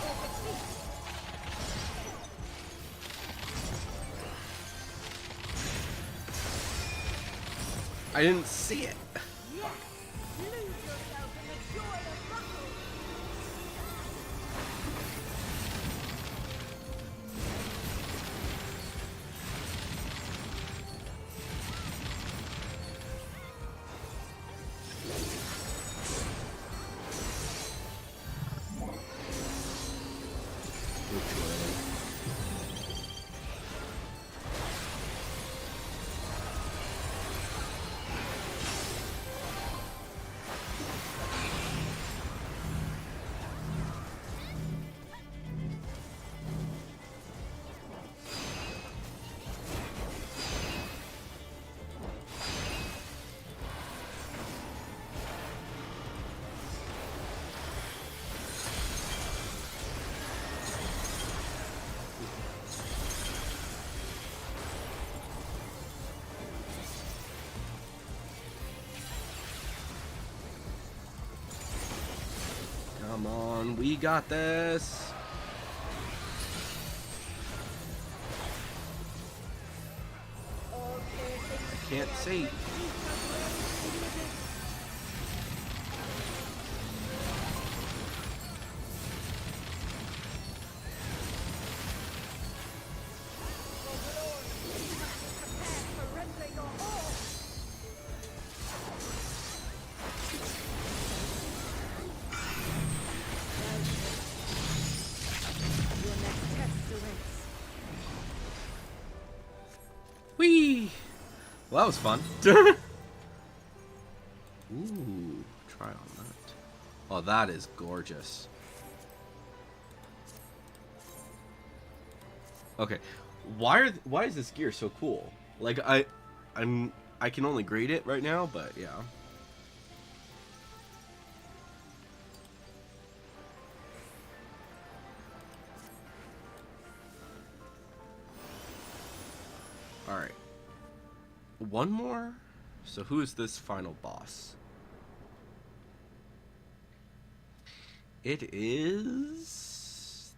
or defeat. I didn't see it. Yes! Lose yourself in the joy of battle! Come on, we got this. All piercing Can't see. prepare to render your all. Your next test awaits. Whee! Well, that was fun. Ooh, try on that. Oh, that is gorgeous. Okay, why is this gear so cool? Like I can only grade it right now, but yeah. All right. One more. So who is this final boss? It is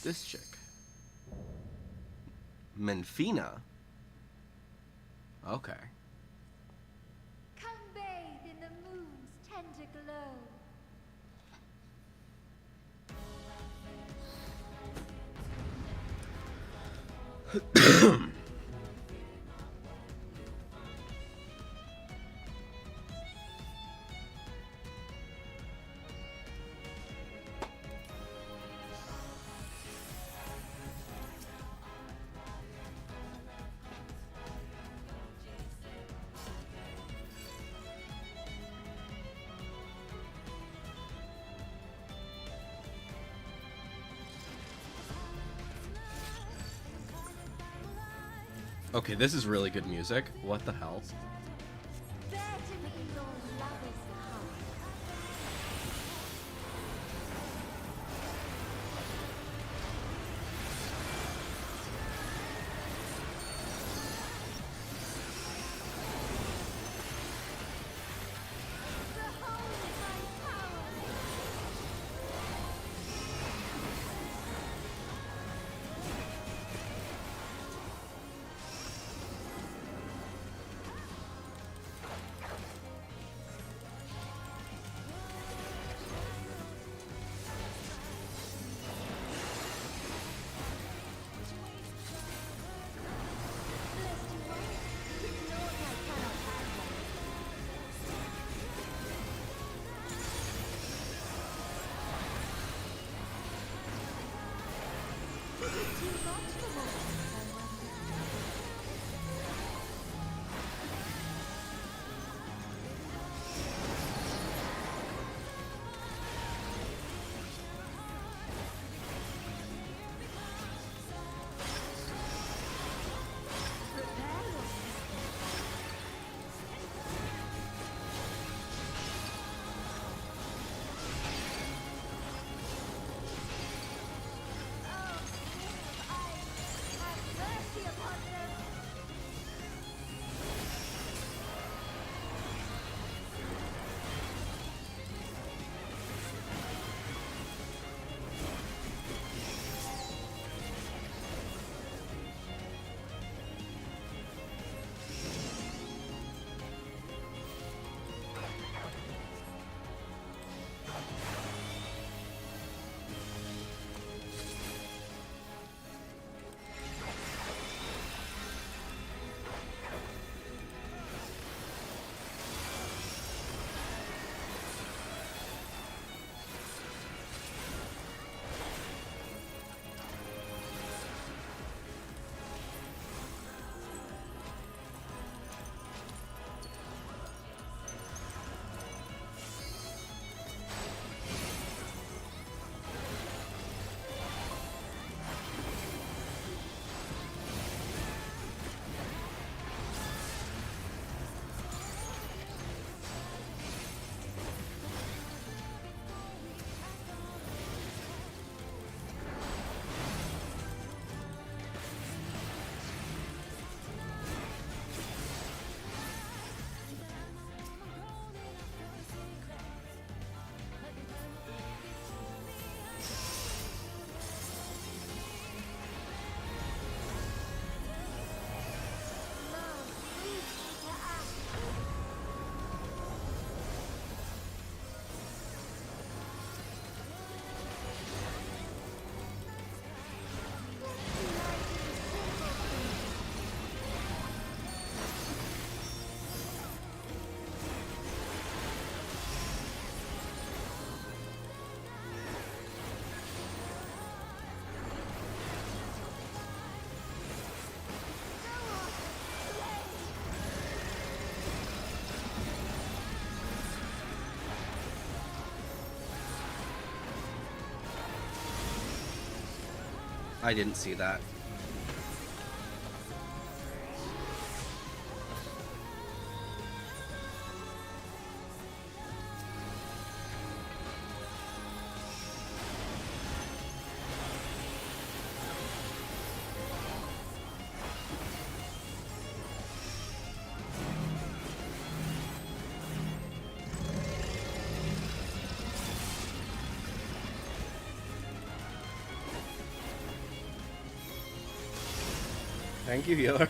this chick. Menfina. Okay. Come bathe in the moon's tender glow. Okay, this is really good music. What the hell? Dare to me your love is come. Behold my power. I didn't see that. Thank you, healer.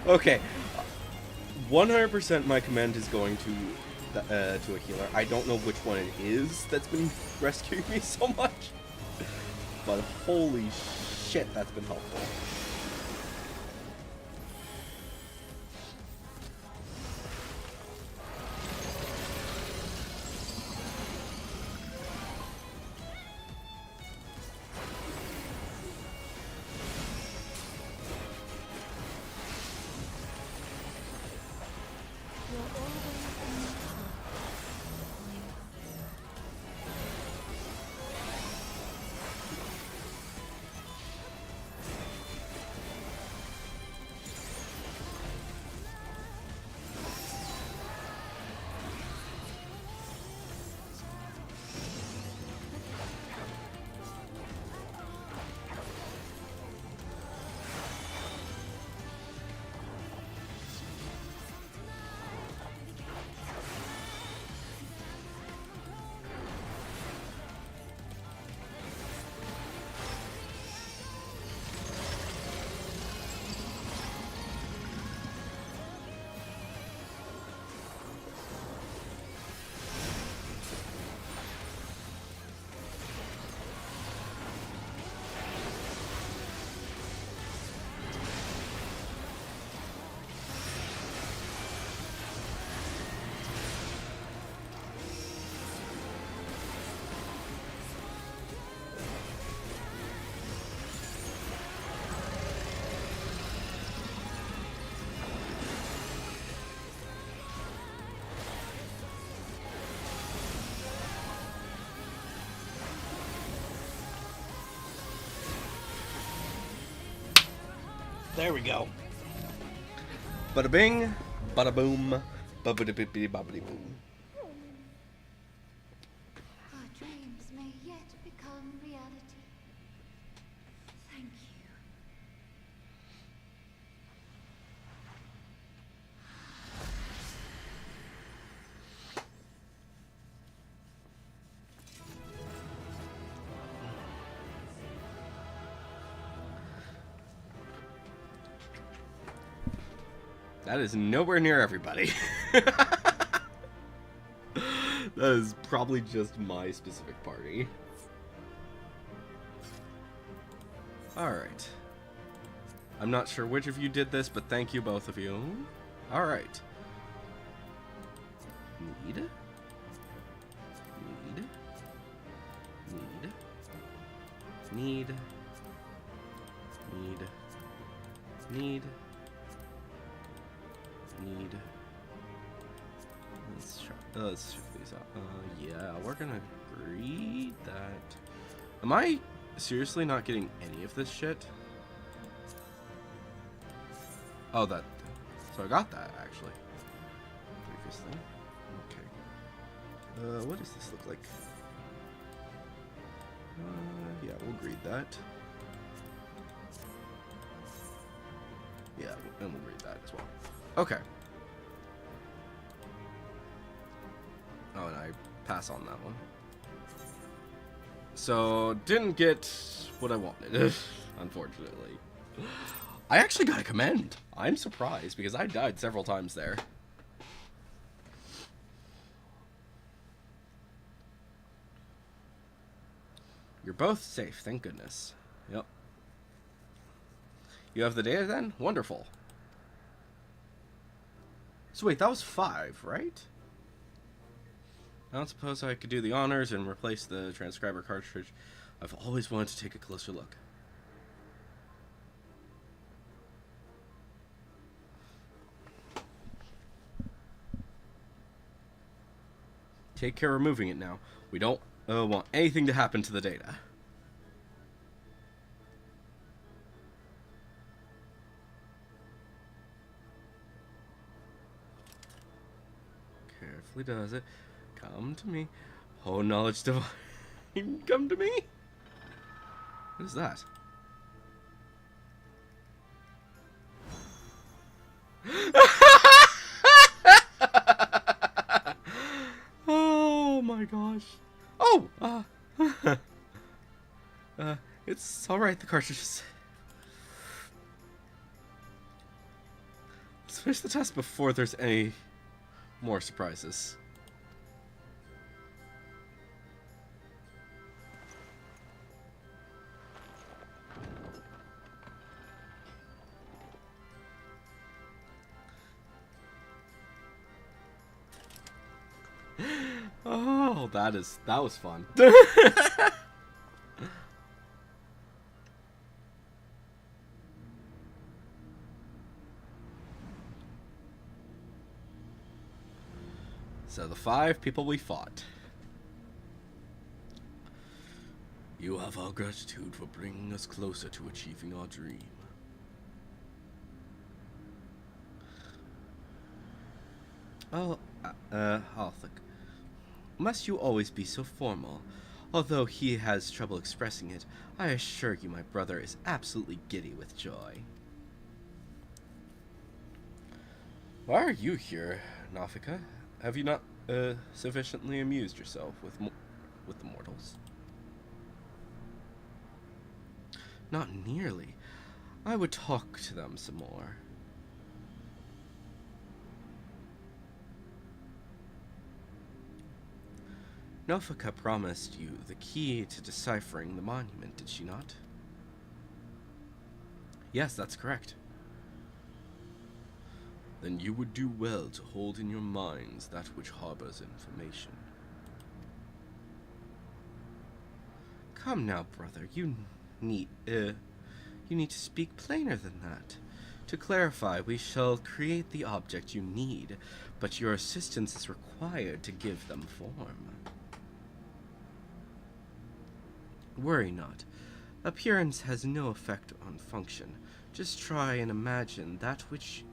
Okay, 100% my command is going to a healer. I don't know which one it is that's been rescuing me so much, but holy shit, that's been helpful. There we go. Bada bing, bada boom, babidi boom. Our dreams may yet become reality. Thank you. That is nowhere near everybody. That is probably just my specific party. Alright. I'm not sure which of you did this, but thank you, both of you. Alright. Need. Need. Need. Need. Need. Need. Need. Let's check these out. Yeah, we're gonna agree that. Am I seriously not getting any of this shit? Oh, that. So I got that actually. Previous thing. Okay. What does this look like? Yeah, we'll read that. Yeah, and we'll read that as well. Okay. Oh, and I pass on that one. So, didn't get what I wanted, unfortunately. I actually got a command. I'm surprised, because I died several times there. You're both safe, thank goodness. Yep. You have the data then? Wonderful. So wait, that was 5, right? I don't suppose I could do the honors and replace the transcriber cartridge. I've always wanted to take a closer look. Take care of removing it now. We don't want anything to happen to the data. Carefully does it. Come to me. Oh, knowledge divine. Come to me. What is that? Oh my gosh. Oh! It's alright, the cartridges. Let's finish the test before there's any more surprises. Oh, that was fun. So the 5 people we fought. You have our gratitude for bringing us closer to achieving our dream. Oh, Arthur. Must you always be so formal? Although he has trouble expressing it, I assure you my brother is absolutely giddy with joy. Why are you here, Nafika? Have you not sufficiently amused yourself with the mortals? Not nearly. I would talk to them some more. Nofika promised you the key to deciphering the monument, did she not? Yes, that's correct. Then you would do well to hold in your minds that which harbors information. Come now, brother, you need to speak plainer than that. To clarify, we shall create the object you need, but your assistance is required to give them form. Worry not. Appearance has no effect on function. Just try and imagine that which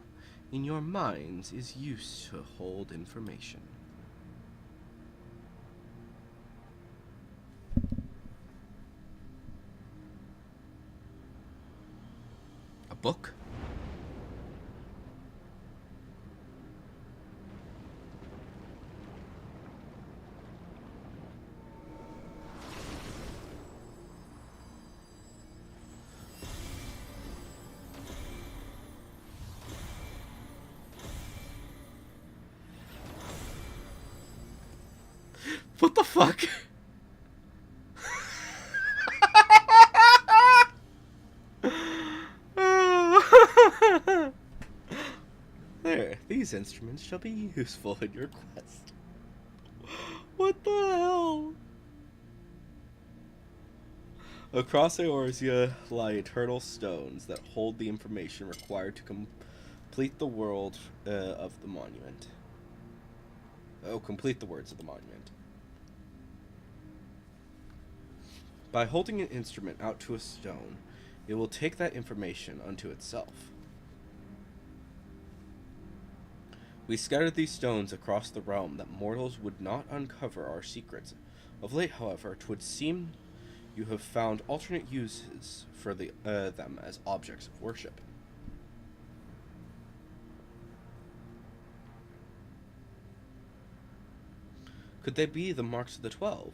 in your minds is used to hold information. A book? What the fuck? There, these instruments shall be useful in your quest. What the hell? Across Eorzea lie eternal stones that hold the information required to complete the world of the monument. Oh, complete the words of the monument. By holding an instrument out to a stone, it will take that information unto itself. We scattered these stones across the realm that mortals would not uncover our secrets. Of late, however, 'twould seem you have found alternate uses for them as objects of worship. Could they be the marks of the 12?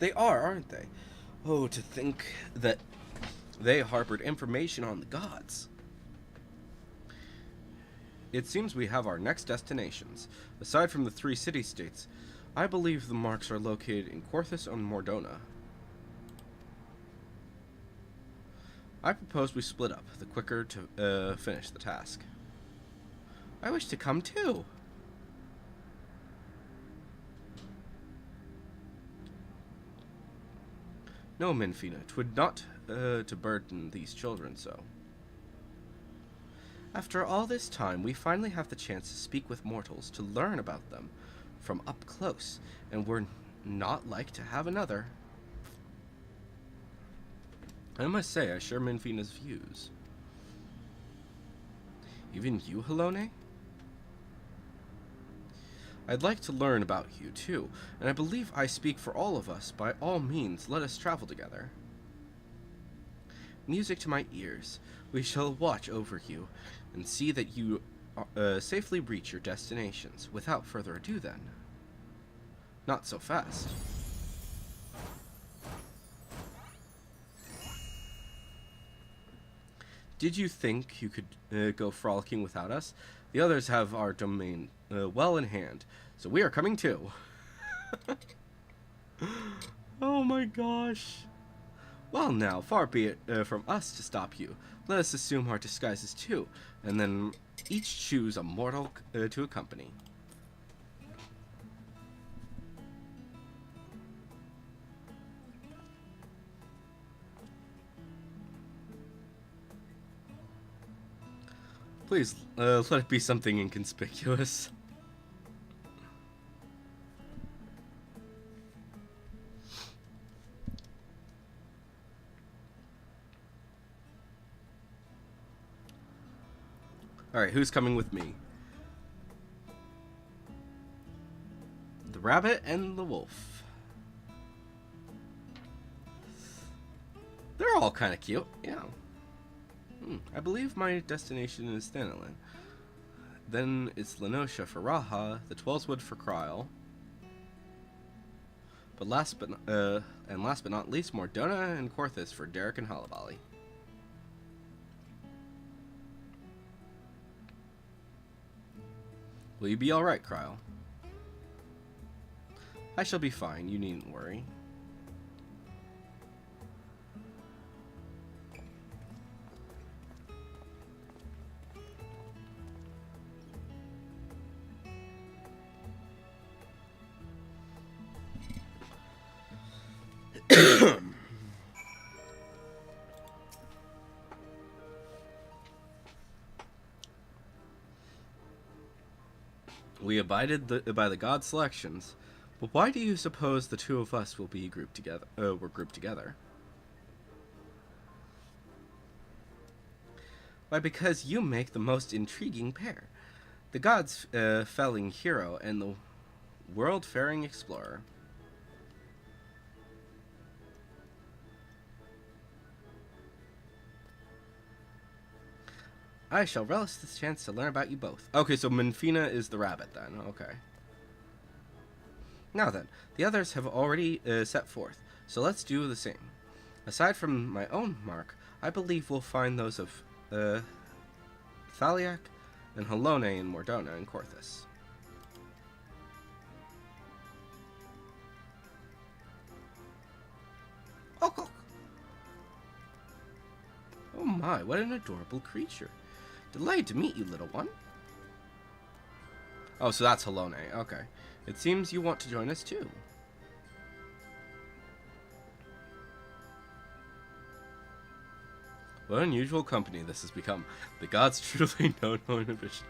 They are, aren't they? Oh, to think that they harbored information on the gods. It seems we have our next destinations. Aside from the 3 city-states, I believe the marks are located in Korthus and Mordona. I propose we split up, the quicker to finish the task. I wish to come too. No, Minfina, 'twould not to burden these children so. After all this time, we finally have the chance to speak with mortals, to learn about them from up close, and we're not like to have another. I must say, I share Minfina's views. Even you, Halone? I'd like to learn about you, too, and I believe I speak for all of us. By all means, let us travel together. Music to my ears. We shall watch over you, and see that you safely reach your destinations. Without further ado, then. Not so fast. Did you think you could go frolicking without us? The others have our domain well in hand, so we are coming too. Oh my gosh. Well now, far be it from us to stop you. Let us assume our disguises too, and then each choose a mortal to accompany. Please, let it be something inconspicuous. Alright, who's coming with me? The rabbit and the wolf. They're all kind of cute, yeah. I believe my destination is Thanalin. Then it's Lenosha for Raha, the Twellswood for Kryl. But last but not least, Mordona and Korthus for Derek and Halabali. Will you be alright, Kryl? I shall be fine, you needn't worry. We abided by the god selections, but why do you suppose the two of us will be grouped together? We're grouped together. Why, because you make the most intriguing pair. The god's felling hero and the world-faring explorer. I shall relish this chance to learn about you both. Okay, so Minfina is the rabbit then. Okay. Now then, the others have already set forth, so let's do the same. Aside from my own mark, I believe we'll find those of Thaliak and Halone in Mordona and Korthus. Oh, oh my, what an adorable creature. Delighted to meet you, little one. Oh, so that's Halone. Okay. It seems you want to join us too. What unusual company this has become. The gods truly know no inhibition.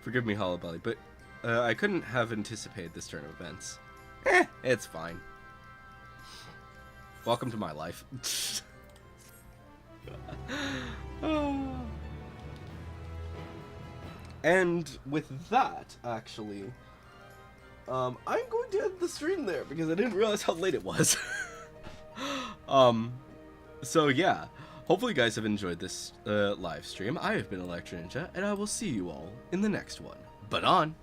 Forgive me, Hollowbelly, but I couldn't have anticipated this turn of events. It's fine. Welcome to my life. And with that, actually, I'm going to end the stream there because I didn't realize how late it was. So yeah, hopefully you guys have enjoyed this live stream. I have been Electro Ninja, and I will see you all in the next one. But on!